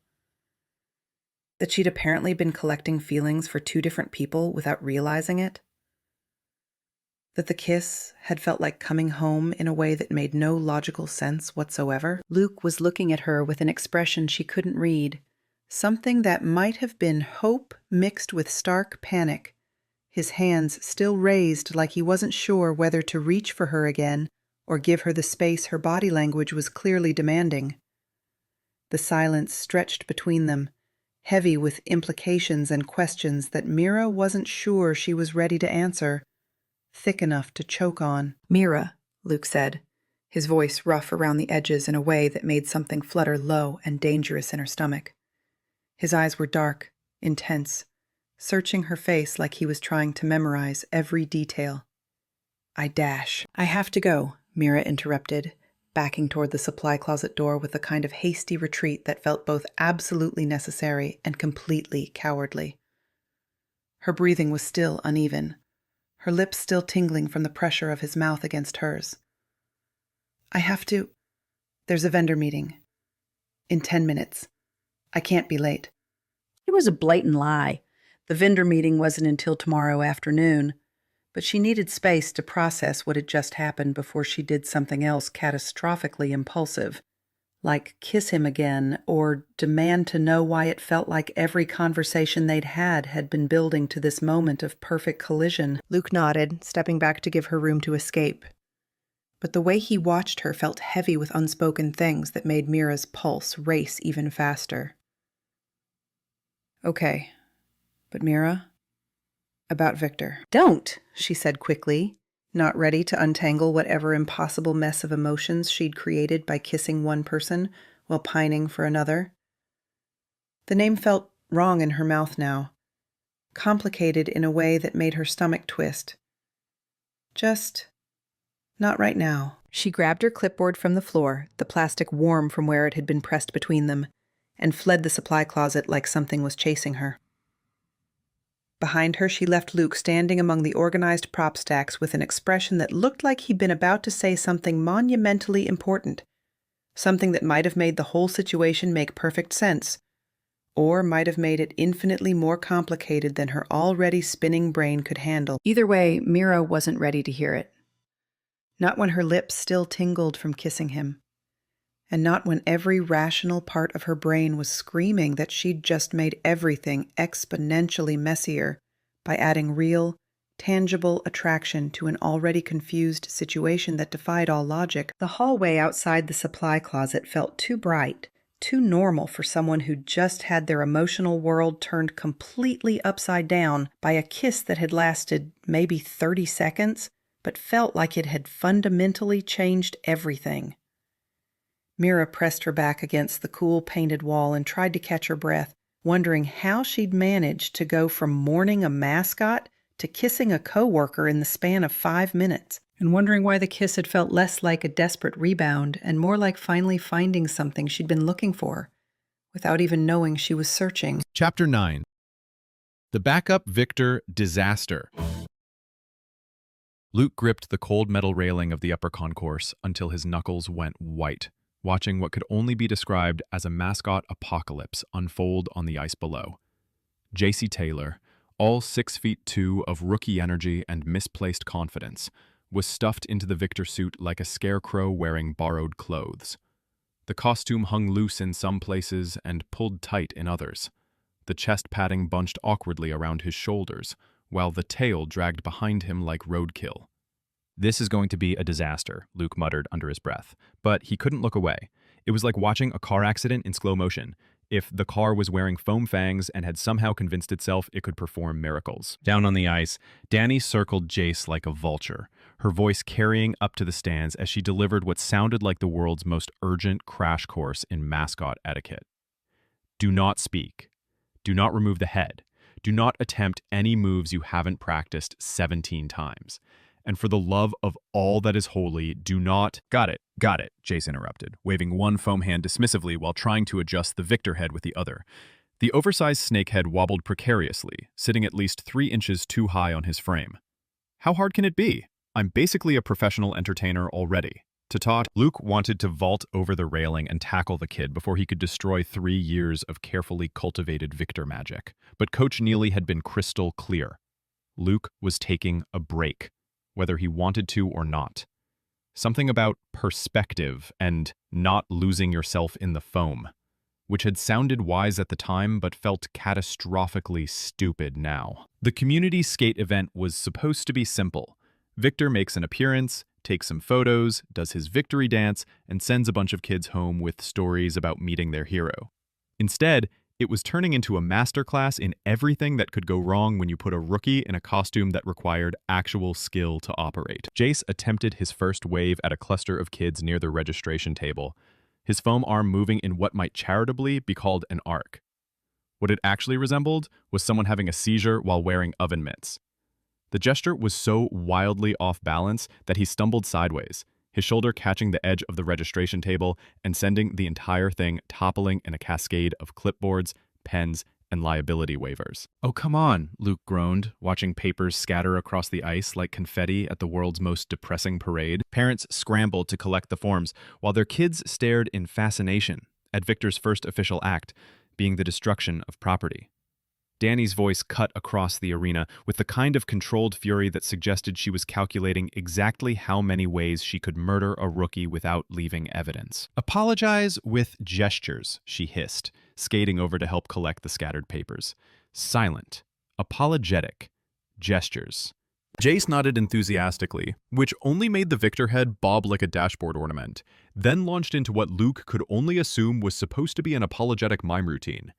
That she'd apparently been collecting feelings for two different people without realizing it? That the kiss had felt like coming home in a way that made no logical sense whatsoever? Luke was looking at her with an expression she couldn't read, something that might have been hope mixed with stark panic, his hands still raised like he wasn't sure whether to reach for her again or give her the space her body language was clearly demanding. The silence stretched between them, heavy with implications and questions that Mira wasn't sure she was ready to answer, thick enough to choke on. "Mira," Luke said, his voice rough around the edges in a way that made something flutter low and dangerous in her stomach. His eyes were dark, intense, searching her face like he was trying to memorize every detail. "I have to go," Mira interrupted, backing toward the supply closet door with a kind of hasty retreat that felt both absolutely necessary and completely cowardly. Her breathing was still uneven, her lips still tingling from the pressure of his mouth against hers. There's a vendor meeting. In 10 minutes. I can't be late." It was a blatant lie. The vendor meeting wasn't until tomorrow afternoon, but she needed space to process what had just happened before she did something else catastrophically impulsive, like kiss him again or demand to know why it felt like every conversation they'd had been building to this moment of perfect collision. Luke nodded, stepping back to give her room to escape. But the way he watched her felt heavy with unspoken things that made Mira's pulse race even faster. "Okay. But Mira, about Victor." "Don't," she said quickly, not ready to untangle whatever impossible mess of emotions she'd created by kissing one person while pining for another. The name felt wrong in her mouth now, complicated in a way that made her stomach twist. Just not right now. She grabbed her clipboard from the floor, the plastic warm from where it had been pressed between them, and fled the supply closet like something was chasing her. Behind her, she left Luke standing among the organized prop stacks with an expression that looked like he'd been about to say something monumentally important, something that might have made the whole situation make perfect sense, or might have made it infinitely more complicated than her already spinning brain could handle. Either way, Mira wasn't ready to hear it. Not when her lips still tingled from kissing him, and not when every rational part of her brain was screaming that she'd just made everything exponentially messier by adding real, tangible attraction to an already confused situation that defied all logic. The hallway outside the supply closet felt too bright, too normal for someone who'd just had their emotional world turned completely upside down by a kiss that had lasted maybe 30 seconds, but felt like it had fundamentally changed everything. Mira pressed her back against the cool painted wall and tried to catch her breath, wondering how she'd managed to go from mourning a mascot to kissing a coworker in the span of 5 minutes, and wondering why the kiss had felt less like a desperate rebound and more like finally finding something she'd been looking for, without even knowing she was searching. Chapter 9. The Backup Victor Disaster. Luke gripped the cold metal railing of the upper concourse until his knuckles went white, watching what could only be described as a mascot apocalypse unfold on the ice below. J.C. Taylor, all 6'2" of rookie energy and misplaced confidence, was stuffed into the Victor suit like a scarecrow wearing borrowed clothes. The costume hung loose in some places and pulled tight in others. The chest padding bunched awkwardly around his shoulders, while the tail dragged behind him like roadkill. "This is going to be a disaster," Luke muttered under his breath, but he couldn't look away. It was like watching a car accident in slow motion. If the car was wearing foam fangs and had somehow convinced itself it could perform miracles. Down on the ice, Danny circled Jace like a vulture, her voice carrying up to the stands as she delivered what sounded like the world's most urgent crash course in mascot etiquette. Do not speak. Do not remove the head. Do not attempt any moves you haven't practiced 17 times. And for the love of all that is holy, do not— Got it, Jace interrupted, waving one foam hand dismissively while trying to adjust the Victor head with the other. The oversized snake head wobbled precariously, sitting at least 3 inches too high on his frame. How hard can it be? I'm basically a professional entertainer already. Luke wanted to vault over the railing and tackle the kid before he could destroy 3 years of carefully cultivated Victor magic. But Coach Neely had been crystal clear. Luke was taking a break, whether he wanted to or not. Something about perspective and not losing yourself in the foam, which had sounded wise at the time but felt catastrophically stupid now. The community skate event was supposed to be simple. Victor makes an appearance, takes some photos, does his victory dance, and sends a bunch of kids home with stories about meeting their hero. Instead, it was turning into a masterclass in everything that could go wrong when you put a rookie in a costume that required actual skill to operate. Jace attempted his first wave at a cluster of kids near the registration table, his foam arm moving in what might charitably be called an arc. What it actually resembled was someone having a seizure while wearing oven mitts. The gesture was so wildly off balance that he stumbled sideways, his shoulder catching the edge of the registration table and sending the entire thing toppling in a cascade of clipboards, pens, and liability waivers. "Oh, come on," Luke groaned, watching papers scatter across the ice like confetti at the world's most depressing parade. Parents scrambled to collect the forms, while their kids stared in fascination at Victor's first official act, being the destruction of property. Danny's voice cut across the arena with the kind of controlled fury that suggested she was calculating exactly how many ways she could murder a rookie without leaving evidence. "Apologize with gestures," she hissed, skating over to help collect the scattered papers. Silent, apologetic gestures. Jace nodded enthusiastically, which only made the Victor head bob like a dashboard ornament, then launched into what Luke could only assume was supposed to be an apologetic mime routine.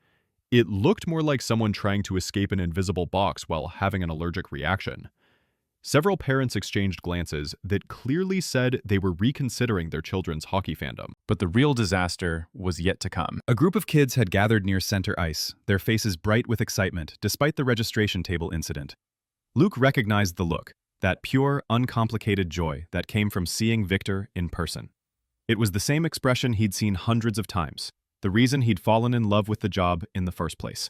It looked more like someone trying to escape an invisible box while having an allergic reaction. Several parents exchanged glances that clearly said they were reconsidering their children's hockey fandom. But the real disaster was yet to come. A group of kids had gathered near center ice, their faces bright with excitement despite the registration table incident. Luke recognized the look, that pure, uncomplicated joy that came from seeing Victor in person. It was the same expression he'd seen hundreds of times, the reason he'd fallen in love with the job in the first place.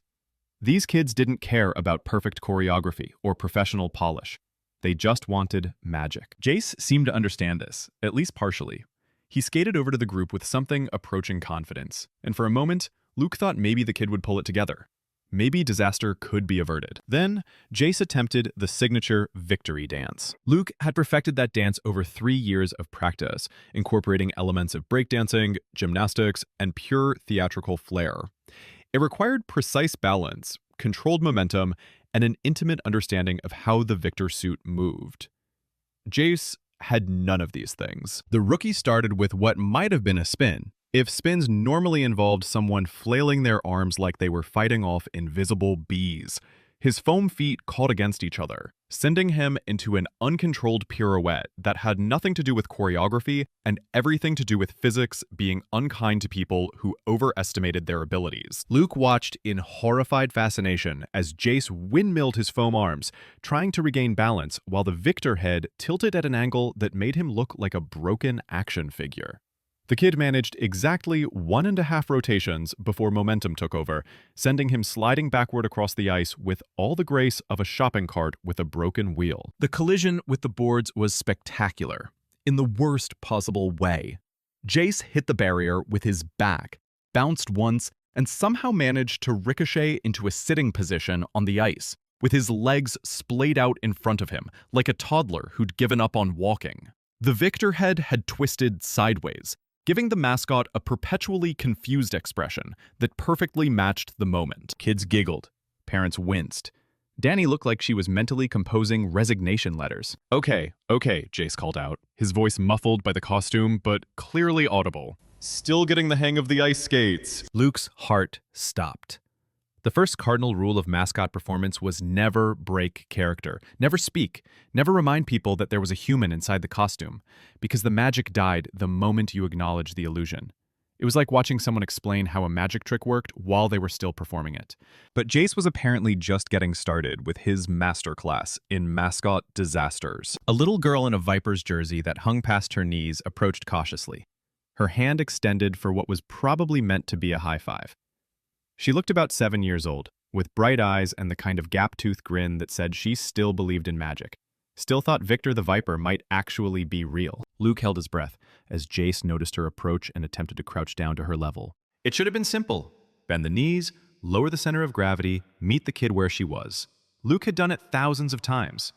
These kids didn't care about perfect choreography or professional polish. They just wanted magic. Jace seemed to understand this, at least partially. He skated over to the group with something approaching confidence, and for a moment, Luke thought maybe the kid would pull it together. Maybe disaster could be averted. Then, Jace attempted the signature victory dance. Luke had perfected that dance over 3 years of practice, incorporating elements of breakdancing, gymnastics, and pure theatrical flair. It required precise balance, controlled momentum, and an intimate understanding of how the Victor suit moved. Jace had none of these things. The rookie started with what might have been a spin, if spins normally involved someone flailing their arms like they were fighting off invisible bees. His foam feet caught against each other, sending him into an uncontrolled pirouette that had nothing to do with choreography and everything to do with physics being unkind to people who overestimated their abilities. Luke watched in horrified fascination as Jace windmilled his foam arms, trying to regain balance while the Victor head tilted at an angle that made him look like a broken action figure. The kid managed exactly 1.5 rotations before momentum took over, sending him sliding backward across the ice with all the grace of a shopping cart with a broken wheel. The collision with the boards was spectacular, in the worst possible way. Jace hit the barrier with his back, bounced once, and somehow managed to ricochet into a sitting position on the ice, with his legs splayed out in front of him, like a toddler who'd given up on walking. The Victor head had twisted sideways, giving the mascot a perpetually confused expression that perfectly matched the moment. Kids giggled. Parents winced. Danny looked like she was mentally composing resignation letters. Okay, Jace called out, his voice muffled by the costume, but clearly audible. Still getting the hang of the ice skates. Luke's heart stopped. The first cardinal rule of mascot performance was never break character, never speak, never remind people that there was a human inside the costume, because the magic died the moment you acknowledged the illusion. It was like watching someone explain how a magic trick worked while they were still performing it. But Jace was apparently just getting started with his masterclass in mascot disasters. A little girl in a Viper's jersey that hung past her knees approached cautiously, her hand extended for what was probably meant to be a high five. She looked about 7 years old, with bright eyes and the kind of gap-toothed grin that said she still believed in magic, still thought Victor the Viper might actually be real. Luke held his breath as Jace noticed her approach and attempted to crouch down to her level. It should have been simple. Bend the knees, lower the center of gravity, meet the kid where she was. Luke had done it thousands of times.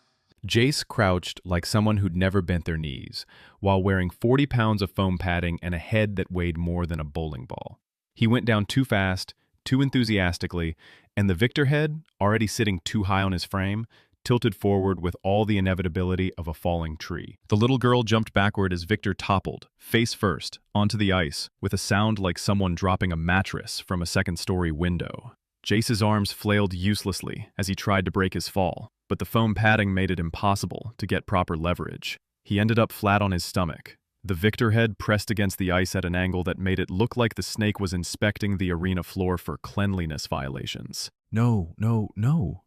Jace crouched like someone who'd never bent their knees, while wearing 40 pounds of foam padding and a head that weighed more than a bowling ball. He went down too fast, too enthusiastically, and the Victor head, already sitting too high on his frame, tilted forward with all the inevitability of a falling tree. The little girl jumped backward as Victor toppled, face first, onto the ice, with a sound like someone dropping a mattress from a second-story window. Jace's arms flailed uselessly as he tried to break his fall, but the foam padding made it impossible to get proper leverage. He ended up flat on his stomach. The Victor head pressed against the ice at an angle that made it look like the snake was inspecting the arena floor for cleanliness violations. No,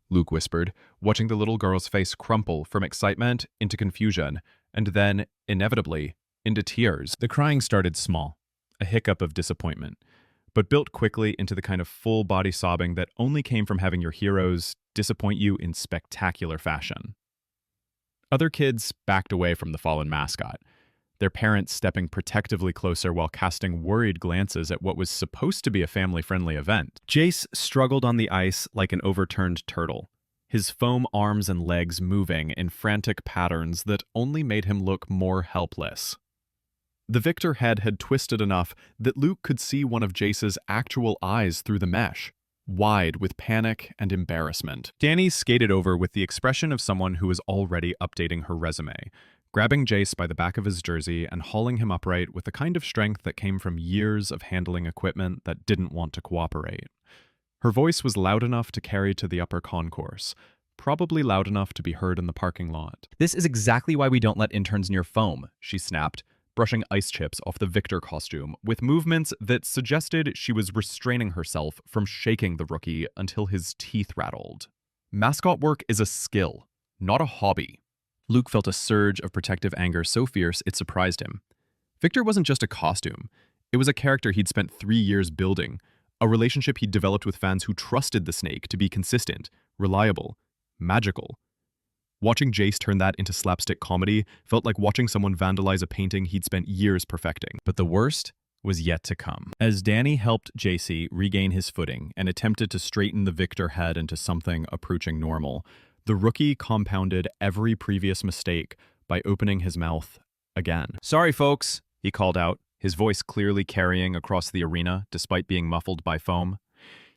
Luke whispered, watching the little girl's face crumple from excitement into confusion, and then, inevitably, into tears. The crying started small, a hiccup of disappointment, but built quickly into the kind of full-body sobbing that only came from having your heroes disappoint you in spectacular fashion. Other kids backed away from the fallen mascot, their parents stepping protectively closer while casting worried glances at what was supposed to be a family-friendly event. Jace struggled on the ice like an overturned turtle, his foam arms and legs moving in frantic patterns that only made him look more helpless. The Victor head had twisted enough that Luke could see one of Jace's actual eyes through the mesh, wide with panic and embarrassment. Danny skated over with the expression of someone who was already updating her resume, grabbing Jace by the back of his jersey and hauling him upright with the kind of strength that came from years of handling equipment that didn't want to cooperate. Her voice was loud enough to carry to the upper concourse, probably loud enough to be heard in the parking lot. "This is exactly why we don't let interns near foam," she snapped, brushing ice chips off the Victor costume with movements that suggested she was restraining herself from shaking the rookie until his teeth rattled. "Mascot work is a skill, not a hobby." Luke felt a surge of protective anger so fierce it surprised him. Victor wasn't just a costume. It was a character he'd spent 3 years building, a relationship he'd developed with fans who trusted the snake to be consistent, reliable, magical. Watching Jace turn that into slapstick comedy felt like watching someone vandalize a painting he'd spent years perfecting. But the worst was yet to come. As Danny helped JC regain his footing and attempted to straighten the Victor head into something approaching normal, the rookie compounded every previous mistake by opening his mouth again. "Sorry, folks," he called out, his voice clearly carrying across the arena despite being muffled by foam.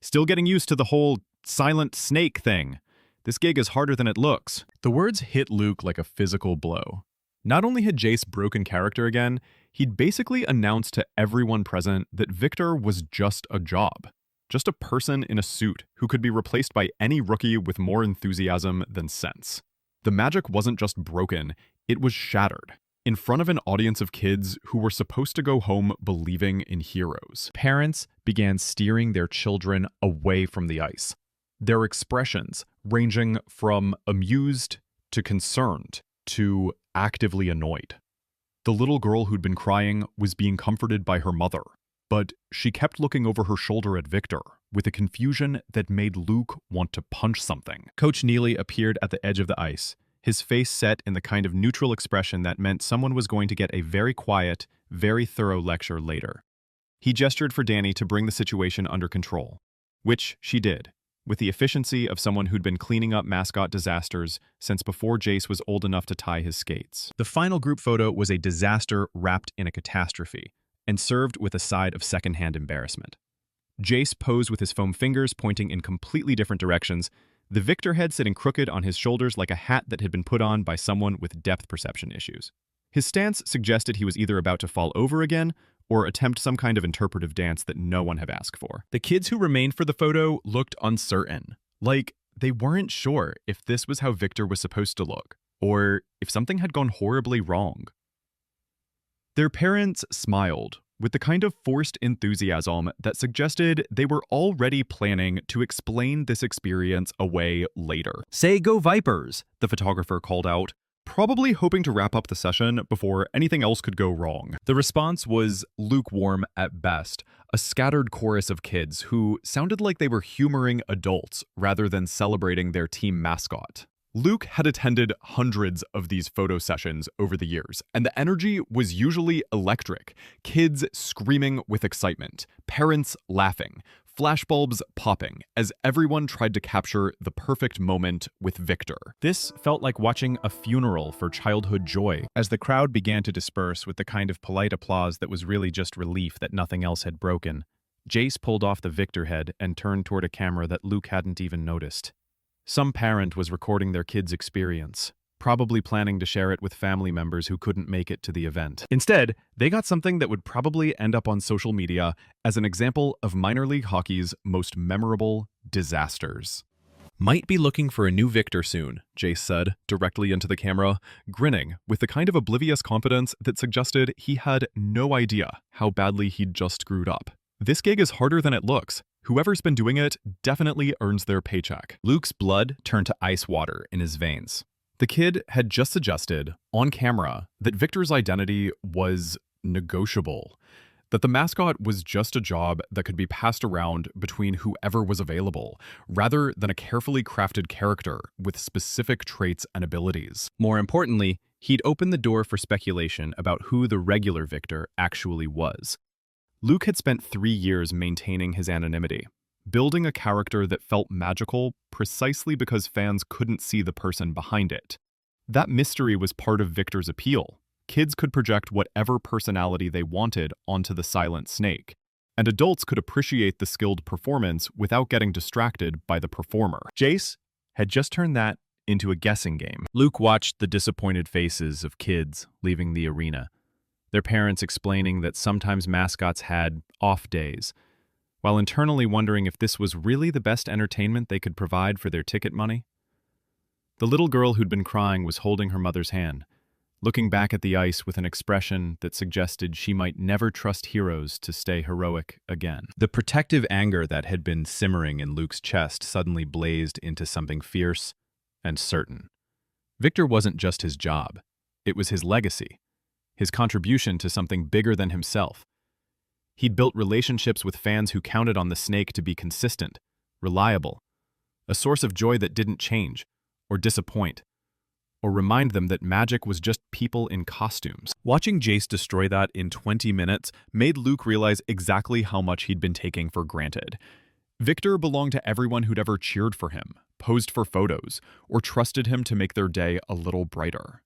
"Still getting used to the whole silent snake thing. This gig is harder than it looks." The words hit Luke like a physical blow. Not only had Jace broken character again, he'd basically announced to everyone present that Victor was just a job. Just a person in a suit who could be replaced by any rookie with more enthusiasm than sense. The magic wasn't just broken, it was shattered. In front of an audience of kids who were supposed to go home believing in heroes. Parents began steering their children away from the ice. Their expressions ranging from amused to concerned to actively annoyed. The little girl who'd been crying was being comforted by her mother, but she kept looking over her shoulder at Victor with a confusion that made Luke want to punch something. Coach Neely appeared at the edge of the ice, his face set in the kind of neutral expression that meant someone was going to get a very quiet, very thorough lecture later. He gestured for Danny to bring the situation under control, which she did, with the efficiency of someone who'd been cleaning up mascot disasters since before Jace was old enough to tie his skates. The final group photo was a disaster wrapped in a catastrophe, and served with a side of secondhand embarrassment. Jace posed with his foam fingers pointing in completely different directions, the Victor head sitting crooked on his shoulders like a hat that had been put on by someone with depth perception issues. His stance suggested he was either about to fall over again or attempt some kind of interpretive dance that no one had asked for. The kids who remained for the photo looked uncertain, like they weren't sure if this was how Victor was supposed to look, or if something had gone horribly wrong. Their parents smiled, with the kind of forced enthusiasm that suggested they were already planning to explain this experience away later. "Say go Vipers," the photographer called out, probably hoping to wrap up the session before anything else could go wrong. The response was lukewarm at best, a scattered chorus of kids who sounded like they were humoring adults rather than celebrating their team mascot. Luke had attended hundreds of these photo sessions over the years, and the energy was usually electric. Kids screaming with excitement, parents laughing, flashbulbs popping, as everyone tried to capture the perfect moment with Victor. This felt like watching a funeral for childhood joy. As the crowd began to disperse with the kind of polite applause that was really just relief that nothing else had broken, Jace pulled off the Victor head and turned toward a camera that Luke hadn't even noticed. Some parent was recording their kid's experience, probably planning to share it with family members who couldn't make it to the event. Instead, they got something that would probably end up on social media as an example of minor league hockey's most memorable disasters. "Might be looking for a new Victor soon," Jace said, directly into the camera, grinning with the kind of oblivious confidence that suggested he had no idea how badly he'd just screwed up. "This gig is harder than it looks. Whoever's been doing it definitely earns their paycheck." Luke's blood turned to ice water in his veins. The kid had just suggested, on camera, that Victor's identity was negotiable, that the mascot was just a job that could be passed around between whoever was available, rather than a carefully crafted character with specific traits and abilities. More importantly, he'd opened the door for speculation about who the regular Victor actually was. Luke had spent 3 years maintaining his anonymity, building a character that felt magical precisely because fans couldn't see the person behind it. That mystery was part of Victor's appeal. Kids could project whatever personality they wanted onto the silent snake, and adults could appreciate the skilled performance without getting distracted by the performer. Jace had just turned that into a guessing game. Luke watched the disappointed faces of kids leaving the arena, their parents explaining that sometimes mascots had off days, while internally wondering if this was really the best entertainment they could provide for their ticket money. The little girl who'd been crying was holding her mother's hand, looking back at the ice with an expression that suggested she might never trust heroes to stay heroic again. The protective anger that had been simmering in Luke's chest suddenly blazed into something fierce and certain. Victor wasn't just his job. It was his legacy, his contribution to something bigger than himself. He'd built relationships with fans who counted on the snake to be consistent, reliable, a source of joy that didn't change, or disappoint, or remind them that magic was just people in costumes. Watching Jace destroy that in 20 minutes made Luke realize exactly how much he'd been taking for granted. Victor belonged to everyone who'd ever cheered for him, posed for photos, or trusted him to make their day a little brighter.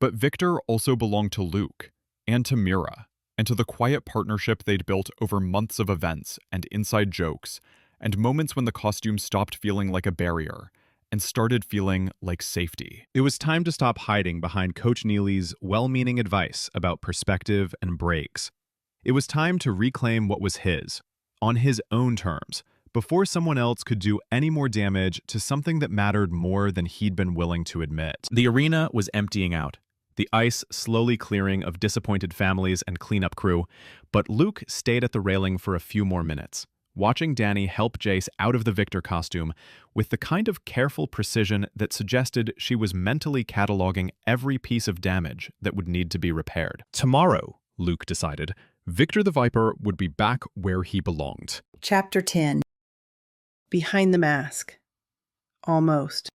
But Victor also belonged to Luke, and to Mira, and to the quiet partnership they'd built over months of events and inside jokes, and moments when the costume stopped feeling like a barrier and started feeling like safety. It was time to stop hiding behind Coach Neely's well-meaning advice about perspective and breaks. It was time to reclaim what was his, on his own terms, before someone else could do any more damage to something that mattered more than he'd been willing to admit. The arena was emptying out, the ice slowly clearing of disappointed families and cleanup crew, but Luke stayed at the railing for a few more minutes, watching Danny help Jace out of the Victor costume with the kind of careful precision that suggested she was mentally cataloging every piece of damage that would need to be repaired. Tomorrow, Luke decided, Victor the Viper would be back where he belonged. Chapter 10. Behind the Mask. Almost.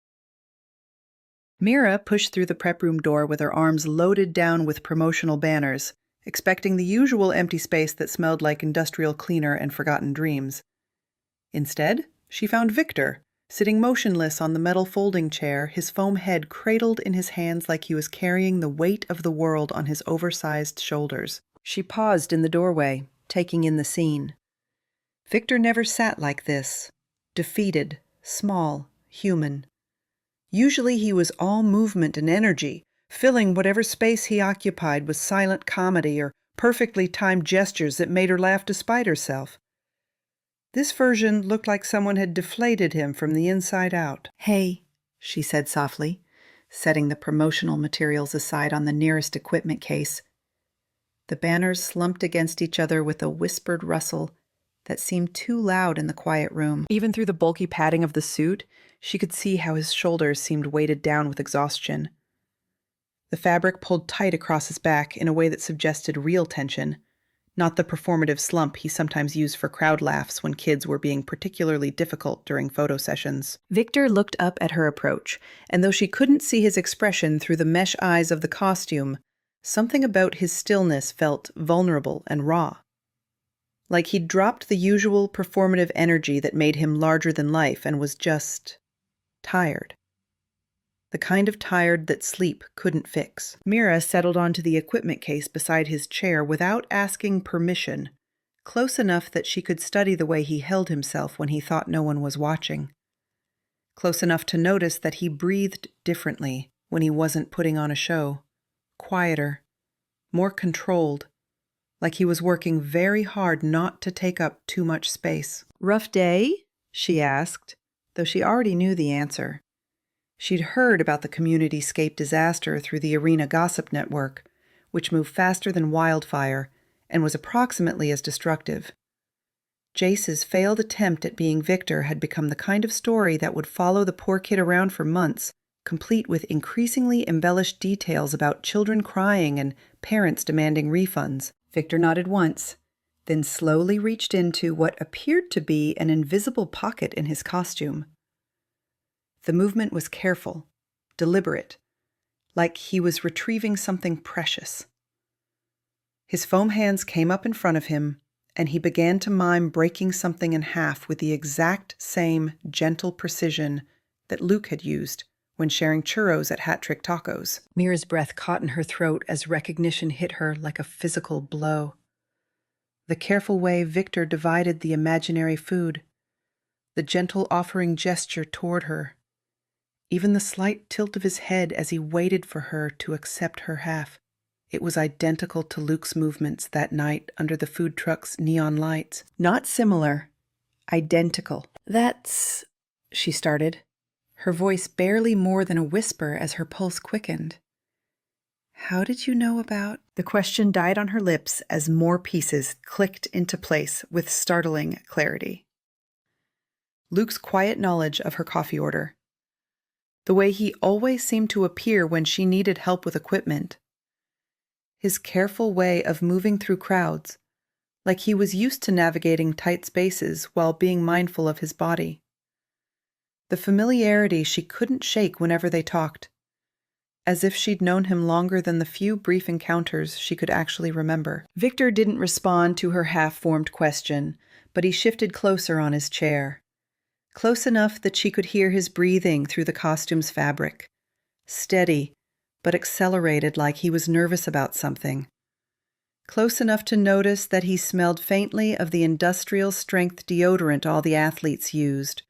Mira pushed through the prep room door with her arms loaded down with promotional banners, expecting the usual empty space that smelled like industrial cleaner and forgotten dreams. Instead, she found Victor, sitting motionless on the metal folding chair, his foam head cradled in his hands like he was carrying the weight of the world on his oversized shoulders. She paused in the doorway, taking in the scene. Victor never sat like this, defeated, small, human. Usually he was all movement and energy, filling whatever space he occupied with silent comedy or perfectly timed gestures that made her laugh despite herself. This version looked like someone had deflated him from the inside out. "Hey," she said softly, setting the promotional materials aside on the nearest equipment case. The banners slumped against each other with a whispered rustle that seemed too loud in the quiet room. Even through the bulky padding of the suit, she could see how his shoulders seemed weighted down with exhaustion. The fabric pulled tight across his back in a way that suggested real tension, not the performative slump he sometimes used for crowd laughs when kids were being particularly difficult during photo sessions. Victor looked up at her approach, and though she couldn't see his expression through the mesh eyes of the costume, something about his stillness felt vulnerable and raw. Like he'd dropped the usual performative energy that made him larger than life and was just tired. The kind of tired that sleep couldn't fix. Mira settled onto the equipment case beside his chair without asking permission, close enough that she could study the way he held himself when he thought no one was watching. Close enough to notice that he breathed differently when he wasn't putting on a show. Quieter, more controlled, like he was working very hard not to take up too much space. "Rough day?" she asked, though she already knew the answer. She'd heard about the community-scape disaster through the Arena Gossip Network, which moved faster than wildfire and was approximately as destructive. Jace's failed attempt at being Victor had become the kind of story that would follow the poor kid around for months, complete with increasingly embellished details about children crying and parents demanding refunds. Victor nodded once, then slowly reached into what appeared to be an invisible pocket in his costume. The movement was careful, deliberate, like he was retrieving something precious. His foam hands came up in front of him, and he began to mime breaking something in half with the exact same gentle precision that Luke had used when sharing churros at Hat Trick Tacos. Mira's breath caught in her throat as recognition hit her like a physical blow. The careful way Victor divided the imaginary food, the gentle offering gesture toward her, even the slight tilt of his head as he waited for her to accept her half. It was identical to Luke's movements that night under the food truck's neon lights. Not similar, identical. "That's," she started, her voice barely more than a whisper as her pulse quickened. "How did you know about—" The question died on her lips as more pieces clicked into place with startling clarity. Luke's quiet knowledge of her coffee order. The way he always seemed to appear when she needed help with equipment. His careful way of moving through crowds, like he was used to navigating tight spaces while being mindful of his body. The familiarity she couldn't shake whenever they talked, as if she'd known him longer than the few brief encounters she could actually remember. Victor didn't respond to her half-formed question, but he shifted closer on his chair. Close enough that she could hear his breathing through the costume's fabric. Steady, but accelerated like he was nervous about something. Close enough to notice that he smelled faintly of the industrial-strength deodorant all the athletes used,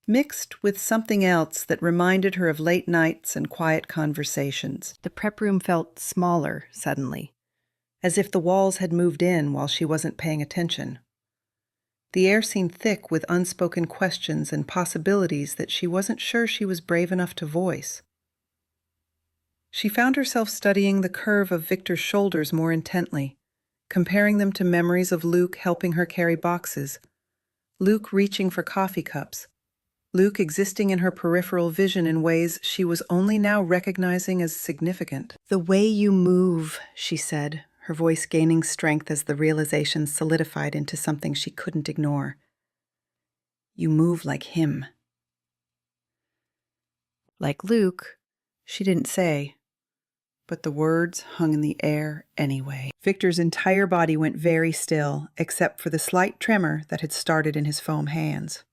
mixed with something else that reminded her of late nights and quiet conversations. The prep room felt smaller suddenly, as if the walls had moved in while she wasn't paying attention. The air seemed thick with unspoken questions and possibilities that she wasn't sure she was brave enough to voice. She found herself studying the curve of Victor's shoulders more intently, comparing them to memories of Luke helping her carry boxes, Luke reaching for coffee cups, Luke existing in her peripheral vision in ways she was only now recognizing as significant. "The way you move," she said, her voice gaining strength as the realization solidified into something she couldn't ignore. "You move like him." Like Luke, she didn't say, but the words hung in the air anyway. Victor's entire body went very still, except for the slight tremor that had started in his foam hands.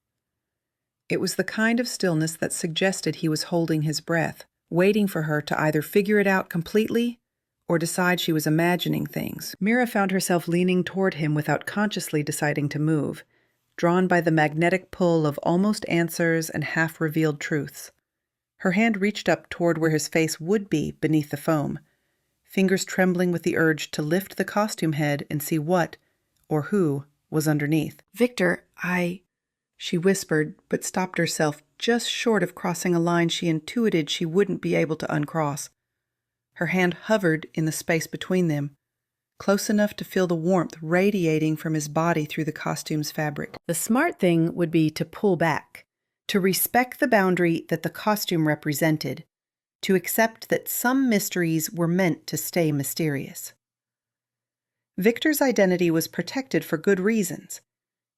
It was the kind of stillness that suggested he was holding his breath, waiting for her to either figure it out completely or decide she was imagining things. Mira found herself leaning toward him without consciously deciding to move, drawn by the magnetic pull of almost answers and half-revealed truths. Her hand reached up toward where his face would be beneath the foam, fingers trembling with the urge to lift the costume head and see what, or who, was underneath. "Victor, she whispered, but stopped herself just short of crossing a line she intuited she wouldn't be able to uncross. Her hand hovered in the space between them, close enough to feel the warmth radiating from his body through the costume's fabric. The smart thing would be to pull back, to respect the boundary that the costume represented, to accept that some mysteries were meant to stay mysterious. Victor's identity was protected for good reasons.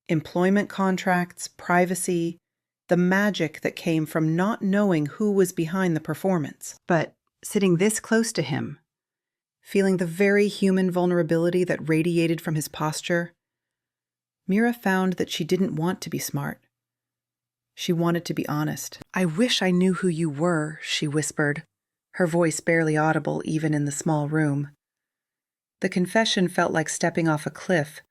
Employment contracts, privacy, the magic that came from not knowing who was behind the performance. But sitting this close to him, feeling the very human vulnerability that radiated from his posture, Mira found that she didn't want to be smart. She wanted to be honest. "I wish I knew who you were," she whispered, her voice barely audible even in the small room. The confession felt like stepping off a cliff,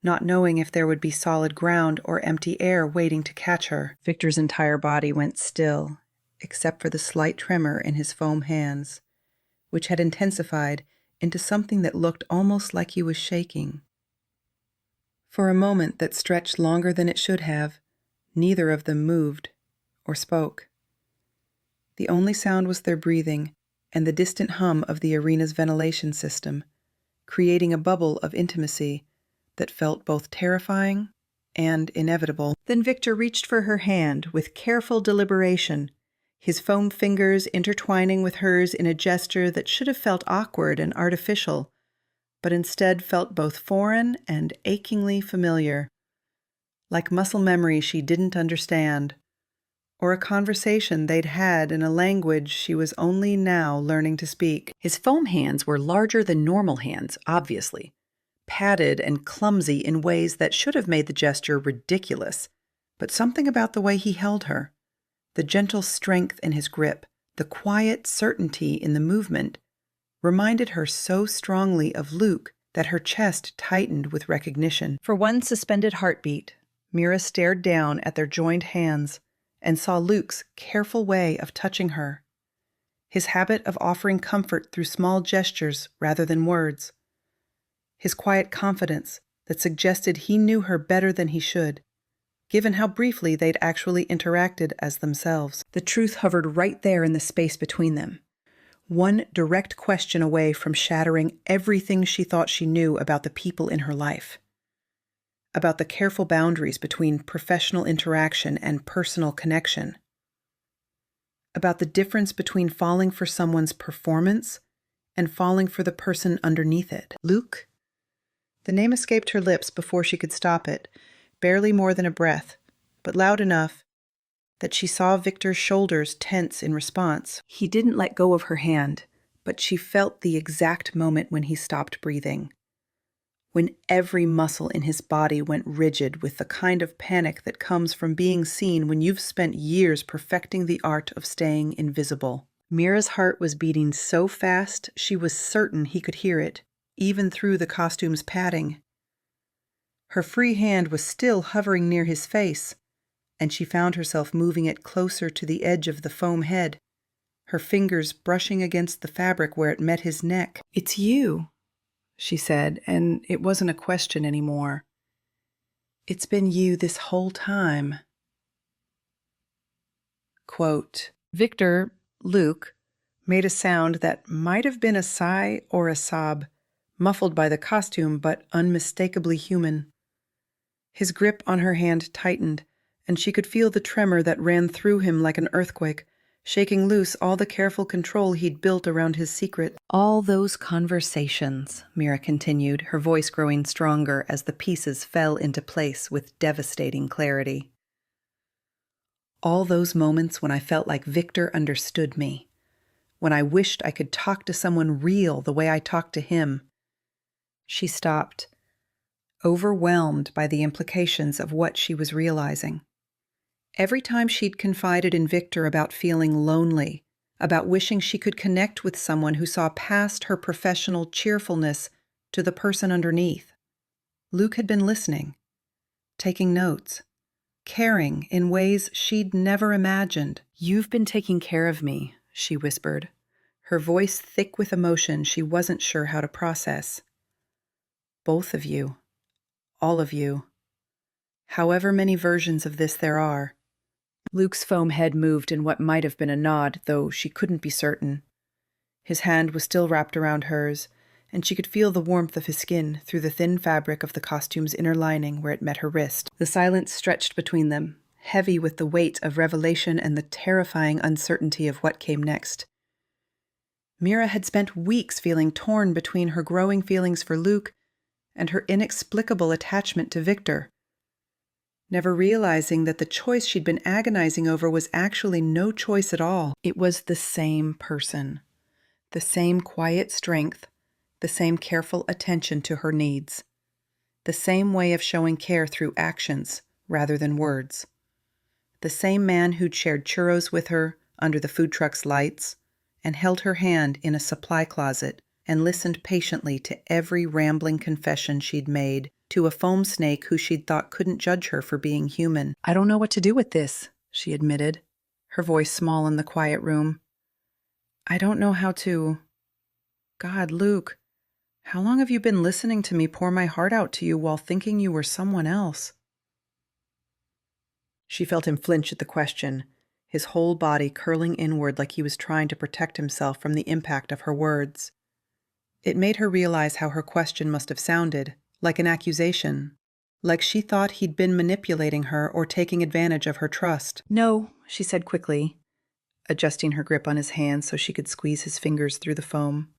not knowing if there would be solid ground or empty air waiting to catch her. Victor's entire body went still, except for the slight tremor in his foam hands, which had intensified into something that looked almost like he was shaking. For a moment that stretched longer than it should have, neither of them moved or spoke. The only sound was their breathing and the distant hum of the arena's ventilation system, creating a bubble of intimacy that felt both terrifying and inevitable. Then Victor reached for her hand with careful deliberation, his foam fingers intertwining with hers in a gesture that should have felt awkward and artificial, but instead felt both foreign and achingly familiar, like muscle memory she didn't understand, or a conversation they'd had in a language she was only now learning to speak. His foam hands were larger than normal hands, obviously, padded and clumsy in ways that should have made the gesture ridiculous, but something about the way he held her, the gentle strength in his grip, the quiet certainty in the movement, reminded her so strongly of Luke that her chest tightened with recognition. For one suspended heartbeat, Mira stared down at their joined hands and saw Luke's careful way of touching her, his habit of offering comfort through small gestures rather than words, his quiet confidence that suggested he knew her better than he should. given how briefly they'd actually interacted as themselves. The truth hovered right there in the space between them, one direct question away from shattering everything she thought she knew about the people in her life, about the careful boundaries between professional interaction and personal connection, about the difference between falling for someone's performance and falling for the person underneath it. Luke? The name escaped her lips before she could stop it, barely more than a breath, but loud enough that she saw Victor's shoulders tense in response. He didn't let go of her hand, but she felt the exact moment when he stopped breathing, when every muscle in his body went rigid with the kind of panic that comes from being seen when you've spent years perfecting the art of staying invisible. Mira's heart was beating so fast she was certain he could hear it, even through the costume's padding. Her free hand was still hovering near his face, and she found herself moving it closer to the edge of the foam head, her fingers brushing against the fabric where it met his neck. "It's you," she said, and it wasn't a question anymore. "It's been you this whole time." Quote, Victor, Luke, made a sound that might have been a sigh or a sob, muffled by the costume but unmistakably human. His grip on her hand tightened, and she could feel the tremor that ran through him like an earthquake, shaking loose all the careful control he'd built around his secret. "All those conversations," Mira continued, her voice growing stronger as the pieces fell into place with devastating clarity. "All those moments when I felt like Victor understood me, when I wished I could talk to someone real the way I talked to him." She stopped, overwhelmed by the implications of what she was realizing. Every time she'd confided in Victor about feeling lonely, about wishing she could connect with someone who saw past her professional cheerfulness to the person underneath, Luke had been listening, taking notes, caring in ways she'd never imagined. "You've been taking care of me," she whispered, her voice thick with emotion she wasn't sure how to process. "Both of you. All of you. However many versions of this there are." Luke's foam head moved in what might have been a nod, though she couldn't be certain. His hand was still wrapped around hers, and she could feel the warmth of his skin through the thin fabric of the costume's inner lining where it met her wrist. The silence stretched between them, heavy with the weight of revelation and the terrifying uncertainty of what came next. Mira had spent weeks feeling torn between her growing feelings for Luke and her inexplicable attachment to Victor, never realizing that the choice she'd been agonizing over was actually no choice at all. It was the same person, the same quiet strength, the same careful attention to her needs, the same way of showing care through actions rather than words, the same man who'd shared churros with her under the food truck's lights and held her hand in a supply closet and listened patiently to every rambling confession she'd made to a foam snake who she'd thought couldn't judge her for being human. "I don't know what to do with this," she admitted, her voice small in the quiet room. "I don't know how to... God, Luke, how long have you been listening to me pour my heart out to you while thinking you were someone else?" She felt him flinch at the question, his whole body curling inward like he was trying to protect himself from the impact of her words. It made her realize how her question must have sounded, like an accusation, like she thought he'd been manipulating her or taking advantage of her trust. "No," she said quickly, adjusting her grip on his hand so she could squeeze his fingers through the foam.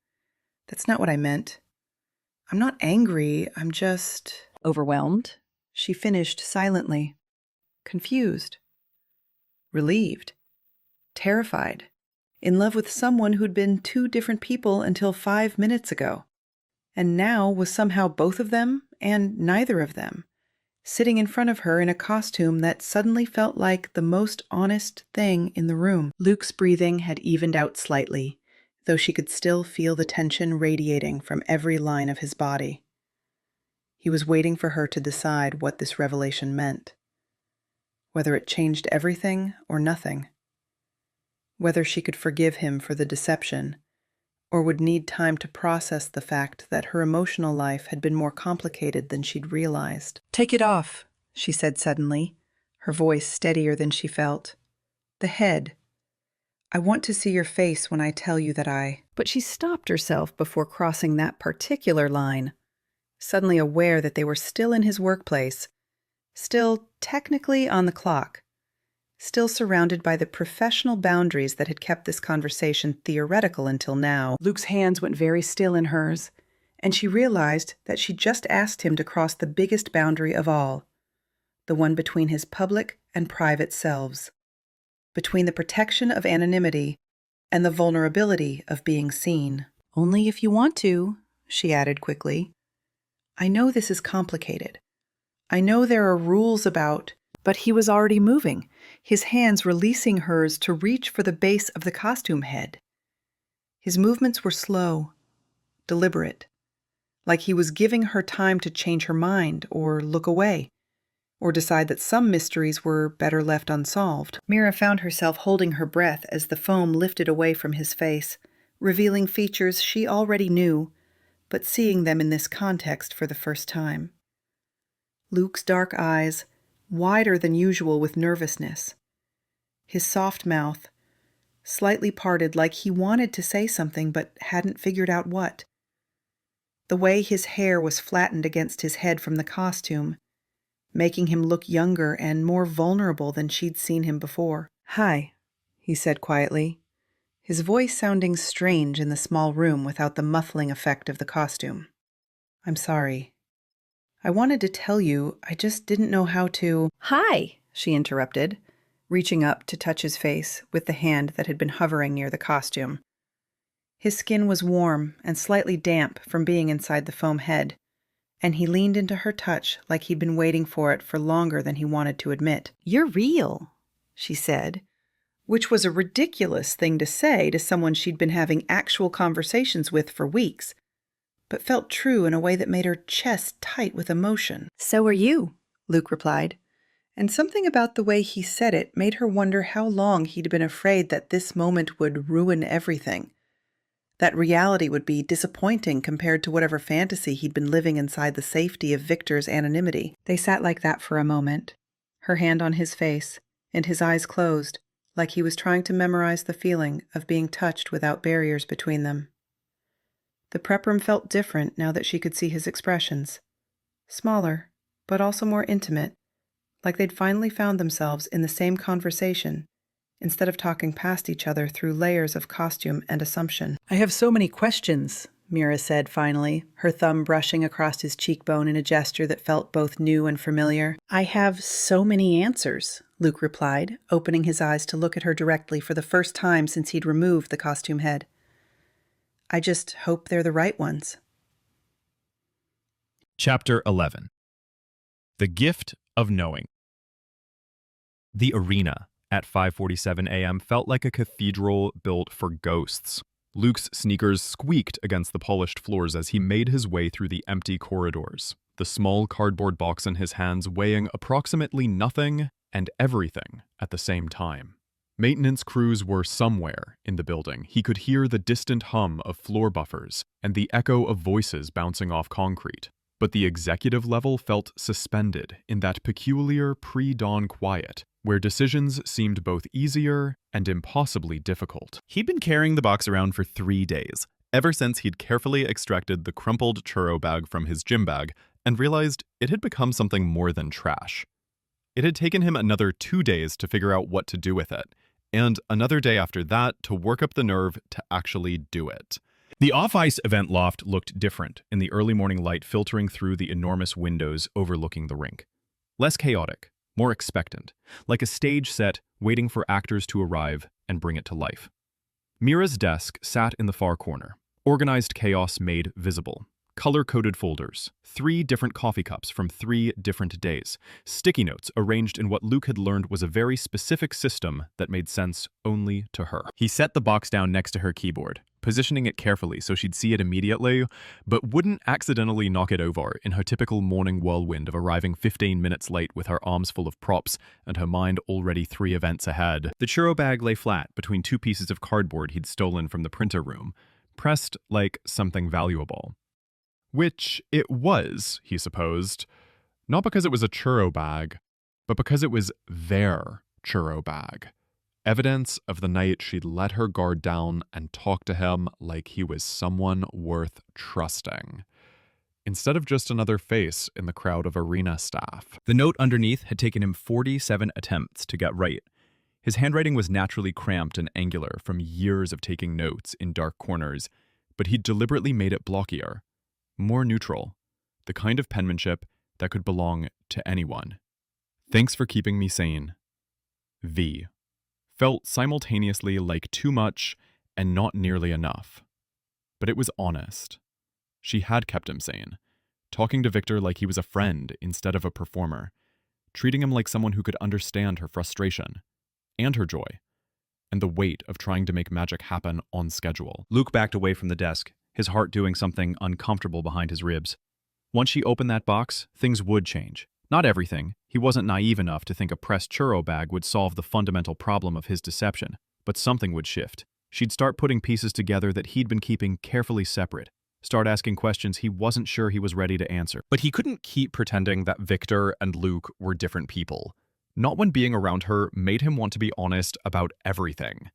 "That's not what I meant. I'm not angry, I'm just..." "Overwhelmed?" she finished silently, confused, relieved, terrified, in love with someone who'd been two different people until 5 minutes ago, and now was somehow both of them and neither of them, sitting in front of her in a costume that suddenly felt like the most honest thing in the room. Luke's breathing had evened out slightly, though she could still feel the tension radiating from every line of his body. He was waiting for her to decide what this revelation meant, whether it changed everything or nothing, whether she could forgive him for the deception, or would need time to process the fact that her emotional life had been more complicated than she'd realized. "Take it off," she said suddenly, her voice steadier than she felt. "The head. I want to see your face when I tell you that I—" But she stopped herself before crossing that particular line, suddenly aware that they were still in his workplace, still technically on the clock, still surrounded by the professional boundaries that had kept this conversation theoretical until now. Luke's hands went very still in hers, and she realized that she just asked him to cross the biggest boundary of all, the one between his public and private selves, between the protection of anonymity and the vulnerability of being seen. "Only if you want to," she added quickly. "I know this is complicated. I know there are rules about—" But he was already moving, his hands releasing hers to reach for the base of the costume head. His movements were slow, deliberate, like he was giving her time to change her mind or look away, or decide that some mysteries were better left unsolved. Mira found herself holding her breath as the foam lifted away from his face, revealing features she already knew, but seeing them in this context for the first time. Luke's dark eyes, wider than usual with nervousness. His soft mouth, slightly parted like he wanted to say something but hadn't figured out what. The way his hair was flattened against his head from the costume, making him look younger and more vulnerable than she'd seen him before. "Hi," he said quietly, his voice sounding strange in the small room without the muffling effect of the costume. "I'm sorry. I wanted to tell you, I just didn't know how to—" "Hi," she interrupted, reaching up to touch his face with the hand that had been hovering near the costume. His skin was warm and slightly damp from being inside the foam head, and he leaned into her touch like he'd been waiting for it for longer than he wanted to admit. "You're real," she said, which was a ridiculous thing to say to someone she'd been having actual conversations with for weeks, but felt true in a way that made her chest tight with emotion. "So are you," Luke replied, and something about the way he said it made her wonder how long he'd been afraid that this moment would ruin everything, that reality would be disappointing compared to whatever fantasy he'd been living inside the safety of Victor's anonymity. They sat like that for a moment, her hand on his face, and his eyes closed, like he was trying to memorize the feeling of being touched without barriers between them. The prep room felt different now that she could see his expressions. Smaller, but also more intimate, like they'd finally found themselves in the same conversation, instead of talking past each other through layers of costume and assumption. "I have so many questions," Mira said finally, her thumb brushing across his cheekbone in a gesture that felt both new and familiar. "I have so many answers," Luke replied, opening his eyes to look at her directly for the first time since he'd removed the costume head. "I just hope they're the right ones." Chapter 11. The Gift of Knowing. The arena at 5:47 a.m. felt like a cathedral built for ghosts. Luke's sneakers squeaked against the polished floors as he made his way through the empty corridors, the small cardboard box in his hands weighing approximately nothing and everything at the same time. Maintenance crews were somewhere in the building. He could hear the distant hum of floor buffers and the echo of voices bouncing off concrete. But the executive level felt suspended in that peculiar pre-dawn quiet, where decisions seemed both easier and impossibly difficult. He'd been carrying the box around for 3 days, ever since he'd carefully extracted the crumpled churro bag from his gym bag and realized it had become something more than trash. It had taken him another 2 days to figure out what to do with it, and another day after that to work up the nerve to actually do it. The off-ice event loft looked different in the early morning light filtering through the enormous windows overlooking the rink. Less chaotic, more expectant, like a stage set waiting for actors to arrive and bring it to life. Mira's desk sat in the far corner, organized chaos made visible. Color-coded folders, 3 different coffee cups from 3 different days, sticky notes arranged in what Luke had learned was a very specific system that made sense only to her. He set the box down next to her keyboard, positioning it carefully so she'd see it immediately, but wouldn't accidentally knock it over in her typical morning whirlwind of arriving 15 minutes late with her arms full of props and her mind already 3 events ahead. The churro bag lay flat between 2 pieces of cardboard he'd stolen from the printer room, pressed like something valuable. Which it was, he supposed, not because it was a churro bag, but because it was their churro bag. Evidence of the night she'd let her guard down and talk to him like he was someone worth trusting, instead of just another face in the crowd of arena staff. The note underneath had taken him 47 attempts to get right. His handwriting was naturally cramped and angular from years of taking notes in dark corners, but he'd deliberately made it blockier, more neutral, the kind of penmanship that could belong to anyone. Thanks for keeping me sane. V. Felt simultaneously like too much and not nearly enough. But it was honest. She had kept him sane, talking to Victor like he was a friend instead of a performer, treating him like someone who could understand her frustration and her joy, and the weight of trying to make magic happen on schedule. Luke backed away from the desk, his heart doing something uncomfortable behind his ribs. Once she opened that box, things would change. Not everything. He wasn't naive enough to think a pressed churro bag would solve the fundamental problem of his deception, but something would shift. She'd start putting pieces together that he'd been keeping carefully separate, start asking questions he wasn't sure he was ready to answer. But he couldn't keep pretending that Victor and Luke were different people. Not when being around her made him want to be honest about everything.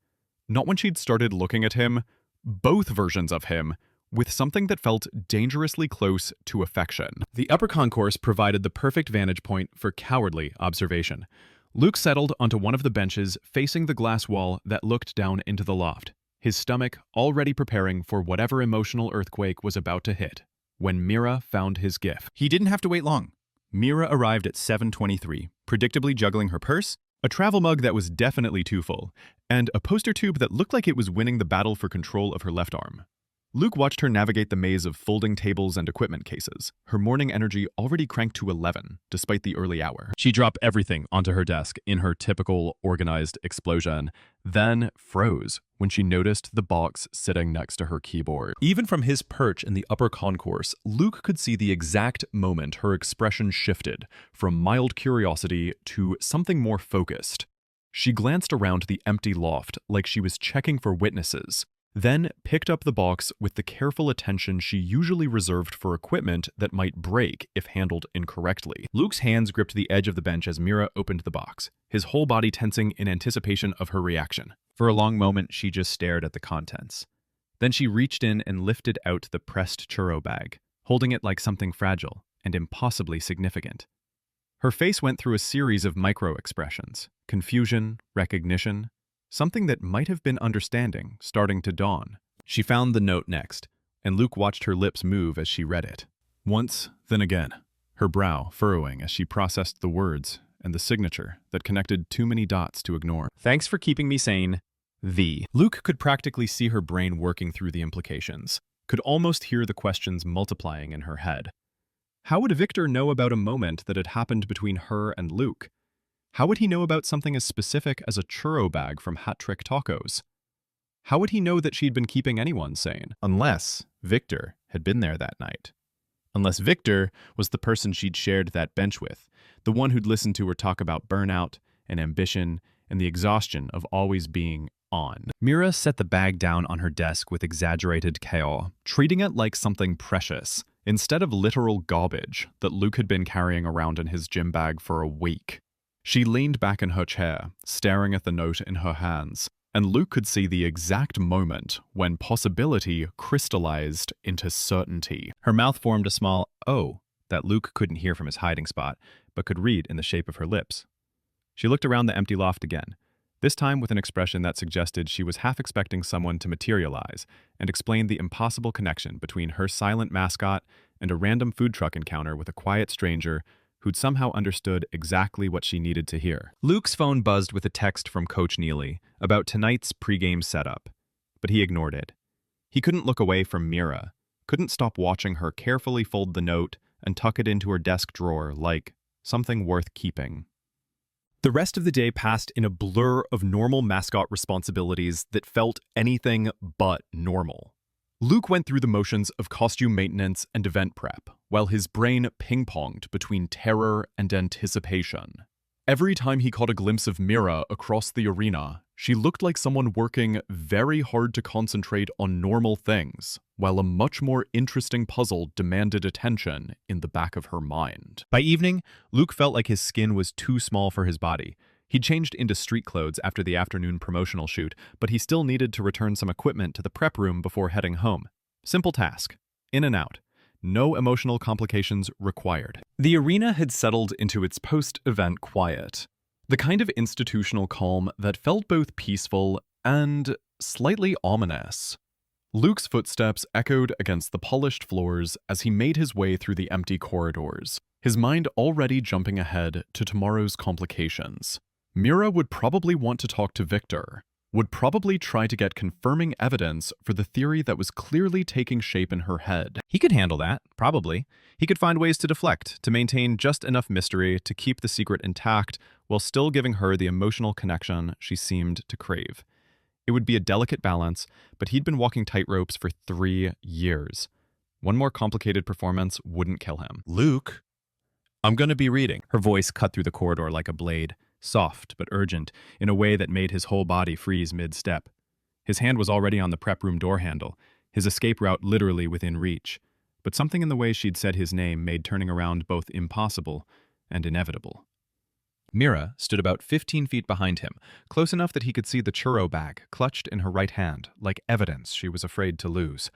Not when she'd started looking at him, both versions of him, with something that felt dangerously close to affection. The upper concourse provided the perfect vantage point for cowardly observation. Luke settled onto one of the benches facing the glass wall that looked down into the loft, his stomach already preparing for whatever emotional earthquake was about to hit, when Mira found his gift. He didn't have to wait long. Mira arrived at 7:23, predictably juggling her purse, A travel mug that was definitely too full, and a poster tube that looked like it was winning the battle for control of her left arm. Luke watched her navigate the maze of folding tables and equipment cases, her morning energy already cranked to 11, despite the early hour. She dropped everything onto her desk in her typical organized explosion, then froze when she noticed the box sitting next to her keyboard. Even from his perch in the upper concourse, Luke could see the exact moment her expression shifted from mild curiosity to something more focused. She glanced around the empty loft like she was checking for witnesses, then picked up the box with the careful attention she usually reserved for equipment that might break if handled incorrectly. Luke's hands gripped the edge of the bench as Mira opened the box, his whole body tensing in anticipation of her reaction. For a long moment, she just stared at the contents. Then she reached in and lifted out the pressed churro bag, holding it like something fragile and impossibly significant. Her face went through a series of micro-expressions, confusion, recognition, something that might have been understanding starting to dawn. She found the note next, and Luke watched her lips move as she read it. Once, then again, her brow furrowing as she processed the words and the signature that connected too many dots to ignore. Thanks for keeping me sane. V. Luke could practically see her brain working through the implications, could almost hear the questions multiplying in her head. How would Victor know about a moment that had happened between her and Luke? How would he know about something as specific as a churro bag from Hat Trick Tacos? How would he know that she'd been keeping anyone sane? Unless Victor had been there that night. Unless Victor was the person she'd shared that bench with, the one who'd listened to her talk about burnout and ambition and the exhaustion of always being on. Mira set the bag down on her desk with exaggerated chaos, treating it like something precious, instead of literal garbage that Luke had been carrying around in his gym bag for a week. She leaned back in her chair, staring at the note in her hands, and Luke could see the exact moment when possibility crystallized into certainty. Her mouth formed a small O that Luke couldn't hear from his hiding spot, but could read in the shape of her lips. She looked around the empty loft again, this time with an expression that suggested she was half expecting someone to materialize and explain the impossible connection between her silent mascot and a random food truck encounter with a quiet stranger who'd somehow understood exactly what she needed to hear. Luke's phone buzzed with a text from Coach Neely about tonight's pregame setup, but he ignored it. He couldn't look away from Mira, couldn't stop watching her carefully fold the note and tuck it into her desk drawer like something worth keeping. The rest of the day passed in a blur of normal mascot responsibilities that felt anything but normal. Luke went through the motions of costume maintenance and event prep, while his brain ping-ponged between terror and anticipation. Every time he caught a glimpse of Mira across the arena, she looked like someone working very hard to concentrate on normal things, while a much more interesting puzzle demanded attention in the back of her mind. By evening, Luke felt like his skin was too small for his body. He'd changed into street clothes after the afternoon promotional shoot, but he still needed to return some equipment to the prep room before heading home. Simple task. In and out. No emotional complications required. The arena had settled into its post-event quiet. The kind of institutional calm that felt both peaceful and slightly ominous. Luke's footsteps echoed against the polished floors as he made his way through the empty corridors, his mind already jumping ahead to tomorrow's complications. Mira would probably want to talk to Victor, would probably try to get confirming evidence for the theory that was clearly taking shape in her head. He could handle that, probably. He could find ways to deflect, to maintain just enough mystery to keep the secret intact while still giving her the emotional connection she seemed to crave. It would be a delicate balance, but he'd been walking tightropes for 3 years. One more complicated performance wouldn't kill him. Luke, I'm going to be reading. Her voice cut through the corridor like a blade, soft but urgent, in a way that made his whole body freeze mid-step. His hand was already on the prep room door handle, his escape route literally within reach. But something in the way she'd said his name made turning around both impossible and inevitable. Mira stood about 15 feet behind him, close enough that he could see the churro bag clutched in her right hand, like evidence she was afraid to lose.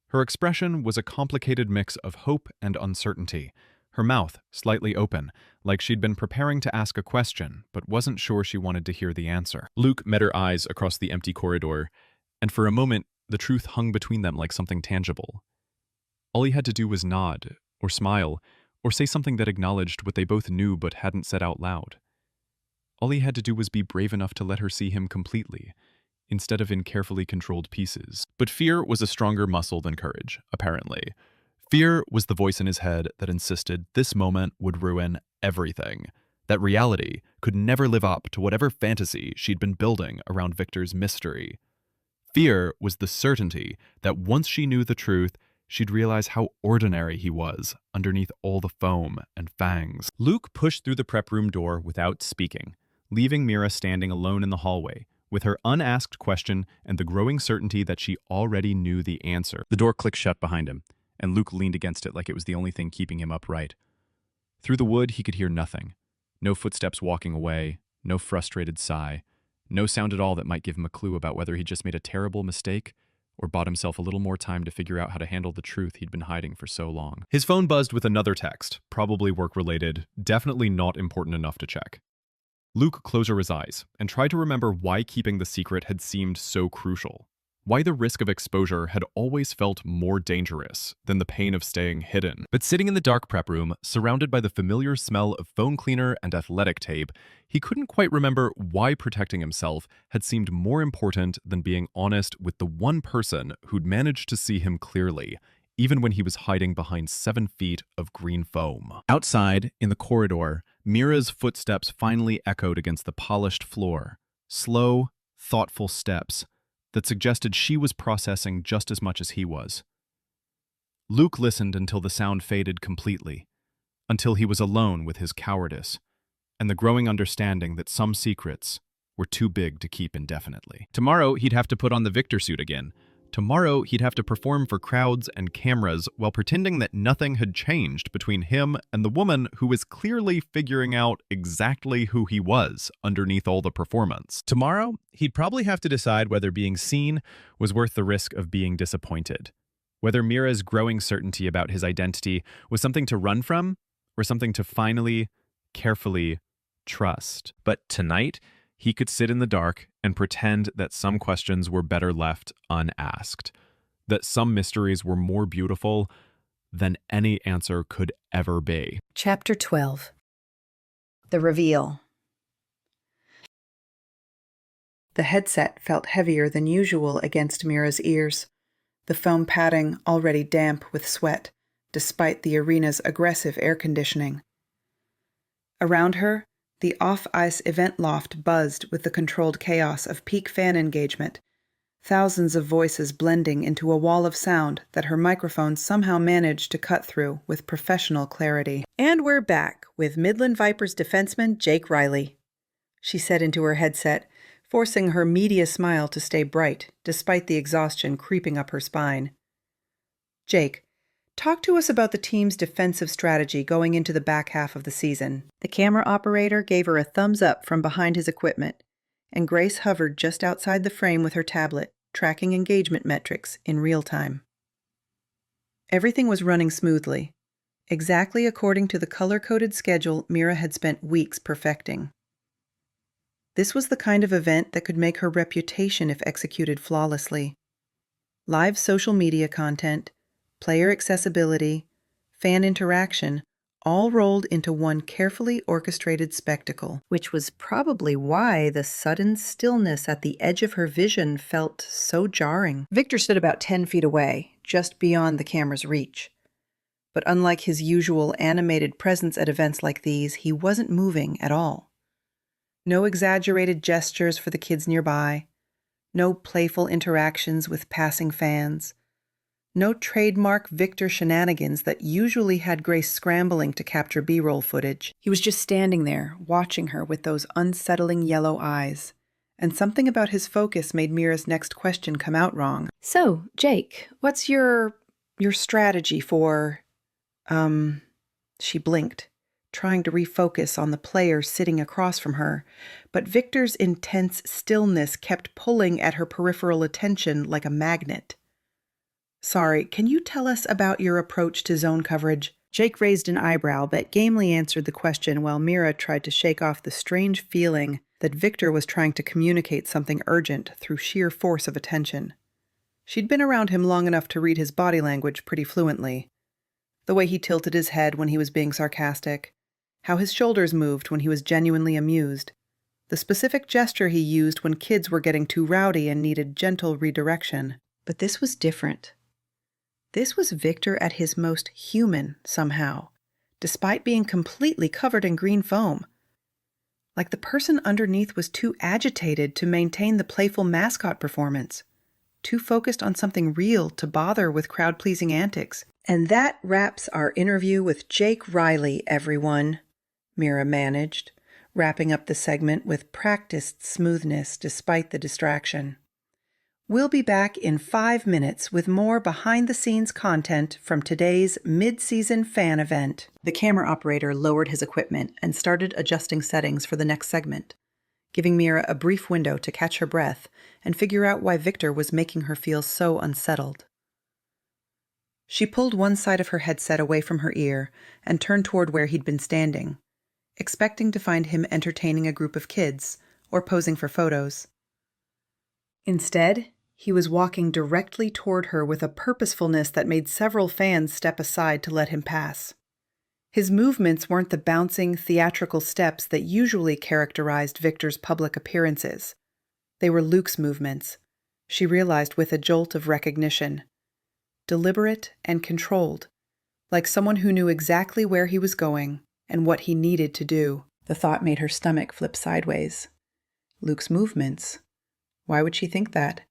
Her expression was a complicated mix of hope and uncertainty, her mouth slightly open, like she'd been preparing to ask a question, but wasn't sure she wanted to hear the answer. Luke met her eyes across the empty corridor, and for a moment, the truth hung between them like something tangible. All he had to do was nod, or smile, or say something that acknowledged what they both knew but hadn't said out loud. All he had to do was be brave enough to let her see him completely, instead of in carefully controlled pieces. But fear was a stronger muscle than courage, apparently. Fear was the voice in his head that insisted this moment would ruin everything, that reality could never live up to whatever fantasy she'd been building around Victor's mystery. Fear was the certainty that once she knew the truth, she'd realize how ordinary he was underneath all the foam and fangs. Luke pushed through the prep room door without speaking, leaving Mira standing alone in the hallway, with her unasked question and the growing certainty that she already knew the answer. The door clicked shut behind him, and Luke leaned against it like it was the only thing keeping him upright. Through the wood, he could hear nothing. No footsteps walking away, no frustrated sigh, no sound at all that might give him a clue about whether he just made a terrible mistake or bought himself a little more time to figure out how to handle the truth he'd been hiding for so long. His phone buzzed with another text, probably work-related, definitely not important enough to check. Luke closed his eyes and tried to remember why keeping the secret had seemed so crucial. Why the risk of exposure had always felt more dangerous than the pain of staying hidden. But sitting in the dark prep room, surrounded by the familiar smell of phone cleaner and athletic tape, he couldn't quite remember why protecting himself had seemed more important than being honest with the one person who'd managed to see him clearly, even when he was hiding behind 7 feet of green foam. Outside, in the corridor, Mira's footsteps finally echoed against the polished floor. Slow, thoughtful steps that suggested she was processing just as much as he was. Luke listened until the sound faded completely, until he was alone with his cowardice, and the growing understanding that some secrets were too big to keep indefinitely. Tomorrow, he'd have to put on the Victor suit again. Tomorrow, he'd have to perform for crowds and cameras while pretending that nothing had changed between him and the woman who was clearly figuring out exactly who he was underneath all the performance. Tomorrow, he'd probably have to decide whether being seen was worth the risk of being disappointed, whether Mira's growing certainty about his identity was something to run from or something to finally, carefully trust. But tonight, he could sit in the dark and pretend that some questions were better left unasked, that some mysteries were more beautiful than any answer could ever be. Chapter 12. The Reveal. The headset felt heavier than usual against Mira's ears, the foam padding already damp with sweat, despite the arena's aggressive air conditioning. Around her, the off-ice event loft buzzed with the controlled chaos of peak fan engagement, thousands of voices blending into a wall of sound that her microphone somehow managed to cut through with professional clarity. "And we're back with Midland Vipers defenseman Jake Riley," she said into her headset, forcing her media smile to stay bright, despite the exhaustion creeping up her spine. "Jake, talk to us about the team's defensive strategy going into the back half of the season." The camera operator gave her a thumbs up from behind his equipment, and Grace hovered just outside the frame with her tablet, tracking engagement metrics in real time. Everything was running smoothly, exactly according to the color-coded schedule Mira had spent weeks perfecting. This was the kind of event that could make her reputation if executed flawlessly. Live social media content, player accessibility, fan interaction, all rolled into one carefully orchestrated spectacle, which was probably why the sudden stillness at the edge of her vision felt so jarring. Victor stood about 10 feet away, just beyond the camera's reach. But unlike his usual animated presence at events like these, he wasn't moving at all. No exaggerated gestures for the kids nearby, no playful interactions with passing fans, no trademark Victor shenanigans that usually had Grace scrambling to capture B-roll footage. He was just standing there, watching her with those unsettling yellow eyes. And something about his focus made Mira's next question come out wrong. "So, Jake, what's your strategy for..." She blinked, trying to refocus on the player sitting across from her, but Victor's intense stillness kept pulling at her peripheral attention like a magnet. "Sorry, can you tell us about your approach to zone coverage?" Jake raised an eyebrow, but gamely answered the question while Mira tried to shake off the strange feeling that Victor was trying to communicate something urgent through sheer force of attention. She'd been around him long enough to read his body language pretty fluently. The way he tilted his head when he was being sarcastic, how his shoulders moved when he was genuinely amused, the specific gesture he used when kids were getting too rowdy and needed gentle redirection. But this was different. This was Victor at his most human, somehow, despite being completely covered in green foam. Like the person underneath was too agitated to maintain the playful mascot performance, too focused on something real to bother with crowd-pleasing antics. "And that wraps our interview with Jake Riley, everyone," Mira managed, wrapping up the segment with practiced smoothness despite the distraction. "We'll be back in 5 minutes with more behind-the-scenes content from today's mid-season fan event." The camera operator lowered his equipment and started adjusting settings for the next segment, giving Mira a brief window to catch her breath and figure out why Victor was making her feel so unsettled. She pulled one side of her headset away from her ear and turned toward where he'd been standing, expecting to find him entertaining a group of kids or posing for photos. Instead, he was walking directly toward her with a purposefulness that made several fans step aside to let him pass. His movements weren't the bouncing, theatrical steps that usually characterized Victor's public appearances. They were Luke's movements, she realized with a jolt of recognition. Deliberate and controlled, like someone who knew exactly where he was going and what he needed to do. The thought made her stomach flip sideways. Luke's movements. Why would she think that?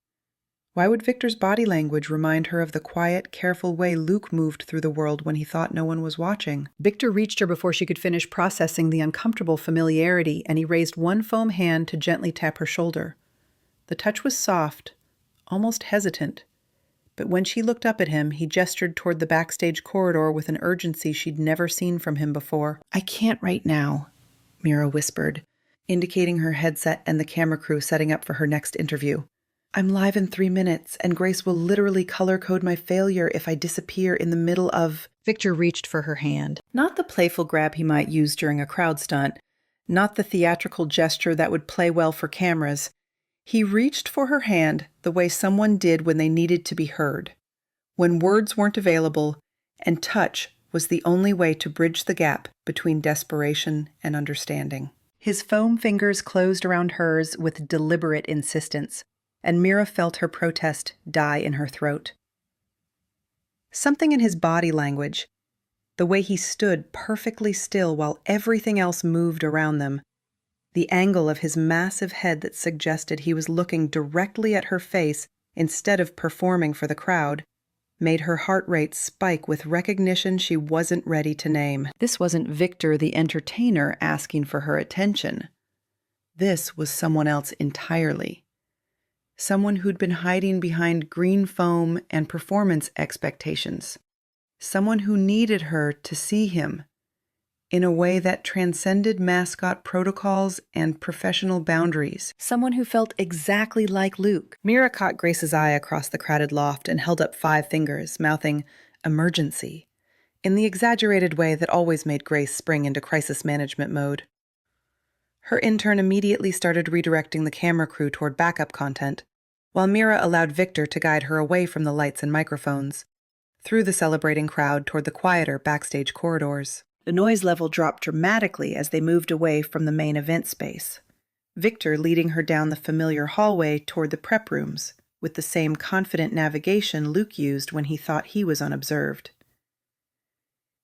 Why would Victor's body language remind her of the quiet, careful way Luke moved through the world when he thought no one was watching? Victor reached her before she could finish processing the uncomfortable familiarity, and he raised one foam hand to gently tap her shoulder. The touch was soft, almost hesitant. But when she looked up at him, he gestured toward the backstage corridor with an urgency she'd never seen from him before. "I can't right now," Mira whispered, indicating her headset and the camera crew setting up for her next interview. "I'm live in 3 minutes, and Grace will literally color code my failure if I disappear in the middle of..." Victor reached for her hand. Not the playful grab he might use during a crowd stunt, not the theatrical gesture that would play well for cameras. He reached for her hand the way someone did when they needed to be heard, when words weren't available, and touch was the only way to bridge the gap between desperation and understanding. His foam fingers closed around hers with deliberate insistence, and Mira felt her protest die in her throat. Something in his body language, the way he stood perfectly still while everything else moved around them, the angle of his massive head that suggested he was looking directly at her face instead of performing for the crowd, made her heart rate spike with recognition she wasn't ready to name. This wasn't Victor the entertainer asking for her attention. This was someone else entirely. Someone who'd been hiding behind green foam and performance expectations. Someone who needed her to see him in a way that transcended mascot protocols and professional boundaries. Someone who felt exactly like Luke. Mira caught Grace's eye across the crowded loft and held up 5 fingers, mouthing, "Emergency," in the exaggerated way that always made Grace spring into crisis management mode. Her intern immediately started redirecting the camera crew toward backup content, while Mira allowed Victor to guide her away from the lights and microphones, through the celebrating crowd toward the quieter backstage corridors. The noise level dropped dramatically as they moved away from the main event space, Victor leading her down the familiar hallway toward the prep rooms, with the same confident navigation Luke used when he thought he was unobserved.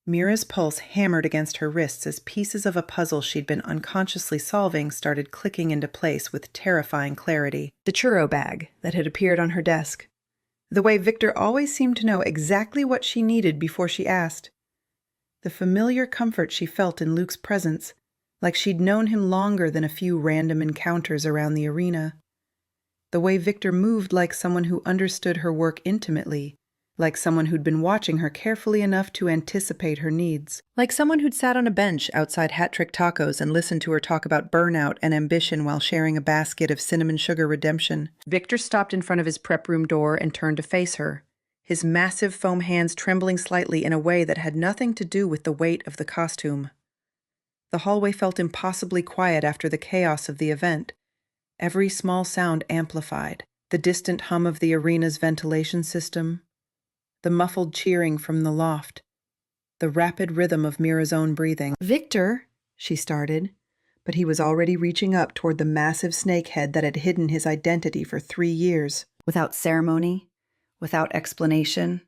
Mira's pulse hammered against her wrists as pieces of a puzzle she'd been unconsciously solving started clicking into place with terrifying clarity. The churro bag that had appeared on her desk. The way Victor always seemed to know exactly what she needed before she asked. The familiar comfort she felt in Luke's presence, like she'd known him longer than a few random encounters around the arena. The way Victor moved like someone who understood her work intimately, like someone who'd been watching her carefully enough to anticipate her needs. Like someone who'd sat on a bench outside Hat Trick Tacos and listened to her talk about burnout and ambition while sharing a basket of cinnamon sugar redemption. Victor stopped in front of his prep room door and turned to face her, his massive foam hands trembling slightly in a way that had nothing to do with the weight of the costume. The hallway felt impossibly quiet after the chaos of the event, every small sound amplified, the distant hum of the arena's ventilation system, the muffled cheering from the loft, the rapid rhythm of Mira's own breathing. "Victor," she started, but he was already reaching up toward the massive snake head that had hidden his identity for 3 years. Without ceremony, without explanation,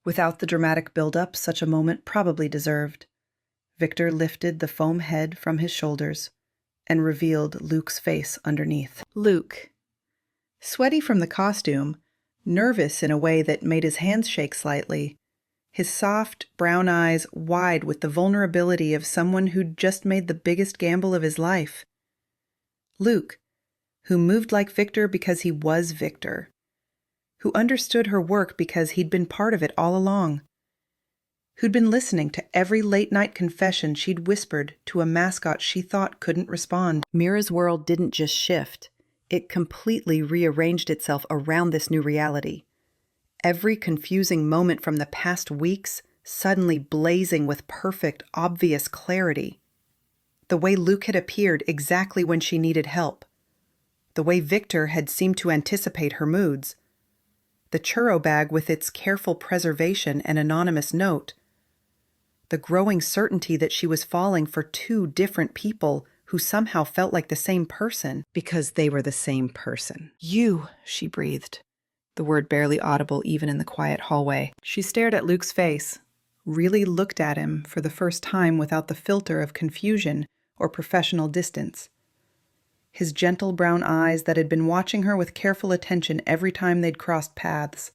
without the dramatic build-up such a moment probably deserved, Victor lifted the foam head from his shoulders and revealed Luke's face underneath. Luke, sweaty from the costume, nervous in a way that made his hands shake slightly, his soft, brown eyes wide with the vulnerability of someone who'd just made the biggest gamble of his life. Luke, who moved like Victor because he was Victor, who understood her work because he'd been part of it all along, who'd been listening to every late-night confession she'd whispered to a mascot she thought couldn't respond. Mira's world didn't just shift. It completely rearranged itself around this new reality. Every confusing moment from the past weeks suddenly blazing with perfect, obvious clarity. The way Luke had appeared exactly when she needed help. The way Victor had seemed to anticipate her moods. The churro bag with its careful preservation and anonymous note. The growing certainty that she was falling for 2 different people who somehow felt like the same person because they were the same person. "You," she breathed, the word barely audible even in the quiet hallway. She stared at Luke's face, really looked at him for the first time without the filter of confusion or professional distance. His gentle brown eyes that had been watching her with careful attention every time they'd crossed paths.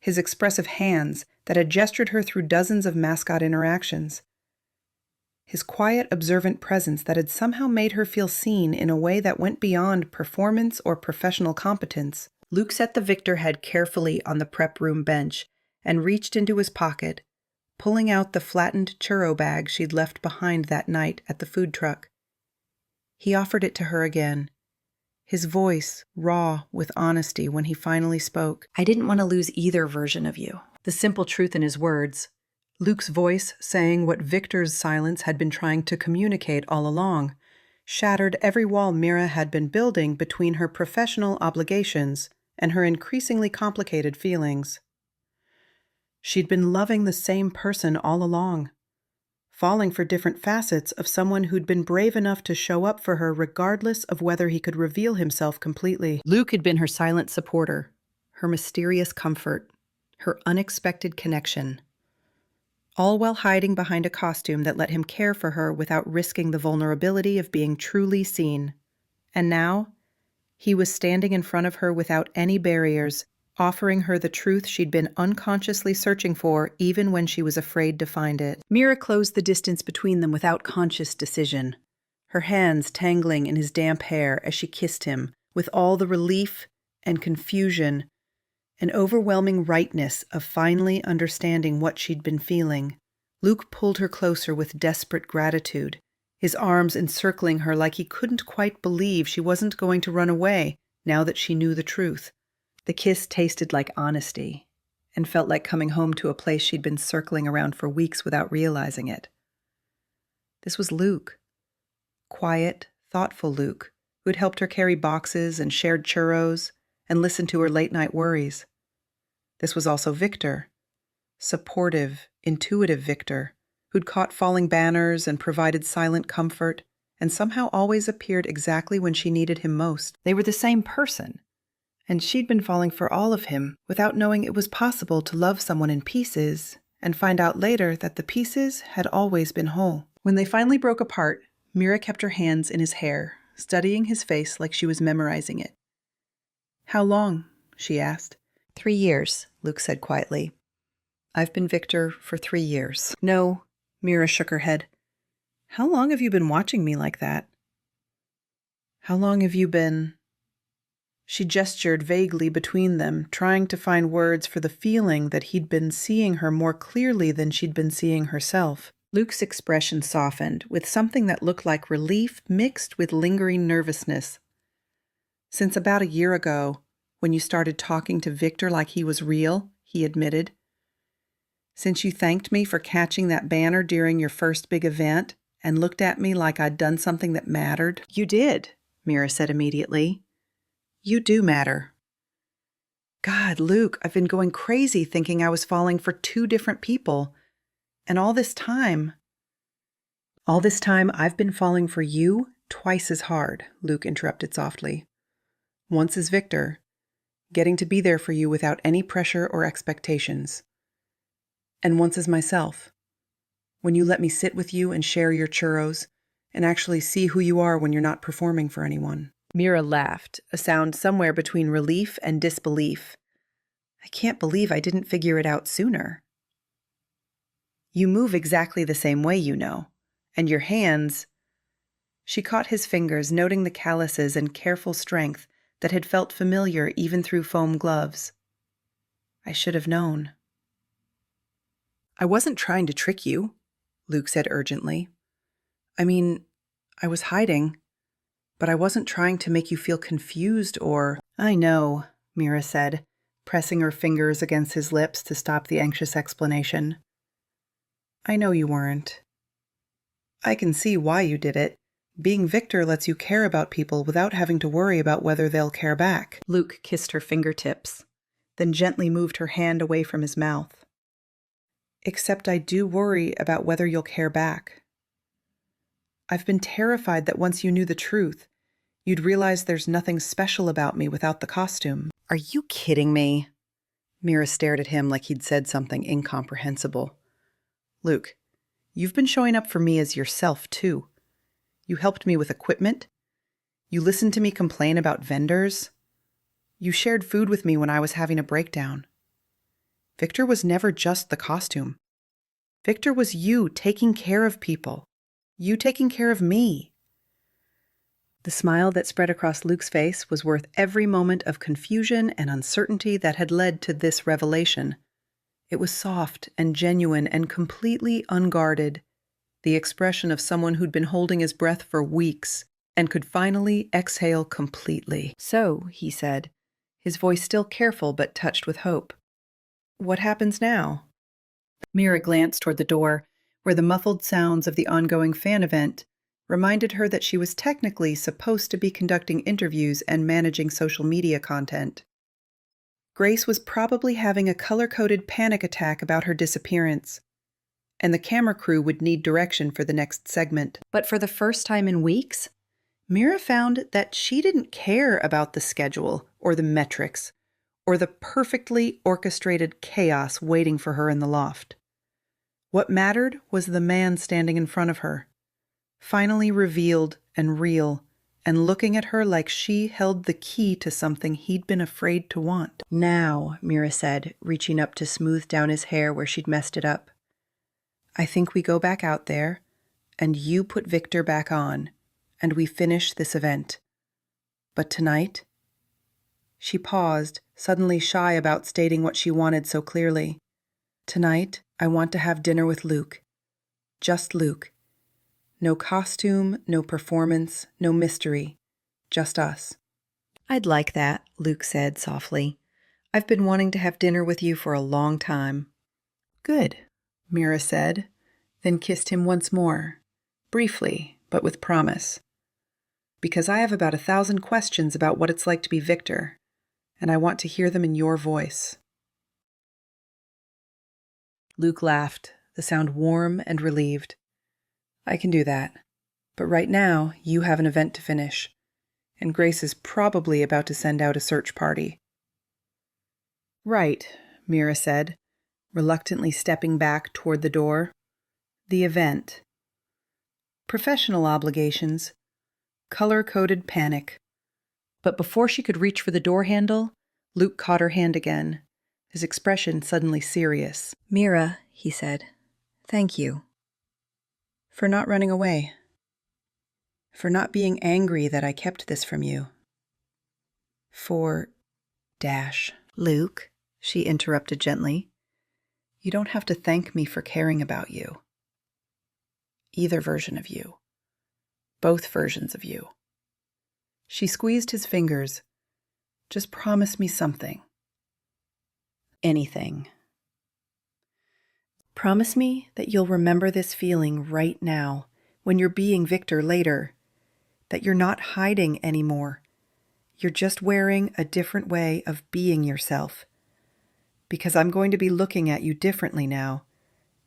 His expressive hands that had gestured her through dozens of mascot interactions. His quiet, observant presence that had somehow made her feel seen in a way that went beyond performance or professional competence. Luke set the Victor head carefully on the prep room bench and reached into his pocket, pulling out the flattened churro bag she'd left behind that night at the food truck. He offered it to her again, his voice raw with honesty when he finally spoke. "I didn't want to lose either version of you." The simple truth in his words, Luke's voice saying what Victor's silence had been trying to communicate all along, shattered every wall Mira had been building between her professional obligations and her increasingly complicated feelings. She'd been loving the same person all along, falling for different facets of someone who'd been brave enough to show up for her regardless of whether he could reveal himself completely. Luke had been her silent supporter, her mysterious comfort, her unexpected connection, all while hiding behind a costume that let him care for her without risking the vulnerability of being truly seen. And now, He was standing in front of her without any barriers, offering her the truth she'd been unconsciously searching for even when she was afraid to find it. Mira closed the distance between them without conscious decision, her hands tangling in his damp hair as she kissed him, with all the relief and confusion and overwhelming rightness of finally understanding what she'd been feeling. Luke pulled her closer with desperate gratitude, his arms encircling her like he couldn't quite believe she wasn't going to run away now that she knew the truth. The kiss tasted like honesty and felt like coming home to a place she'd been circling around for weeks without realizing it. This was Luke. Quiet, thoughtful Luke, who had helped her carry boxes and shared churros and listened to her late-night worries. This was also Victor. Supportive, intuitive Victor, who'd caught falling banners and provided silent comfort and somehow always appeared exactly when she needed him most. They were the same person, and she'd been falling for all of him without knowing it was possible to love someone in pieces and find out later that the pieces had always been whole. When they finally broke apart, Mira kept her hands in his hair, studying his face like she was memorizing it. "How long?" she asked. 3 years, Luke said quietly. "I've been Victor for 3 years." "No," Mira shook her head. "How long have you been watching me like that? How long have you been—" She gestured vaguely between them, trying to find words for the feeling that he'd been seeing her more clearly than she'd been seeing herself. Luke's expression softened, with something that looked like relief mixed with lingering nervousness. "Since about a year ago, when you started talking to Victor like he was real," he admitted. "Since you thanked me for catching that banner during your first big event and looked at me like I'd done something that mattered." "You did," Mira said immediately. "You do matter." "God, Luke, I've been going crazy thinking I was falling for 2 different people. And all this time I've been falling for you twice as hard," Luke interrupted softly. "Once as Victor, getting to be there for you without any pressure or expectations. And once as myself, when you let me sit with you and share your churros and actually see who you are when you're not performing for anyone." Mira laughed, a sound somewhere between relief and disbelief. "I can't believe I didn't figure it out sooner." "You move exactly the same way, you know. And your hands—" She caught his fingers, noting the calluses and careful strength that had felt familiar even through foam gloves. "I should have known." "I wasn't trying to trick you," Luke said urgently. "I mean, I was hiding, but I wasn't trying to make you feel confused or—" "I know," Mira said, pressing her fingers against his lips to stop the anxious explanation. "I know you weren't. I can see why you did it. Being Victor lets you care about people without having to worry about whether they'll care back." Luke kissed her fingertips, then gently moved her hand away from his mouth. "Except I do worry about whether you'll care back. I've been terrified that once you knew the truth, you'd realize there's nothing special about me without the costume." "Are you kidding me?" Mira stared at him like he'd said something incomprehensible. "Luke, you've been showing up for me as yourself, too. You helped me with equipment. You listened to me complain about vendors. You shared food with me when I was having a breakdown. Victor was never just the costume. Victor was you taking care of people. You taking care of me." The smile that spread across Luke's face was worth every moment of confusion and uncertainty that had led to this revelation. It was soft and genuine and completely unguarded, the expression of someone who'd been holding his breath for weeks and could finally exhale completely. "So," he said, his voice still careful but touched with hope, "what happens now?" Mira glanced toward the door, where the muffled sounds of the ongoing fan event reminded her that she was technically supposed to be conducting interviews and managing social media content. Grace was probably having a color-coded panic attack about her disappearance, and the camera crew would need direction for the next segment. But for the first time in weeks, Mira found that she didn't care about the schedule or the metrics or the perfectly orchestrated chaos waiting for her in the loft. What mattered was the man standing in front of her, finally revealed and real and looking at her like she held the key to something he'd been afraid to want. "Now," Mira said, reaching up to smooth down his hair where she'd messed it up. "I think we go back out there, and you put Victor back on, and we finish this event. But tonight—" She paused, suddenly shy about stating what she wanted so clearly. "Tonight, I want to have dinner with Luke. Just Luke. No costume, no performance, no mystery. Just us." "I'd like that," Luke said softly. "I've been wanting to have dinner with you for a long time." "Good," Mira said, then kissed him once more, briefly, but with promise. "Because I have about 1,000 questions about what it's like to be Victor, and I want to hear them in your voice." Luke laughed, the sound warm and relieved. "I can do that. But right now, you have an event to finish, and Grace is probably about to send out a search party." "Right," Mira said, reluctantly stepping back toward the door. "The event. Professional obligations. Color-coded panic." But before she could reach for the door handle, Luke caught her hand again, his expression suddenly serious. "Mira," he said, "thank you. For not running away. For not being angry that I kept this from you. For dash." "Luke," she interrupted gently, "you don't have to thank me for caring about you. Either version of you. Both versions of you." She squeezed his fingers. "Just promise me something. Anything. Promise me that you'll remember this feeling right now, when you're being Victor later. That you're not hiding anymore. You're just wearing a different way of being yourself. Because I'm going to be looking at you differently now,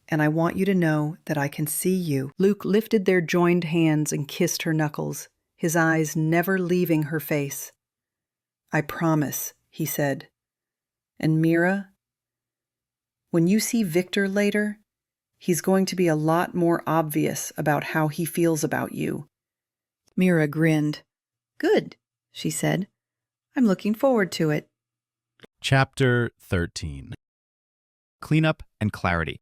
and I want you to know that I can see you." Luke lifted their joined hands and kissed her knuckles, his eyes never leaving her face. "I promise," he said. "And Mira, when you see Victor later, he's going to be a lot more obvious about how he feels about you." Mira grinned. "Good," she said. "I'm looking forward to it." Chapter 13. Cleanup and clarity.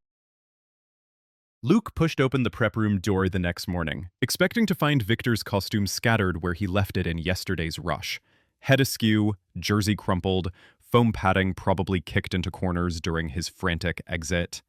Luke pushed open the prep room door the next morning, expecting to find Victor's costume scattered where he left it in yesterday's rush. Head askew, jersey crumpled, foam padding probably kicked into corners during his frantic exit.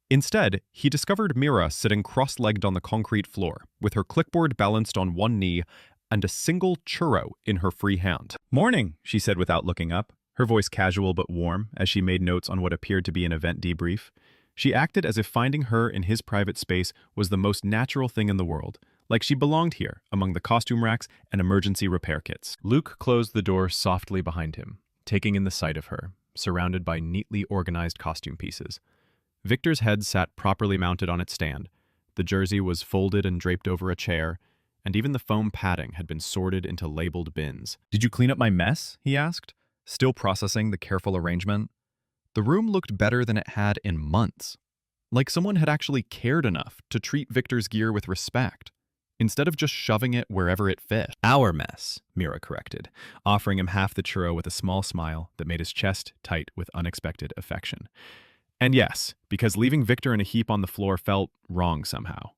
Instead, he discovered Mira sitting cross-legged on the concrete floor, with her clipboard balanced on one knee and a single churro in her free hand. "Morning," she said without looking up, her voice casual but warm as she made notes on what appeared to be an event debrief. She acted as if finding her in his private space was the most natural thing in the world, like she belonged here among the costume racks and emergency repair kits. Luke closed the door softly behind him, taking in the sight of her, surrounded by neatly organized costume pieces. Victor's head sat properly mounted on its stand. The jersey was folded and draped over a chair, and even the foam padding had been sorted into labeled bins. "Did you clean up my mess?" he asked, still processing the careful arrangement. The room looked better than it had in months, like someone had actually cared enough to treat Victor's gear with respect, instead of just shoving it wherever it fit. "Our mess," Mira corrected, offering him half the churro with a small smile that made his chest tight with unexpected affection. And yes, because leaving Victor in a heap on the floor felt wrong somehow,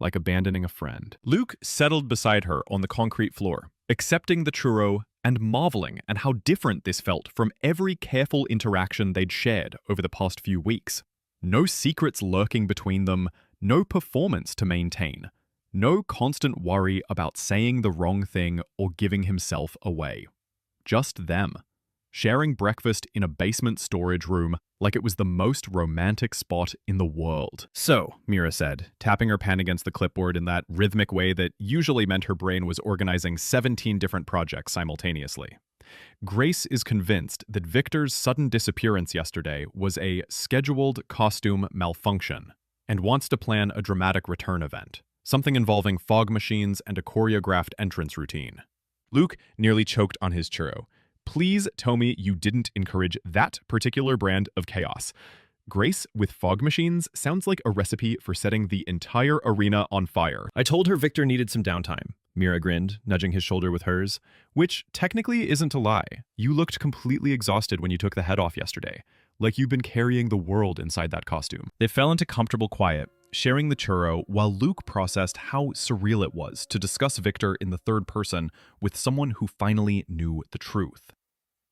like abandoning a friend. Luke settled beside her on the concrete floor, accepting the churro and marveling at how different this felt from every careful interaction they'd shared over the past few weeks. No secrets lurking between them, no performance to maintain, no constant worry about saying the wrong thing or giving himself away. Just them, sharing breakfast in a basement storage room like it was the most romantic spot in the world. "So," Mira said, tapping her pen against the clipboard in that rhythmic way that usually meant her brain was organizing 17 different projects simultaneously. "Grace is convinced that Victor's sudden disappearance yesterday was a scheduled costume malfunction and wants to plan a dramatic return event, something involving fog machines and a choreographed entrance routine." Luke nearly choked on his churro. Please tell me you didn't encourage that particular brand of chaos. Grace with fog machines sounds like a recipe for setting the entire arena on fire. I told her Victor needed some downtime. Mira grinned, nudging his shoulder with hers. Which technically isn't a lie. You looked completely exhausted when you took the head off yesterday, like you've been carrying the world inside that costume. They fell into comfortable quiet, sharing the churro while Luke processed how surreal it was to discuss Victor in the third person with someone who finally knew the truth.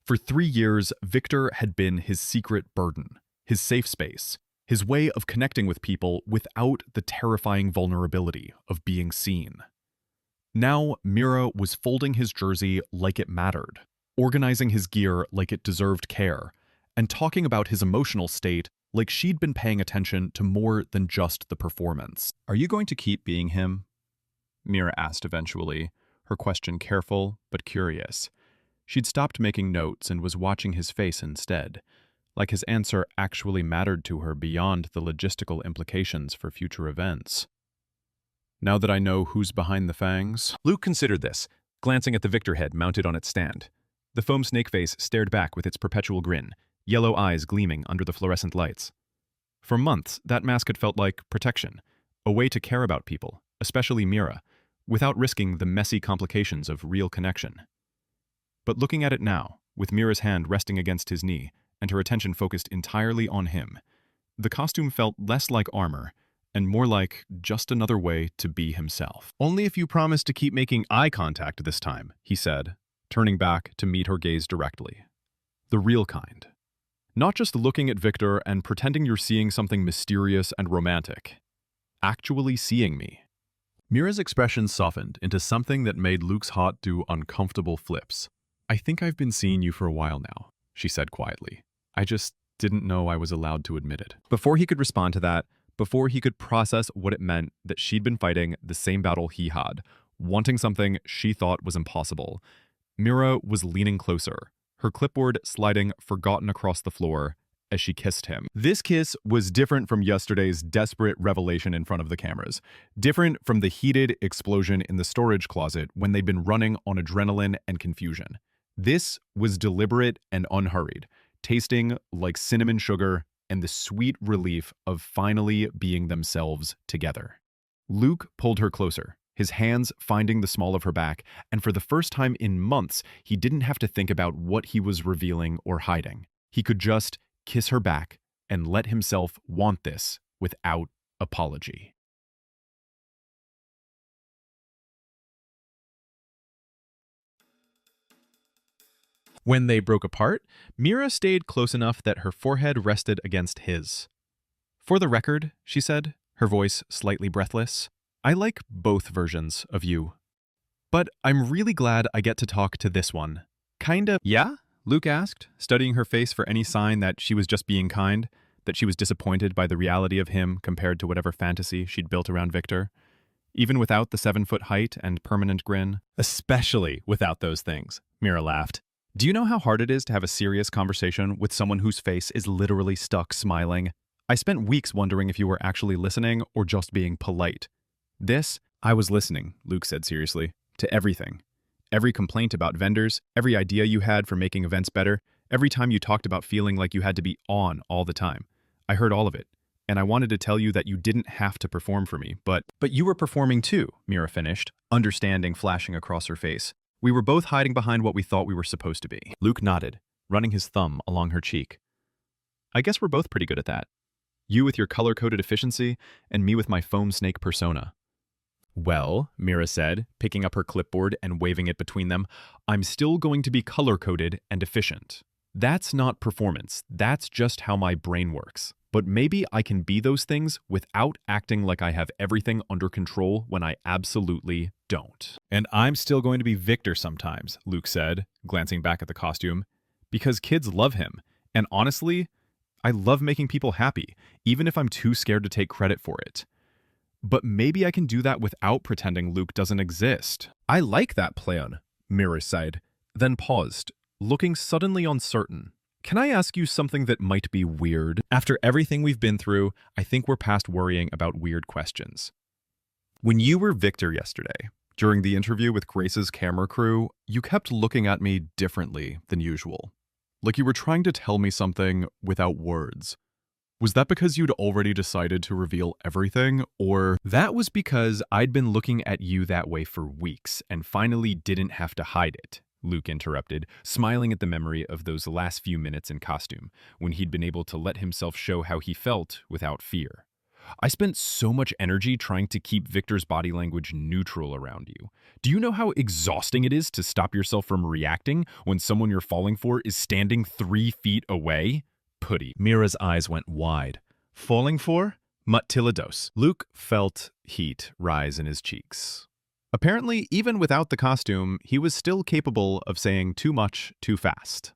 For 3 years, Victor had been his secret burden, his safe space, his way of connecting with people without the terrifying vulnerability of being seen. Now, Mira was folding his jersey like it mattered, organizing his gear like it deserved care, and talking about his emotional state like she'd been paying attention to more than just the performance. Are you going to keep being him? Mira asked eventually, her question careful but curious. She'd stopped making notes and was watching his face instead, like his answer actually mattered to her beyond the logistical implications for future events. Now that I know who's behind the fangs? Luke considered this, glancing at the Victor head mounted on its stand. The foam snake face stared back with its perpetual grin, yellow eyes gleaming under the fluorescent lights. For months, that mask had felt like protection, a way to care about people, especially Mira, without risking the messy complications of real connection. But looking at it now, with Mira's hand resting against his knee and her attention focused entirely on him, the costume felt less like armor and more like just another way to be himself. Only if you promise to keep making eye contact this time, he said, turning back to meet her gaze directly. The real kind. Not just looking at Victor and pretending you're seeing something mysterious and romantic. Actually seeing me. Mira's expression softened into something that made Luke's heart do uncomfortable flips. I think I've been seeing you for a while now, she said quietly. I just didn't know I was allowed to admit it. Before he could respond to that, before he could process what it meant that she'd been fighting the same battle he had, wanting something she thought was impossible, Mira was leaning closer, her clipboard sliding forgotten across the floor as she kissed him. This kiss was different from yesterday's desperate revelation in front of the cameras, different from the heated explosion in the storage closet when they'd been running on adrenaline and confusion. This was deliberate and unhurried, tasting like cinnamon sugar and the sweet relief of finally being themselves together. Luke pulled her closer, his hands finding the small of her back, and for the first time in months, he didn't have to think about what he was revealing or hiding. He could just kiss her back and let himself want this without apology. When they broke apart, Mira stayed close enough that her forehead rested against his. For the record, she said, her voice slightly breathless, I like both versions of you. But I'm really glad I get to talk to this one. Kinda. Yeah? Luke asked, studying her face for any sign that she was just being kind, that she was disappointed by the reality of him compared to whatever fantasy she'd built around Victor. Even without the 7-foot height and permanent grin. Especially without those things, Mira laughed. Do you know how hard it is to have a serious conversation with someone whose face is literally stuck smiling? I spent weeks wondering if you were actually listening or just being polite. I was listening, Luke said seriously, to everything. Every complaint about vendors, every idea you had for making events better, every time you talked about feeling like you had to be on all the time. I heard all of it, and I wanted to tell you that you didn't have to perform for me, but you were performing too, Mira finished, understanding flashing across her face. We were both hiding behind what we thought we were supposed to be. Luke nodded, running his thumb along her cheek. I guess we're both pretty good at that. You with your color-coded efficiency, and me with my foam snake persona. Well, Mira said, picking up her clipboard and waving it between them, I'm still going to be color-coded and efficient. That's not performance, that's just how my brain works. But maybe I can be those things without acting like I have everything under control when I absolutely don't. And I'm still going to be Victor sometimes, Luke said, glancing back at the costume, because kids love him. And honestly, I love making people happy, even if I'm too scared to take credit for it. But maybe I can do that without pretending Luke doesn't exist. I like that plan, Mira sighed, then paused, looking suddenly uncertain. Can I ask you something that might be weird? After everything we've been through, I think we're past worrying about weird questions. When you were Victor yesterday, during the interview with Grace's camera crew, you kept looking at me differently than usual. Like you were trying to tell me something without words. Was that because you'd already decided to reveal everything, or— That was because I'd been looking at you that way for weeks and finally didn't have to hide it, Luke interrupted, smiling at the memory of those last few minutes in costume, when he'd been able to let himself show how he felt without fear. I spent so much energy trying to keep Victor's body language neutral around you. Do you know how exhausting it is to stop yourself from reacting when someone you're falling for is standing 3 feet away? Putty. Mira's eyes went wide. Falling for? Muttilados. Luke felt heat rise in his cheeks. Apparently, even without the costume, he was still capable of saying too much too fast.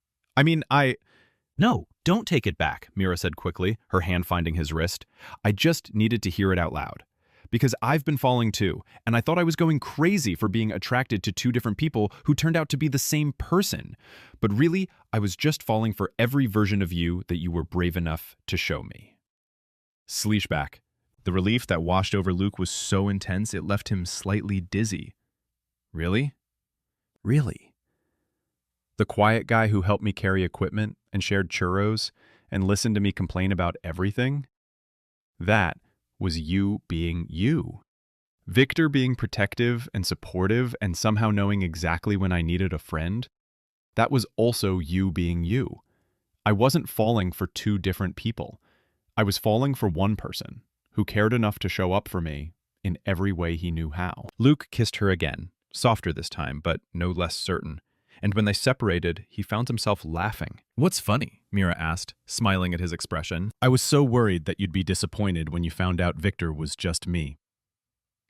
No, don't take it back, Mira said quickly, her hand finding his wrist. I just needed to hear it out loud. Because I've been falling too, and I thought I was going crazy for being attracted to 2 different people who turned out to be the same person. But really, I was just falling for every version of you that you were brave enough to show me. Sleeshback. The relief that washed over Luke was so intense it left him slightly dizzy. Really? Really? The quiet guy who helped me carry equipment and shared churros and listened to me complain about everything? That was you being you. Victor being protective and supportive and somehow knowing exactly when I needed a friend? That was also you being you. I wasn't falling for 2 different people. I was falling for one person who cared enough to show up for me in every way he knew how. Luke kissed her again, softer this time, but no less certain. And when they separated, he found himself laughing. What's funny? Mira asked, smiling at his expression. I was so worried that you'd be disappointed when you found out Victor was just me.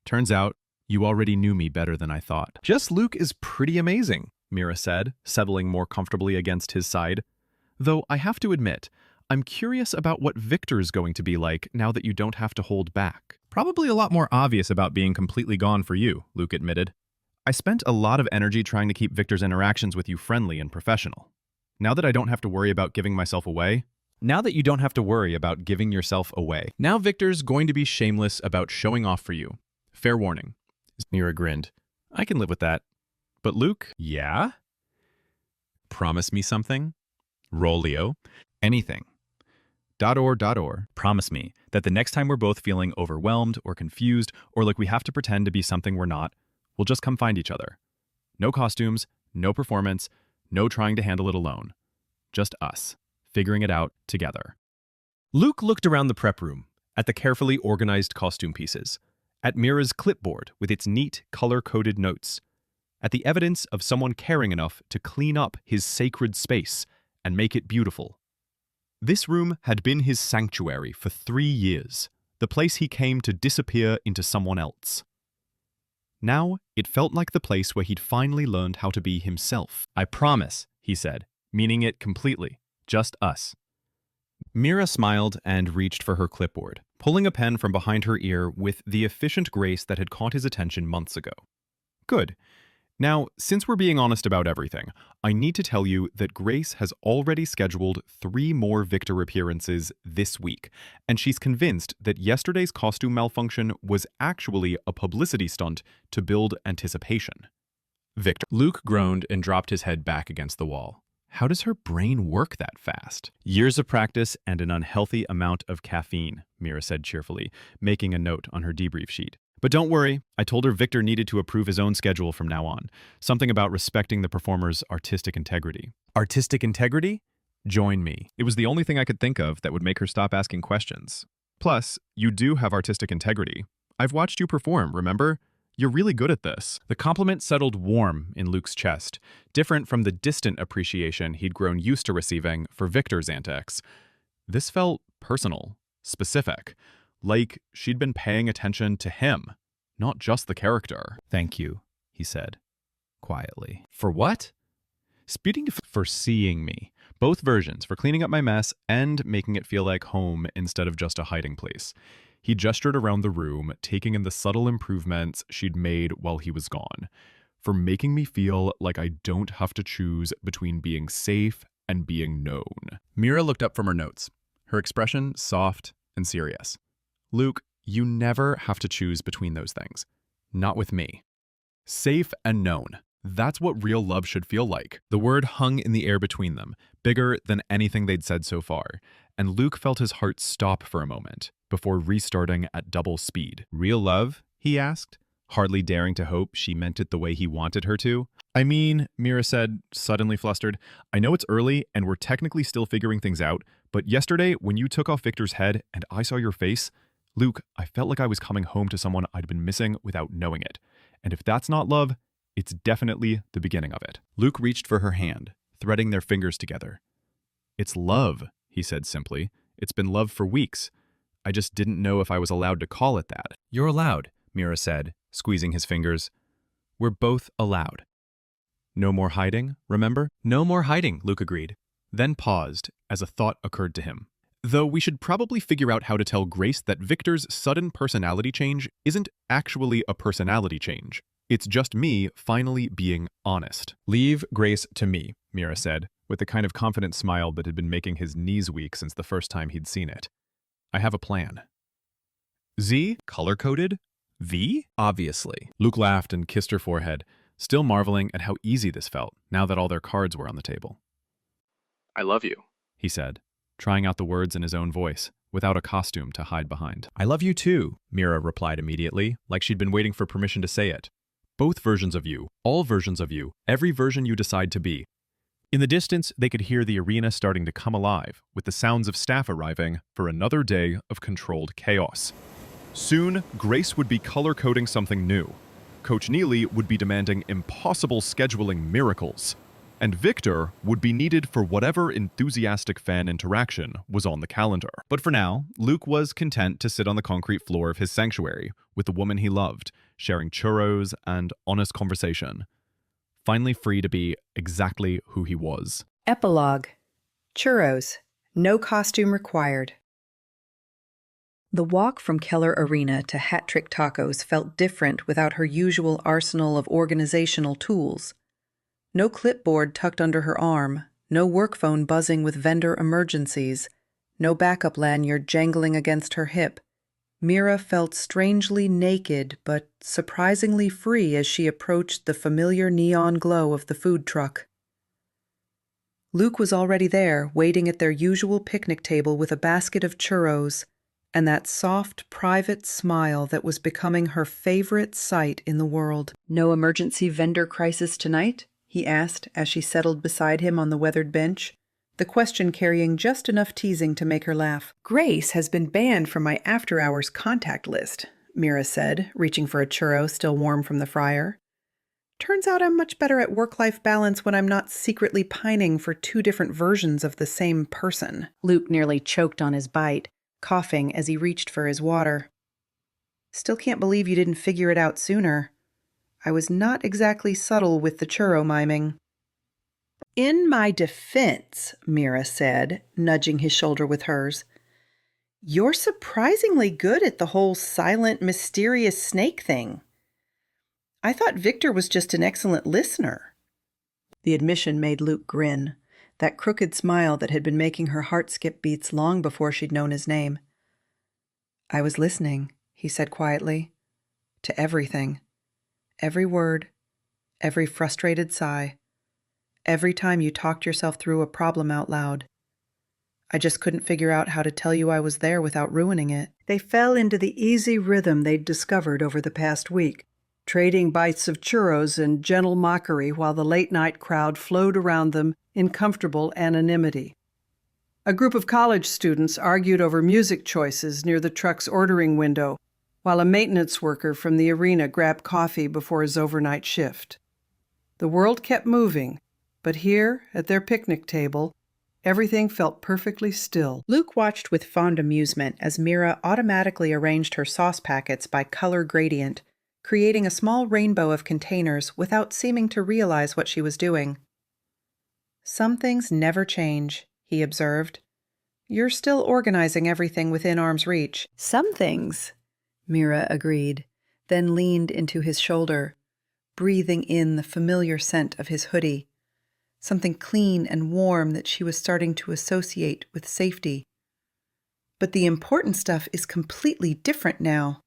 Turns out, you already knew me better than I thought. Just Luke is pretty amazing, Mira said, settling more comfortably against his side. Though I have to admit, I'm curious about what Victor's going to be like now that you don't have to hold back. Probably a lot more obvious about being completely gone for you, Luke admitted. I spent a lot of energy trying to keep Victor's interactions with you friendly and professional. Now that I don't have to worry about giving myself away, now Victor's going to be shameless about showing off for you. Fair warning. Mira grinned. I can live with that. But Luke? Yeah? Promise me something? Rolio? Anything. Promise me that the next time we're both feeling overwhelmed or confused or like we have to pretend to be something we're not, we'll just come find each other. No costumes, no performance, no trying to handle it alone. Just us, figuring it out together. Luke looked around the prep room, at the carefully organized costume pieces, at Mira's clipboard with its neat, color-coded notes, at the evidence of someone caring enough to clean up his sacred space and make it beautiful. This room had been his sanctuary for 3 years, the place he came to disappear into someone else. Now, it felt like the place where he'd finally learned how to be himself. I promise, he said, meaning it completely. Just us. Mira smiled and reached for her clipboard, pulling a pen from behind her ear with the efficient grace that had caught his attention months ago. Good. Now, since we're being honest about everything, I need to tell you that Grace has already scheduled 3 more Victor appearances this week, and she's convinced that yesterday's costume malfunction was actually a publicity stunt to build anticipation. Victor. Luke groaned and dropped his head back against the wall. How does her brain work that fast? Years of practice and an unhealthy amount of caffeine, Mira said cheerfully, making a note on her debrief sheet. But don't worry, I told her Victor needed to approve his own schedule from now on. Something about respecting the performer's artistic integrity. Artistic integrity? Join me. It was the only thing I could think of that would make her stop asking questions. Plus, you do have artistic integrity. I've watched you perform, remember? You're really good at this. The compliment settled warm in Luke's chest, different from the distant appreciation he'd grown used to receiving for Victor's antics. This felt personal, specific. Like she'd been paying attention to him, not just the character. Thank you, he said, quietly. For what? For seeing me. Both versions, for cleaning up my mess and making it feel like home instead of just a hiding place. He gestured around the room, taking in the subtle improvements she'd made while he was gone. For making me feel like I don't have to choose between being safe and being known. Mira looked up from her notes, her expression soft and serious. Luke, you never have to choose between those things. Not with me. Safe and known. That's what real love should feel like. The word hung in the air between them, bigger than anything they'd said so far. and Luke felt his heart stop for a moment before restarting at double speed. Real love? He asked, hardly daring to hope she meant it the way he wanted her to. I mean, Mira said, suddenly flustered, I know it's early and we're technically still figuring things out, but yesterday when you took off Victor's head and I saw your face, Luke, I felt like I was coming home to someone I'd been missing without knowing it. And if that's not love, it's definitely the beginning of it. Luke reached for her hand, threading their fingers together. It's love, he said simply. It's been love for weeks. I just didn't know if I was allowed to call it that. You're allowed, Mira said, squeezing his fingers. We're both allowed. No more hiding, remember? No more hiding, Luke agreed, then paused as a thought occurred to him. Though we should probably figure out how to tell Grace that Victor's sudden personality change isn't actually a personality change. It's just me finally being honest. Leave Grace to me, Mira said, with the kind of confident smile that had been making his knees weak since the first time he'd seen it. I have a plan. Z? Color-coded? V? Obviously. Luke laughed and kissed her forehead, still marveling at how easy this felt now that all their cards were on the table. I love you, he said, trying out the words in his own voice, without a costume to hide behind. I love you too, Mira replied immediately, like she'd been waiting for permission to say it. Both versions of you, all versions of you, every version you decide to be. In the distance, they could hear the arena starting to come alive, with the sounds of staff arriving for another day of controlled chaos. Soon, Grace would be color-coding something new. Coach Neely would be demanding impossible scheduling miracles. And Victor would be needed for whatever enthusiastic fan interaction was on the calendar. But for now, Luke was content to sit on the concrete floor of his sanctuary with the woman he loved, sharing churros and honest conversation. Finally free to be exactly who he was. Epilogue. Churros. No costume required. The walk from Keller Arena to Hat Trick Tacos felt different without her usual arsenal of organizational tools. No clipboard tucked under her arm, no work phone buzzing with vendor emergencies, no backup lanyard jangling against her hip. Mira felt strangely naked but surprisingly free as she approached the familiar neon glow of the food truck. Luke was already there, waiting at their usual picnic table with a basket of churros and that soft, private smile that was becoming her favorite sight in the world. "No emergency vendor crisis tonight?" he asked as she settled beside him on the weathered bench, the question carrying just enough teasing to make her laugh. "Grace has been banned from my after-hours contact list," Mira said, reaching for a churro still warm from the fryer. "Turns out I'm much better at work-life balance when I'm not secretly pining for two different versions of the same person." Luke nearly choked on his bite, coughing as he reached for his water. "Still can't believe you didn't figure it out sooner. I was not exactly subtle with the churro miming." "In my defense," Mira said, nudging his shoulder with hers, "you're surprisingly good at the whole silent, mysterious snake thing. I thought Victor was just an excellent listener." The admission made Luke grin, that crooked smile that had been making her heart skip beats long before she'd known his name. "I was listening," he said quietly, "to everything. Every word, every frustrated sigh, every time you talked yourself through a problem out loud. I just couldn't figure out how to tell you I was there without ruining it." They fell into the easy rhythm they'd discovered over the past week, trading bites of churros and gentle mockery while the late-night crowd flowed around them in comfortable anonymity. A group of college students argued over music choices near the truck's ordering window, while a maintenance worker from the arena grabbed coffee before his overnight shift. The world kept moving, but here, at their picnic table, everything felt perfectly still. Luke watched with fond amusement as Mira automatically arranged her sauce packets by color gradient, creating a small rainbow of containers without seeming to realize what she was doing. "Some things never change," he observed. "You're still organizing everything within arm's reach." "Some things," Mira agreed, then leaned into his shoulder, breathing in the familiar scent of his hoodie, something clean and warm that she was starting to associate with safety. "But the important stuff is completely different now."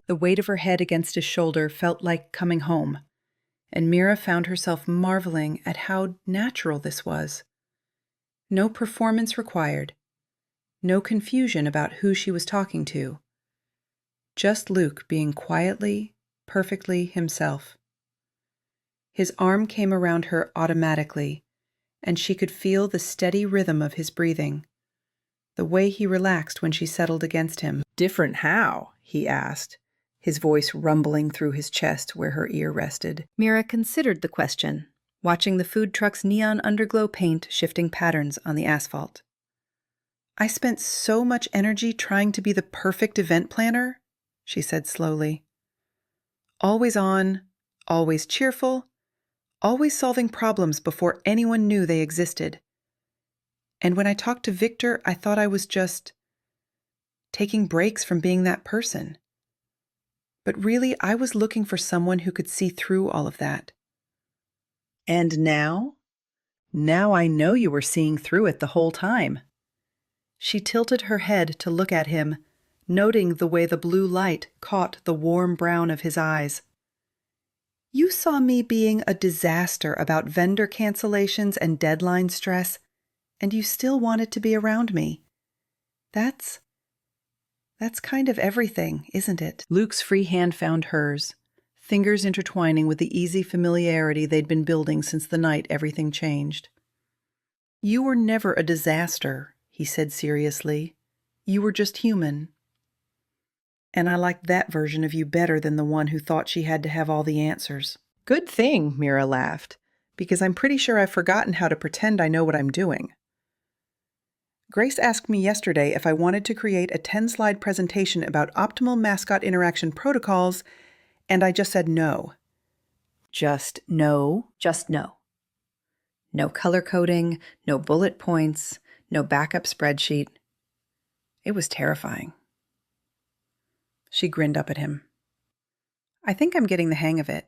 The weight of her head against his shoulder felt like coming home, and Mira found herself marveling at how natural this was. No performance required, No confusion about who she was talking to. Just Luke being quietly, perfectly himself. His arm came around her automatically, and she could feel the steady rhythm of his breathing, the way he relaxed when she settled against him. "Different how?" he asked, his voice rumbling through his chest where her ear rested. Mira considered the question, watching the food truck's neon underglow paint shifting patterns on the asphalt. "I spent so much energy trying to be the perfect event planner," she said slowly. "Always on, always cheerful, always solving problems before anyone knew they existed. And when I talked to Victor, I thought I was just taking breaks from being that person. But really, I was looking for someone who could see through all of that." "And now? Now I know you were seeing through it the whole time." She tilted her head to look at him, noting the way the blue light caught the warm brown of his eyes. "You saw me being a disaster about vendor cancellations and deadline stress, and you still wanted to be around me. That's kind of everything, isn't it?" Luke's free hand found hers, fingers intertwining with the easy familiarity they'd been building since the night everything changed. "You were never a disaster," he said seriously. "You were just human. And I liked that version of you better than the one who thought she had to have all the answers." "Good thing," Mira laughed, "because I'm pretty sure I've forgotten how to pretend I know what I'm doing. Grace asked me yesterday if I wanted to create a 10-slide presentation about optimal mascot interaction protocols, and I just said no." Just no. Just no. No color coding, no bullet points, no backup spreadsheet. It was terrifying. She grinned up at him. "I think I'm getting the hang of it."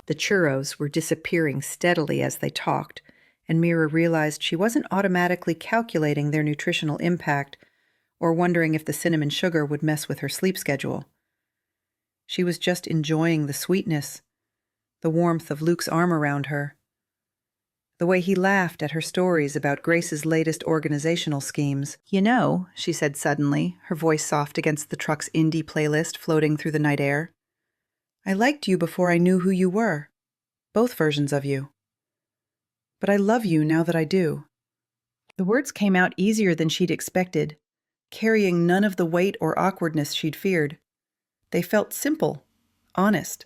The churros were disappearing steadily as they talked, and Mira realized she wasn't automatically calculating their nutritional impact or wondering if the cinnamon sugar would mess with her sleep schedule. She was just enjoying the sweetness, the warmth of Luke's arm around her, the way he laughed at her stories about Grace's latest organizational schemes. "You know," she said suddenly, her voice soft against the truck's indie playlist floating through the night air, "I liked you before I knew who you were. Both versions of you. But I love you now that I do." The words came out easier than she'd expected, carrying none of the weight or awkwardness she'd feared. They felt simple, honest,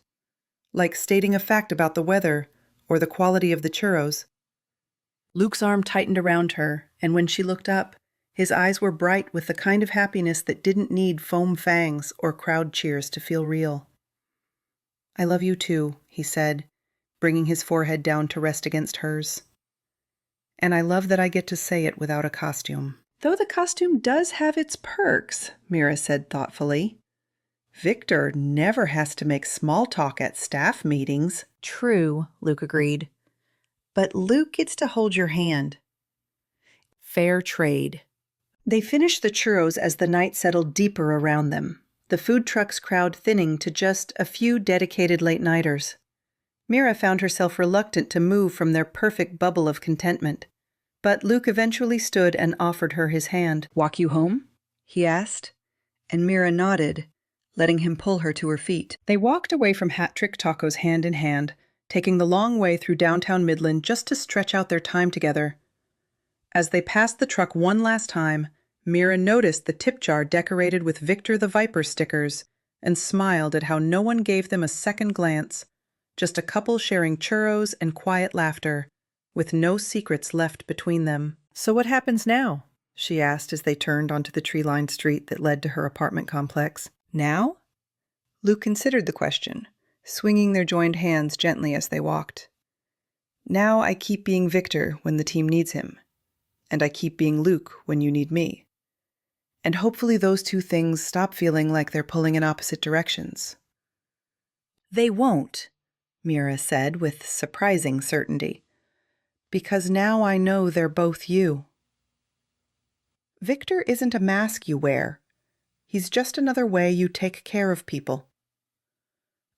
like stating a fact about the weather or the quality of the churros. Luke's arm tightened around her, and when she looked up, his eyes were bright with the kind of happiness that didn't need foam fangs or crowd cheers to feel real. "I love you too," he said, bringing his forehead down to rest against hers. "And I love that I get to say it without a costume." "Though the costume does have its perks," Mira said thoughtfully. "Victor never has to make small talk at staff meetings." "True," Luke agreed. "But Luke gets to hold your hand." Fair trade. They finished the churros as the night settled deeper around them, the food truck's crowd thinning to just a few dedicated late-nighters. Mira found herself reluctant to move from their perfect bubble of contentment, but Luke eventually stood and offered her his hand. "Walk you home?" he asked, and Mira nodded, letting him pull her to her feet. They walked away from Hat Trick Tacos hand in hand, taking the long way through downtown Midland just to stretch out their time together. As they passed the truck one last time, Mira noticed the tip jar decorated with Victor the Viper stickers and smiled at how no one gave them a second glance, just a couple sharing churros and quiet laughter, with no secrets left between them. "So what happens now?" she asked as they turned onto the tree-lined street that led to her apartment complex. "Now?" Luke considered the question, swinging their joined hands gently as they walked. "Now I keep being Victor when the team needs him, and I keep being Luke when you need me. And hopefully those two things stop feeling like they're pulling in opposite directions." "They won't," Mira said with surprising certainty, "because now I know they're both you. Victor isn't a mask you wear. He's just another way you take care of people.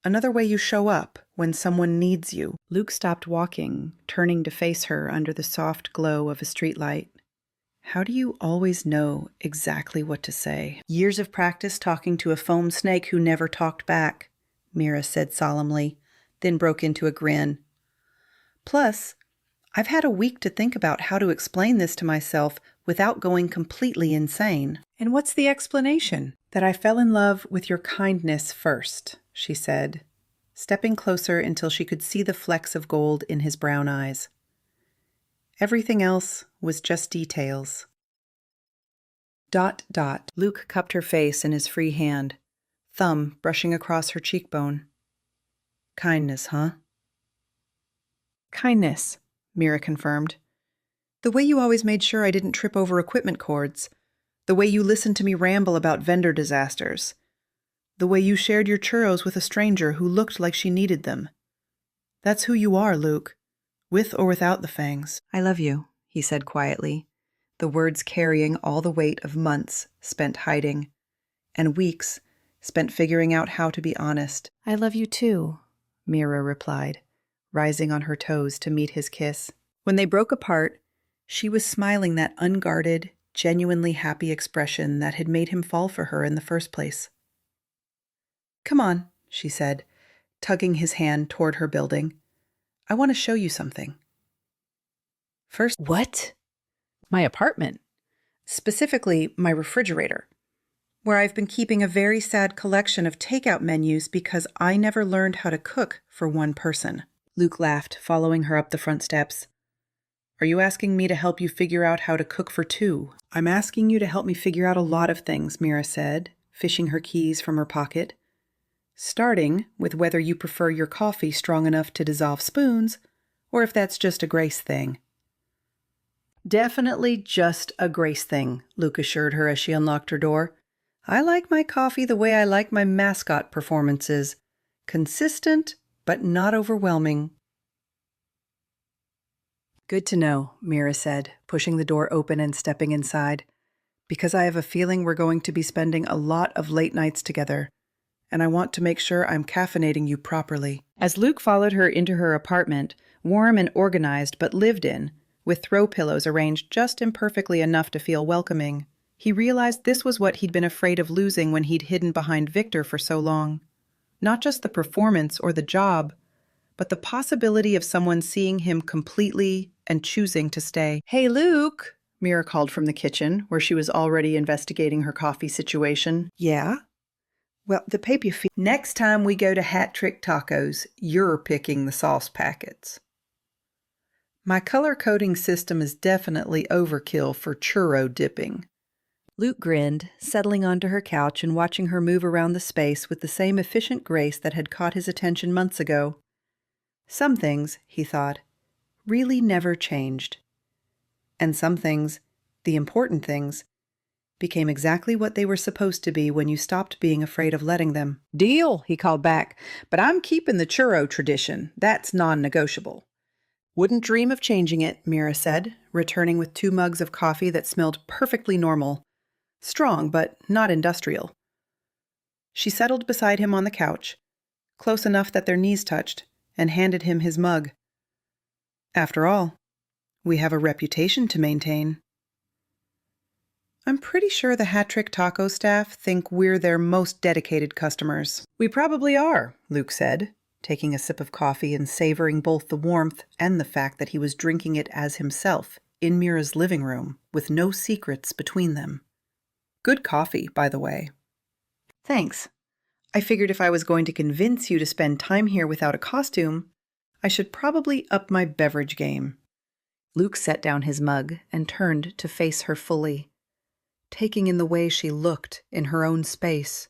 Another way you show up when someone needs you." Luke stopped walking, turning to face her under the soft glow of a streetlight. How do you always know exactly what to say? Years of practice talking to a foam snake who never talked back, Mira said solemnly, then broke into a grin. Plus, I've had a week to think about how to explain this to myself without going completely insane. And what's the explanation? That I fell in love with your kindness first, she said, stepping closer until she could see the flecks of gold in his brown eyes. Everything else was just details. ... Luke cupped her face in his free hand, thumb brushing across her cheekbone. Kindness, huh? Kindness, Mira confirmed. The way you always made sure I didn't trip over equipment cords. The way you listened to me ramble about vendor disasters. The way you shared your churros with a stranger who looked like she needed them. That's who you are, Luke, with or without the fangs. I love you, he said quietly, the words carrying all the weight of months spent hiding, and weeks spent figuring out how to be honest. I love you too, Mira replied, rising on her toes to meet his kiss. When they broke apart, she was smiling that unguarded, genuinely happy expression that had made him fall for her in the first place. Come on, she said, tugging his hand toward her building. I want to show you something. First, what? My apartment. Specifically, my refrigerator, where I've been keeping a very sad collection of takeout menus because I never learned how to cook for one person. Luke laughed, following her up the front steps. Are you asking me to help you figure out how to cook for two? I'm asking you to help me figure out a lot of things, Mira said, fishing her keys from her pocket. Starting with whether you prefer your coffee strong enough to dissolve spoons, or if that's just a Grace thing. Definitely just a Grace thing, Luke assured her as she unlocked her door. I like my coffee the way I like my Mascot performances. Consistent, but not overwhelming. Good to know, Mira said, pushing the door open and stepping inside, because I have a feeling we're going to be spending a lot of late nights together, and I want to make sure I'm caffeinating you properly. As Luke followed her into her apartment, warm and organized but lived in, with throw pillows arranged just imperfectly enough to feel welcoming, he realized this was what he'd been afraid of losing when he'd hidden behind Victor for so long. Not just the performance or the job, but the possibility of someone seeing him completely and choosing to stay. Hey, Luke, Mira called from the kitchen, where she was already investigating her coffee situation. Yeah? Well, the paper feed. Next time we go to Hat Trick Tacos, you're picking the sauce packets. My color coding system is definitely overkill for churro dipping. Luke grinned, settling onto her couch and watching her move around the space with the same efficient grace that had caught his attention months ago. Some things, he thought, really never changed. And some things, the important things, became exactly what they were supposed to be when you stopped being afraid of letting them. Deal, he called back, but I'm keeping the churro tradition. That's non-negotiable. Wouldn't dream of changing it, Mira said, returning with 2 mugs of coffee that smelled perfectly normal. Strong, but not industrial. She settled beside him on the couch, close enough that their knees touched, and handed him his mug. After all, we have a reputation to maintain. I'm pretty sure the Hat Trick Taco staff think we're their most dedicated customers. We probably are, Luke said, taking a sip of coffee and savoring both the warmth and the fact that he was drinking it as himself, in Mira's living room, with no secrets between them. Good coffee, by the way. Thanks. I figured if I was going to convince you to spend time here without a costume, I should probably up my beverage game. Luke set down his mug and turned to face her fully, taking in the way she looked in her own space,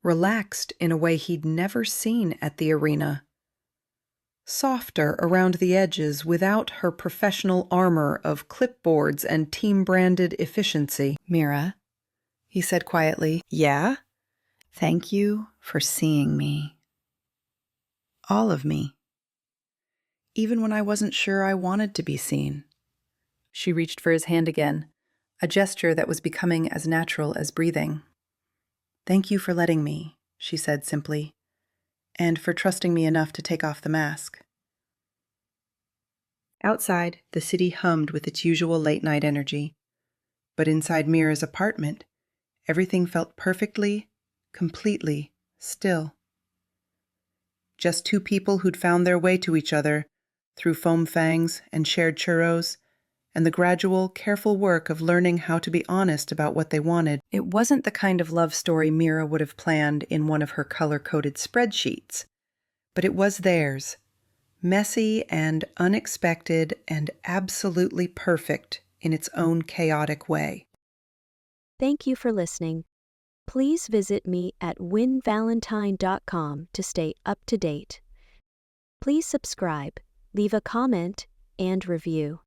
relaxed in a way he'd never seen at the arena. Softer around the edges without her professional armor of clipboards and team-branded efficiency. Mira, he said quietly. Yeah? Thank you for seeing me. All of me. Even when I wasn't sure I wanted to be seen. She reached for his hand again, a gesture that was becoming as natural as breathing. Thank you for letting me, she said simply, and for trusting me enough to take off the mask. Outside, the city hummed with its usual late-night energy. But inside Mira's apartment, everything felt perfectly, completely still. Just two people who'd found their way to each other through foam fangs and shared churros, and the gradual, careful work of learning how to be honest about what they wanted. It wasn't the kind of love story Mira would have planned in one of her color-coded spreadsheets, but it was theirs, messy and unexpected and absolutely perfect in its own chaotic way. Thank you for listening. Please visit me at winvalentine.com to stay up to date. Please subscribe, leave a comment, and review.